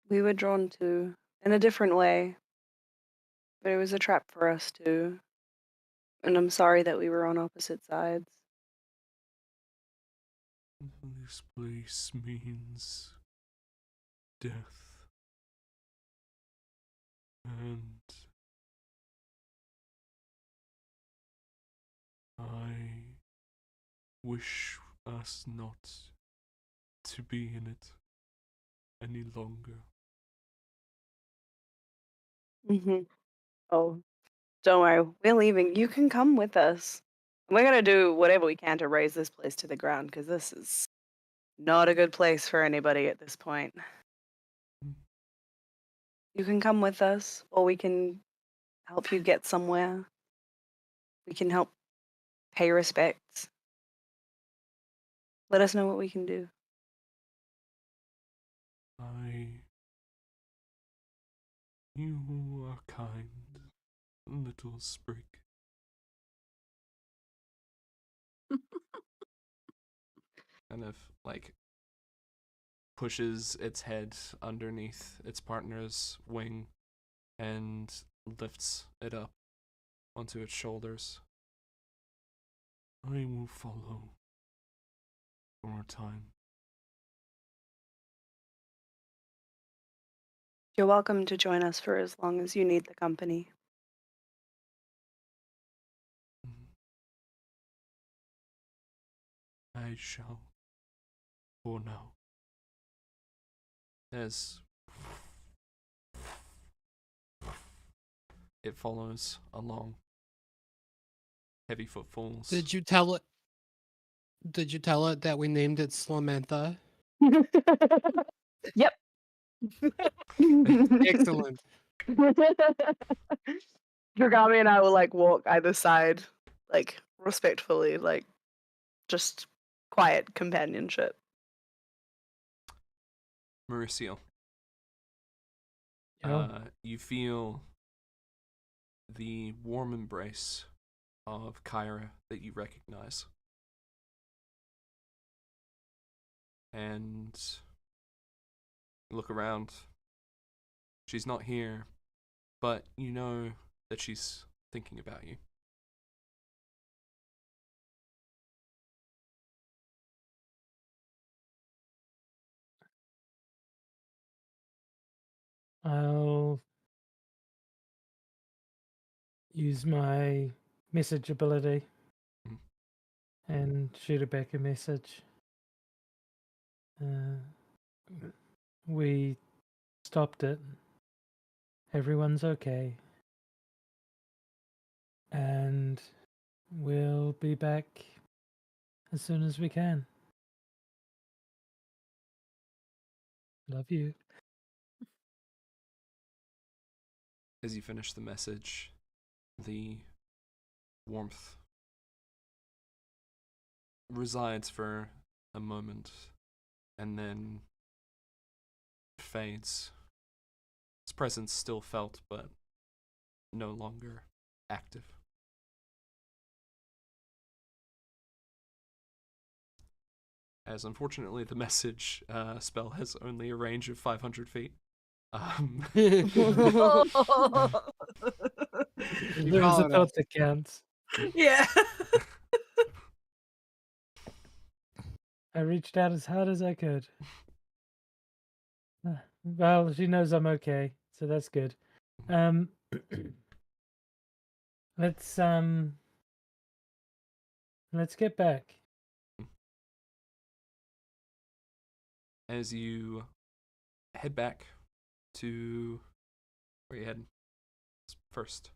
We were drawn to in a different way, but it was a trap for us too. And I'm sorry that we were on opposite sides. This place means death. And I wish us not to be in it any longer. Oh, don't worry. We're leaving. You can come with us. We're gonna do whatever we can to raise this place to the ground because this is not a good place for anybody at this point. Mm. You can come with us, or we can help you get somewhere. We can help pay respects. Let us know what we can do. You are kind, little sprig. Kind of like pushes its head underneath its partner's wing and lifts it up onto its shoulders. I will follow for a time. You're welcome to join us for as long as you need the company. I shall. For now. As it follows along. Heavy footfalls. Did you tell it? Did you tell it that we named it Slamantha? Yep. Excellent. Dragami and I will like walk either side, like respectfully, like just quiet companionship. Merisiel. Yeah. You feel the warm embrace of Kyra that you recognize. And you look around. She's not here, but you know that she's thinking about you. I'll use my message ability Mhm. and shoot her back a message. We stopped it. Everyone's okay. And we'll be back as soon as we can. Love you. As you finish the message, the warmth resides for a moment and then fades. Its presence still felt, but no longer active. As unfortunately the message spell has only a range of 500 feet. There's call a it thought that counts. Yeah. I reached out as hard as I could. Well, she knows I'm okay, so that's good. Let's get back. As you head back to where you heading first.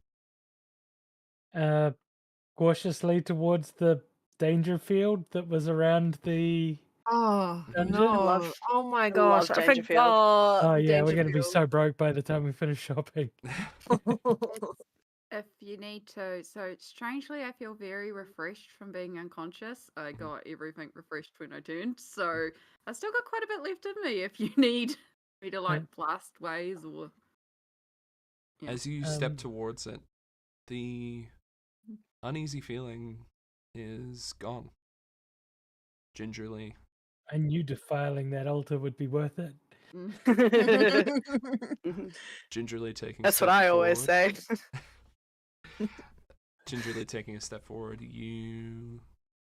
Cautiously towards the danger field that was around the Oh Dungeon? no! Love- Oh my I gosh! love I Dangerfield. forgot. Oh yeah, we're gonna be Dangerfield. so broke by the time we finish shopping. If you need to. So strangely, I feel very refreshed from being unconscious. I got everything refreshed when I turned, so I still got quite a bit left in me. If you need me to like blast ways or yeah. As you step Um, towards it, the uneasy feeling is gone. Gingerly. I knew defiling that altar would be worth it. Gingerly taking That's a step what I always forward. say. Gingerly taking a step forward,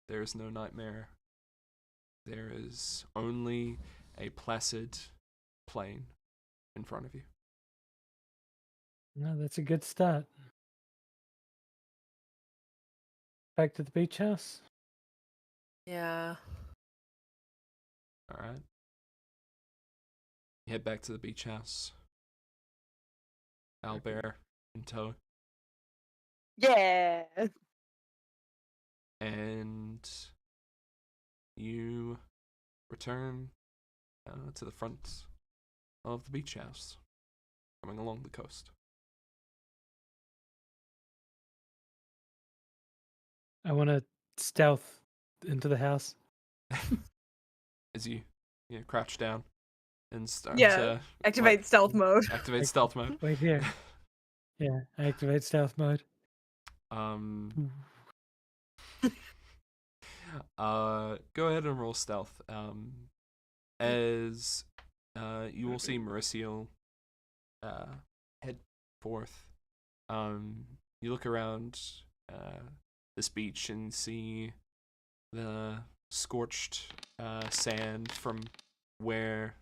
there is no nightmare. There is only a placid plain in front of you. No, that's a good start. Back to the beach house. Yeah. All right. You head back to the beach house. Owlbear in tow. Yeah. And you return to the front of the beach house, coming along the coast. I want to stealth into the house. As you crouch down and start Yeah. to Activate stealth mode. activate stealth mode. Wait here. Yeah, activate stealth mode. Go ahead and roll stealth. As you will see Merisiel head forth You look around this beach and see the scorched sand from where,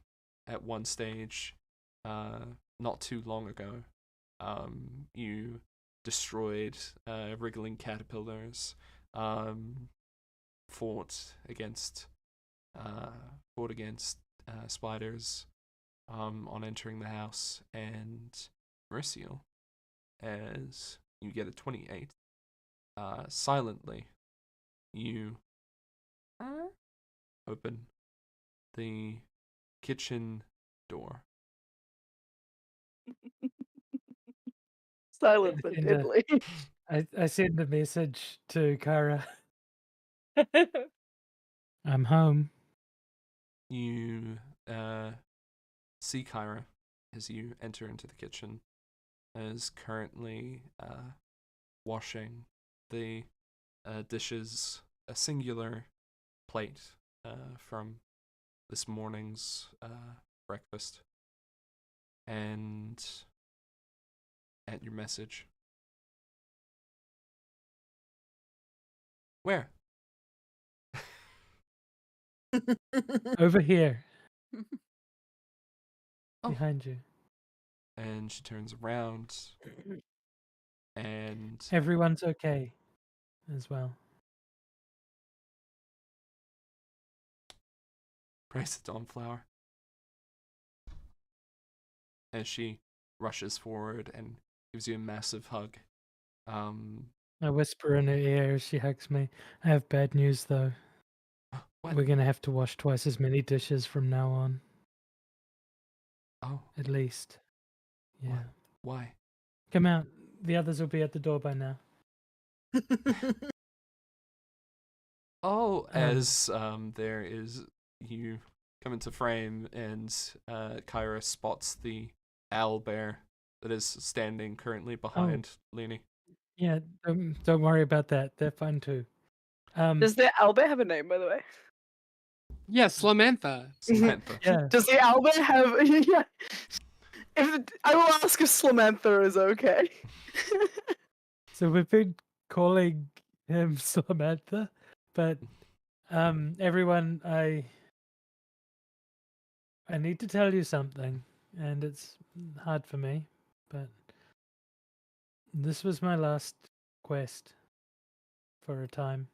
at one stage, not too long ago, you destroyed wriggling caterpillars, fought against spiders on entering the house, and Merisiel, as you get a 28, silently you open the kitchen door. Silent but And, deadly. I send a message to Kara. I'm home. You see Kyra as you enter into the kitchen, is currently washing the dishes, a singular plate from this morning's breakfast. And at your message. Where? Over here. Oh. Behind you. And she turns around and Everyone's okay as well. praise the Dawnflower. As she rushes forward and gives you a massive hug. I whisper in her ear as she hugs me. I have bad news though. What? We're going to have to wash twice as many dishes from now on. Oh. At least. Yeah. Why? Come out. The others will be at the door by now. As there is, you come into frame and Kyra spots the owlbear that is standing currently behind Lini. Yeah, don't worry about that. They're fun too. Does the owlbear have a name, by the way? Yeah, Slamantha. Samantha. Yeah. Does the owlbear have? Yeah. I will ask if Slamantha is okay. So we've been calling him Samantha, but everyone, I need to tell you something, and it's hard for me, but this was my last quest for a time.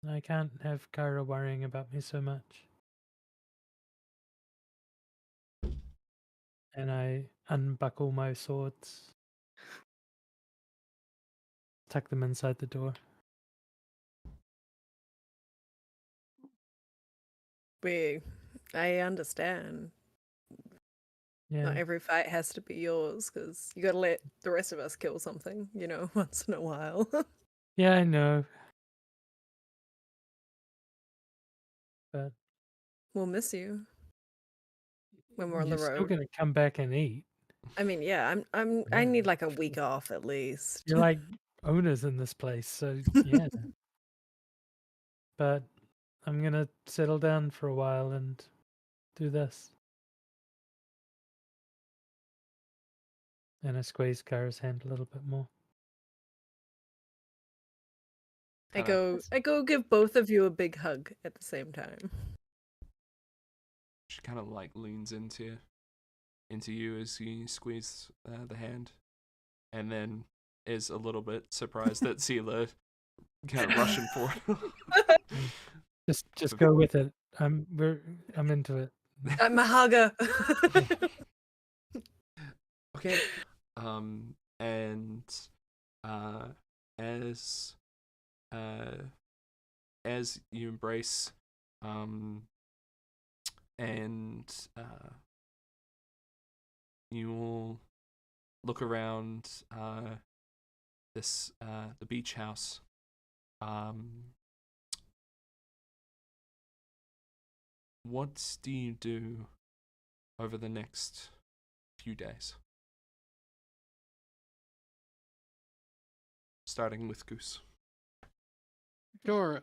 I can't have Kyra worrying about me so much. And I unbuckle my swords, tuck them inside the door. I understand. Yeah. Not every fight has to be yours, because you gotta let the rest of us kill something, once in a while. Yeah, I know. But We'll miss you when we're on you're the still road. gonna come back and eat. I mean, yeah, I need like a week off at least. You're like owners in this place, so yeah. But I'm gonna settle down for a while and do this. And I squeeze Kyra's hand a little bit more. I go give both of you a big hug at the same time. She kind of like leans into you as you squeeze the hand, and then is a little bit surprised that Seelah kind of rushing forward. Just go with it. I'm into it. I'm a hugger. Okay. And as you embrace, and you will look around the beach house. What do you do over the next few days? Starting with Goose. Sure.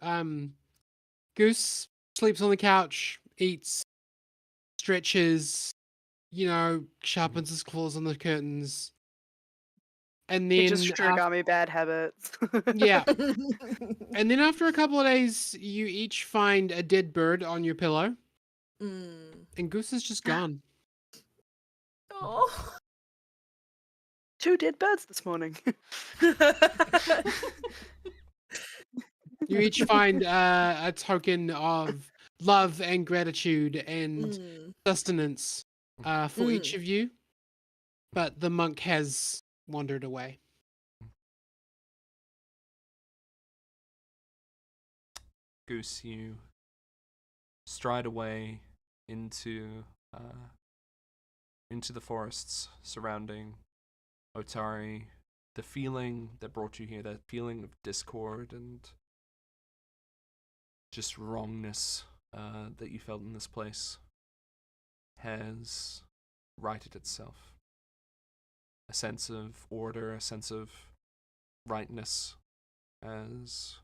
Goose sleeps on the couch, eats, stretches, sharpens his claws on the curtains. And He then just got me bad habits. yeah. And then after a couple of days, you each find a dead bird on your pillow. And Goose is just gone. Oh. 2 dead birds this morning. You each find a token of love and gratitude and sustenance for each of you. But the monk has wandered away. Goose, you stride away into the forests surrounding Otari. The feeling that brought you here, that feeling of discord and just wrongness that you felt in this place, has righted itself. A sense of order, a sense of rightness has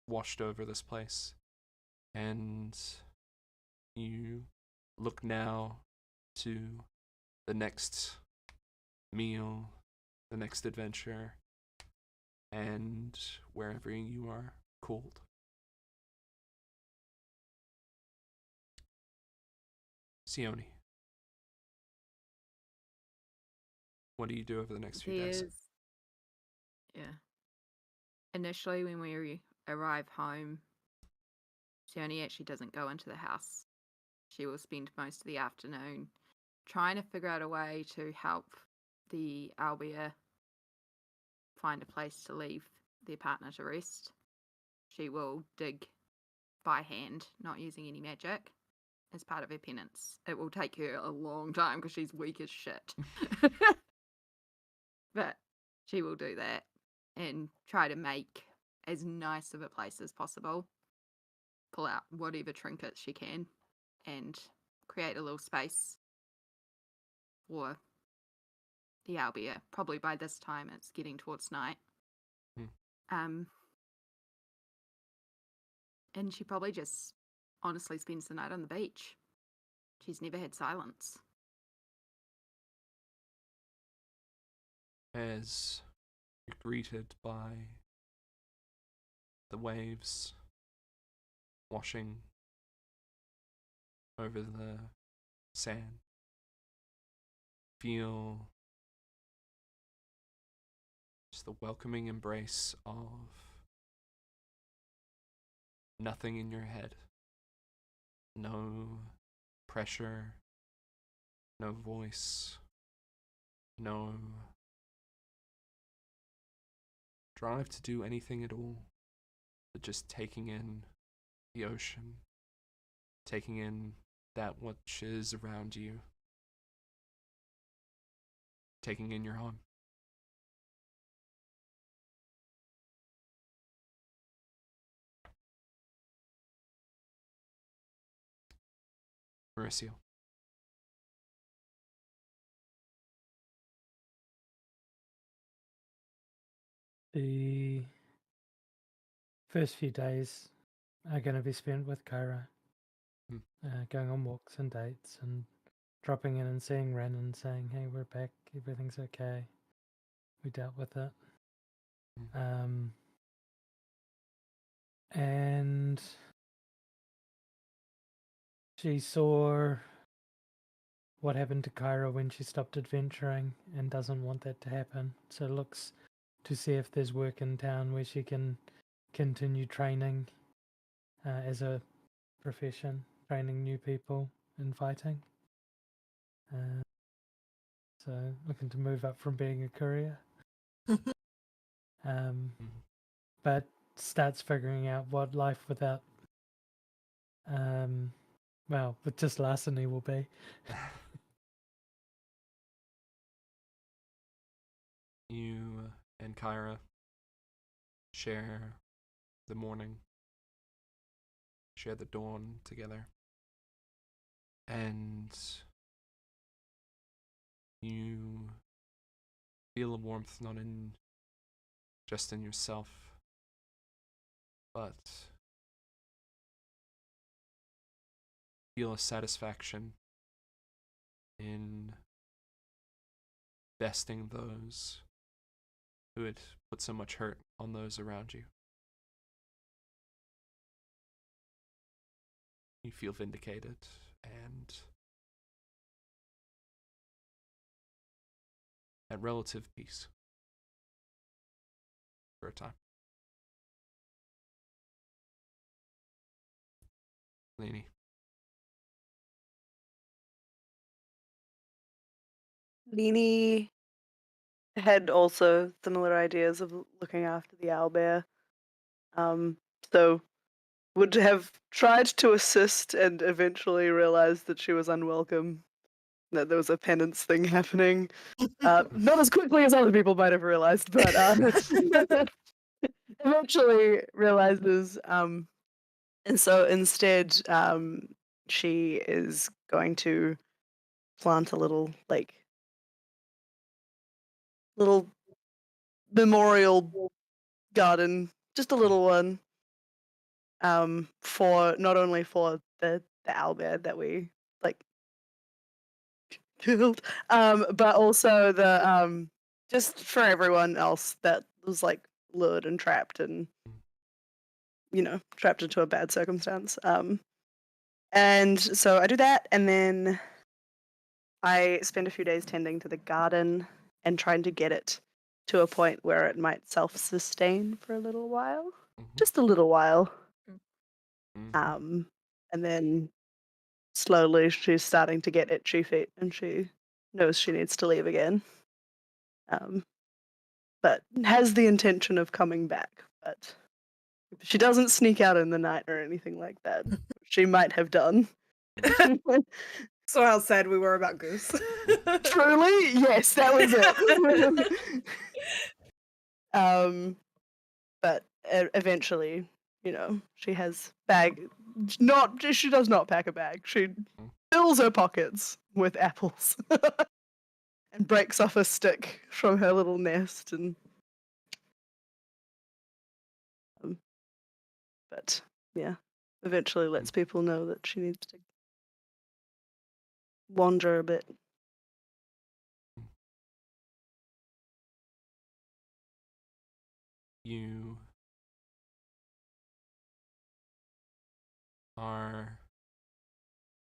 washed over this place. And you look now to the next meal, the next adventure, and wherever you are called. Seoni, what do you do over the next few days? Yeah. Initially, when we arrive home, Seoni actually doesn't go into the house. She will spend most of the afternoon trying to figure out a way to help the Albia find a place to leave their partner to rest. She will dig by hand, not using any magic, as part of her penance. It will take her a long time because she's weak as shit. But she will do that and try to make as nice of a place as possible. Pull out whatever trinkets she can and create a little space for the Albia. Probably by this time it's getting towards night. And she probably just honestly spends the night on the beach. She's never had silence. As you're greeted by the waves washing over the sand, feel just the welcoming embrace of nothing in your head. No pressure, no voice, no drive to do anything at all, but just taking in the ocean, taking in that which is around you, taking in your home. Merisiel. The first few days are going to be spent with Kyra, going on walks and dates and dropping in and seeing Ren and saying, hey, we're back, everything's okay, we dealt with it. And she saw what happened to Kyra when she stopped adventuring and doesn't want that to happen, so looks to see if there's work in town where she can continue training as a profession, training new people in fighting. So looking to move up from being a courier. But starts figuring out what life without, with just larceny will be. You and Kyra share the morning, share the dawn together, and you feel a warmth not just in yourself, but feel a satisfaction in besting those who had put so much hurt on those around you. You feel vindicated and at relative peace for a time. Lini. Lini had also similar ideas of looking after the owlbear. So would have tried to assist and eventually realized that she was unwelcome, that there was a penance thing happening. Not as quickly as other people might have realized, but eventually realizes, and so instead, she is going to plant a little memorial garden, just a little one, for not only for the owlbear that we killed, but also the just for everyone else that was lured and trapped and trapped into a bad circumstance. And so I do that, and then I spend a few days tending to the garden and trying to get it to a point where it might self-sustain for a little while. Just a little while. And then slowly she's starting to get itchy feet and she knows she needs to leave again. But has the intention of coming back. But she doesn't sneak out in the night or anything like that. She might have done. So how sad we were about Goose. Truly? Yes, that was it. But eventually, she has she does not pack a bag. She fills her pockets with apples and breaks off a stick from her little nest and but yeah, eventually lets people know that she needs to wander a bit. You are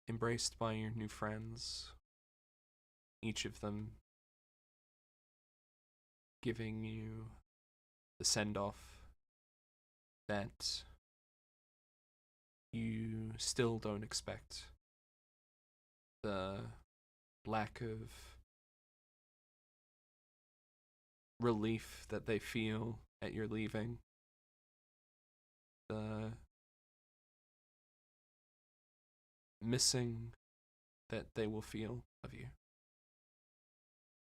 embraced by your new friends, each of them giving you the send-off that you still don't expect. The lack of relief that they feel at your leaving, the missing that they will feel of you.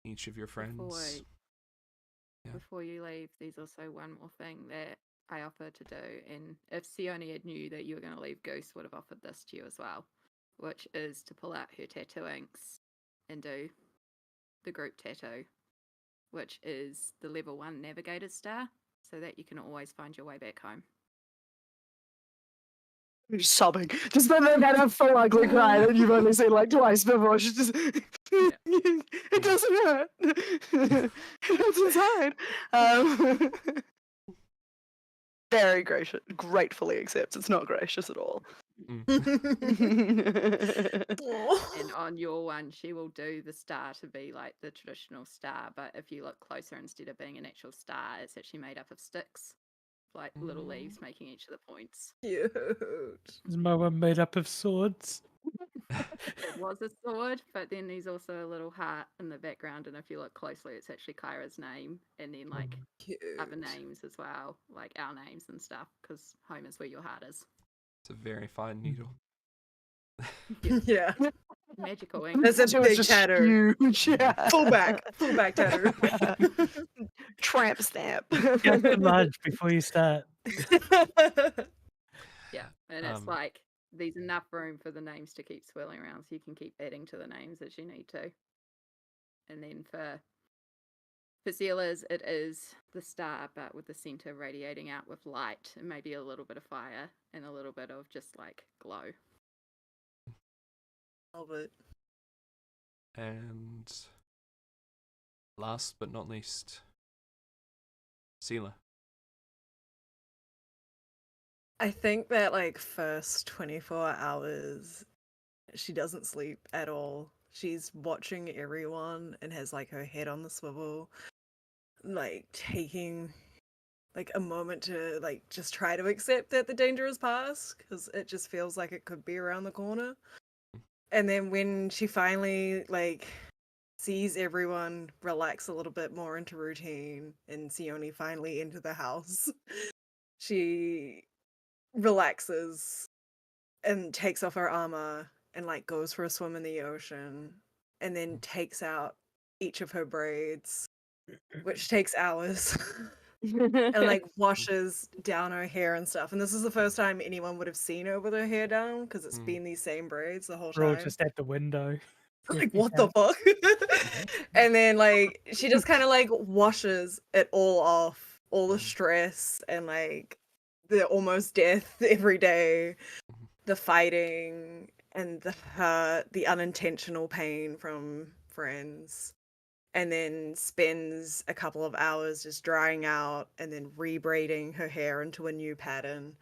Each of your friends. Before you leave, there's also one more thing that I offer to do, and if Seoni had knew that you were going to leave, Goose would have offered this to you as well, which is to pull out her tattoo inks and do the group tattoo, which is the level 1 Navigator's Star, so that you can always find your way back home. You're sobbing. Just then that full ugly cry that you've only seen twice before. She's just it doesn't hurt. It hurts inside. Very gracious, gratefully accepts. It's not gracious at all. And on your one, she will do the star to be like the traditional star, but if you look closer, instead of being an actual star, it's actually made up of sticks, like little leaves making each of the points. Cute. Is my one made up of swords? It was a sword, but then there's also a little heart in the background, and if you look closely, it's actually Kyra's name, and then Cute. other names as well, like our names and stuff, because home is where your heart is. It's a very fine needle. Yeah. Magical ink. That's a big tattoo. Huge. Yeah. Full back tattoo. Tramp stamp. Get the lunch before you start. Yeah, and it's there's enough room for the names to keep swirling around, so you can keep adding to the names as you need to. And then for Seelah's, it is the star, but with the center radiating out with light and maybe a little bit of fire and a little bit of just glow. Love it. And last but not least, Seelah. I think that like first 24 hours she doesn't sleep at all. She's watching everyone and has like her head on the swivel, like taking like a moment to like just try to accept that the danger is past, because it just feels like it could be around the corner. And then when she finally like sees everyone relax a little bit more into routine and Seoni finally into the house, she relaxes and takes off her armor and like goes for a swim in the ocean, and then takes out each of her braids, which takes hours. And like washes down her hair and stuff. And this is the first time anyone would have seen her with her hair down, because it's been these same braids the whole We're all time. just at the window. Like, what the fuck? And then like she just kind of like washes it all off, all the stress and like the almost death every day, the fighting and the hurt, the unintentional pain from friends, and then spends a couple of hours just drying out and then rebraiding her hair into a new pattern,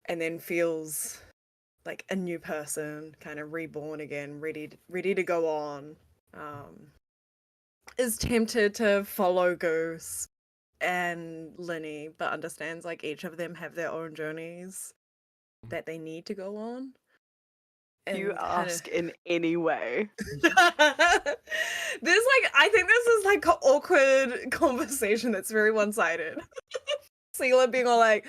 and then feels like a new person, kind of reborn again, ready to go on. Is tempted to follow Goose and Lini, but understands like each of them have their own journeys that they need to go on. You And ask in any way. There's like, I think this is like an awkward conversation that's very one-sided. Seelah being all like,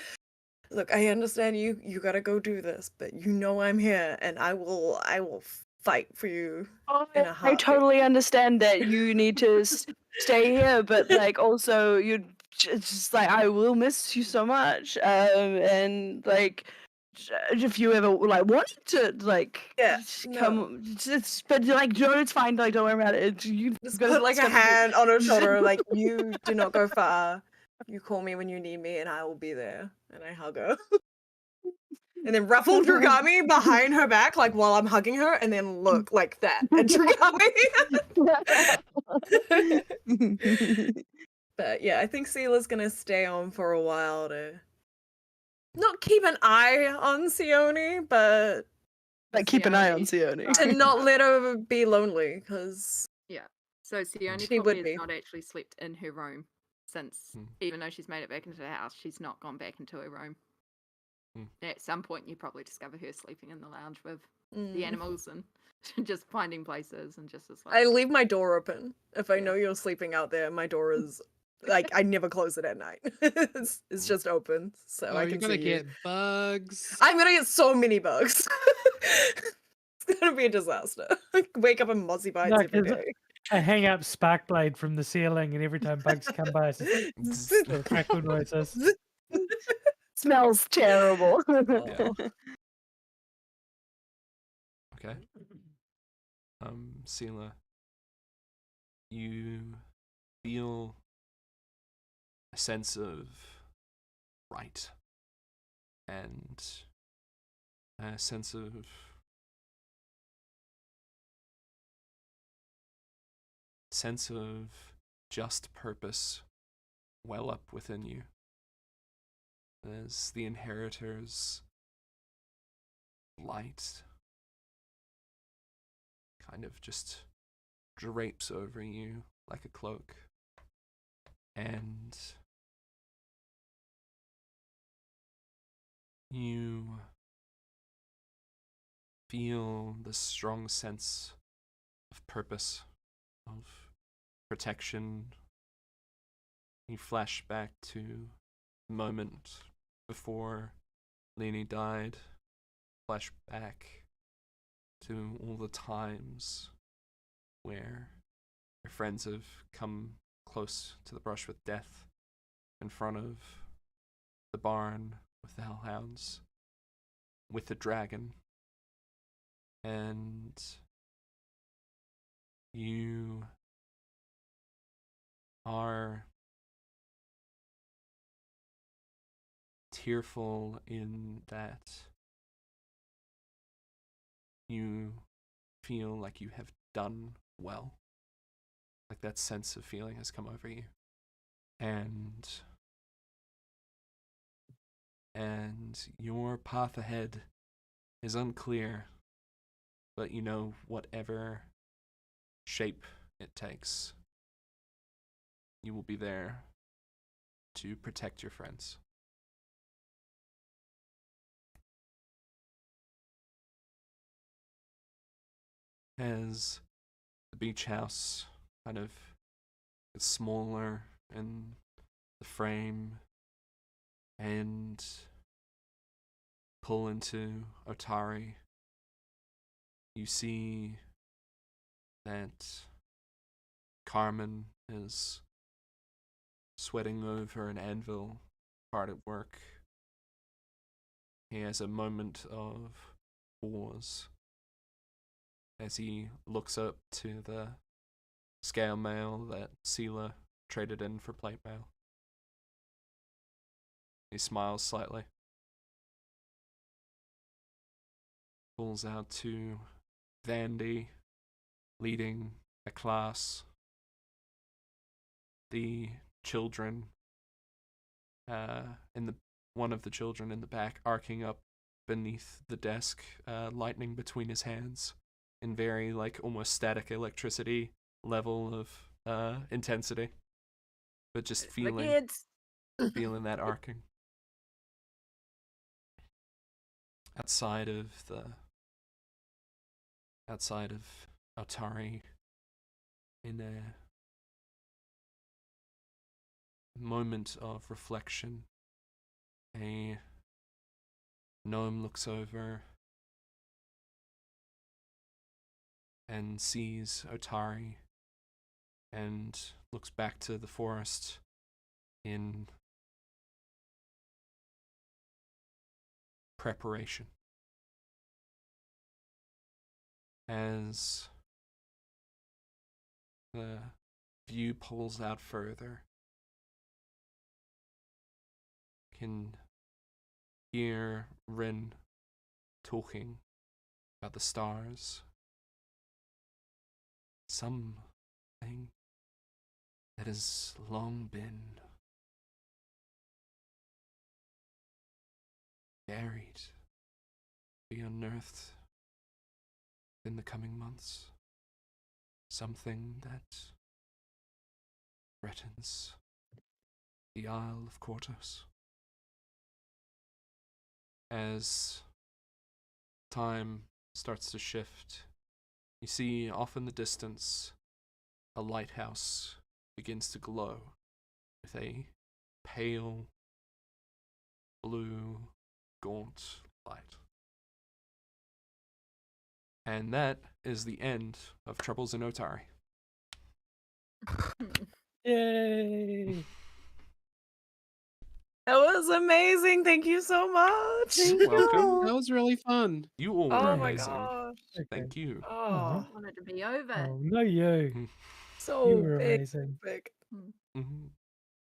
look, I understand you gotta go do this, but you know I'm here and I will fight for you in a I heartbeat. totally understand that you need to stay here, but like also you just like I will miss you so much. And like if you ever like wanted to like come, but like no, it's fine. Like don't worry about it. You just put like a hand on her shoulder, like you do not go far. You call me when you need me, and I will be there. And I hug her. And then ruffle Dragami behind her back, like while I'm hugging her, and then look like that at Dragami. But yeah, I think Seelah's gonna stay on for a while to not keep an eye on Seoni, but like keep an eye on Seoni. To not let her be lonely, because so Seoni she probably would has be. not actually slept in her room since, even though she's made it back into the house, she's not gone back into her room. At some point, you probably discover her sleeping in the lounge with the animals and just finding places and just as like. I leave my door open. If I know you're sleeping out there, my door is like I never close it at night. it's just open, so I can you're gonna see get bugs. I'm gonna get so many bugs. It's gonna be a disaster. Wake up and mozzie bites every day. I hang up spark blade from the ceiling, and every time bugs come by, it's just little crackle noises. Smells terrible. Okay. Seelah, you feel a sense of right and a sense of just purpose well up within you as the inheritor's light kind of just drapes over you like a cloak, and you feel the strong sense of purpose, of protection. You flash back to the moment before Lini died, flash back to all the times where your friends have come close to the brush with death in front of the barn with the hellhounds, with the dragon, and you are tearful in that you feel like you have done well. Like that sense of feeling has come over you. And your path ahead is unclear, but you know whatever shape it takes, you will be there to protect your friends. As the beach house kind of gets smaller in the frame and pull into Otari, you see that Carmen is sweating over an anvil, hard at work. He has a moment of pause as he looks up to the scale mail that Seelah traded in for plate mail. He smiles slightly. Pulls out to Vandy, leading a class. The children, one of the children in the back, arcing up beneath the desk, lightning between his hands, in very almost static electricity level of intensity, but just feeling that arcing. Outside of Otari, in a moment of reflection, a gnome looks over and sees Otari and looks back to the forest in preparation. As the view pulls out further, can hear Rin talking about the stars. Something that has long been buried, be unearthed in the coming months. Something that threatens the Isle of Quartos. As time starts to shift, you see off in the distance a lighthouse begins to glow with a pale blue gaunt light. And that is the end of Troubles in Otari. Yay! That was amazing. Thank you so much. You're welcome. That was really fun. You all Oh were my amazing. gosh. Thank you. Oh, I want it to be over. Oh, no, you. so You were big. amazing. big. Mhm.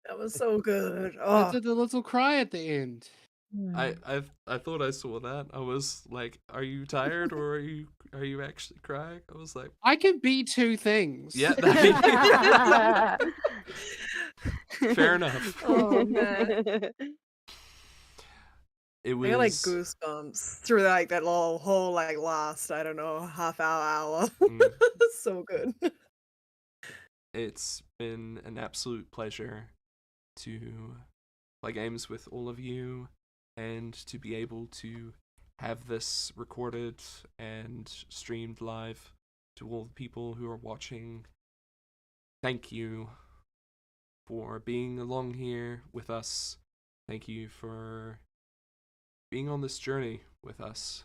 That was so good. I Oh, did the little cry at the end. I thought I saw that. I was like, "Are you tired or are you actually crying?" I was like, I can be two things. "Yeah, fair enough." oh man. It I got like was goosebumps through that whole last, I don't know, half hour. Mm. So good. It's been an absolute pleasure to play games with all of you and to be able to have this recorded and streamed live to all the people who are watching. Thank you for being along here with us. Thank you for being on this journey with us.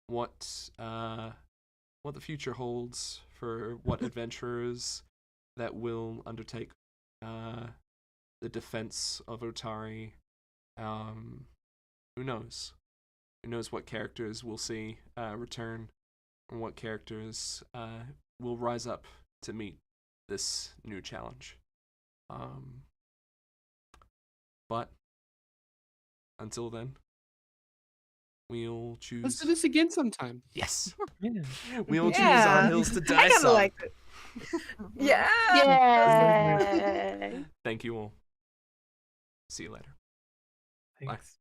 What the future holds for what adventurers that will undertake the defense of Otari. Who knows? Who knows what characters we'll see return, and what characters will rise up to meet this new challenge. But until then, we'll choose. Let's do this again sometime. Yes. Yeah. We'll choose Yeah. our hills to die I kind of song. like it. Yeah. Yay! Thank you all. See you later. Thanks.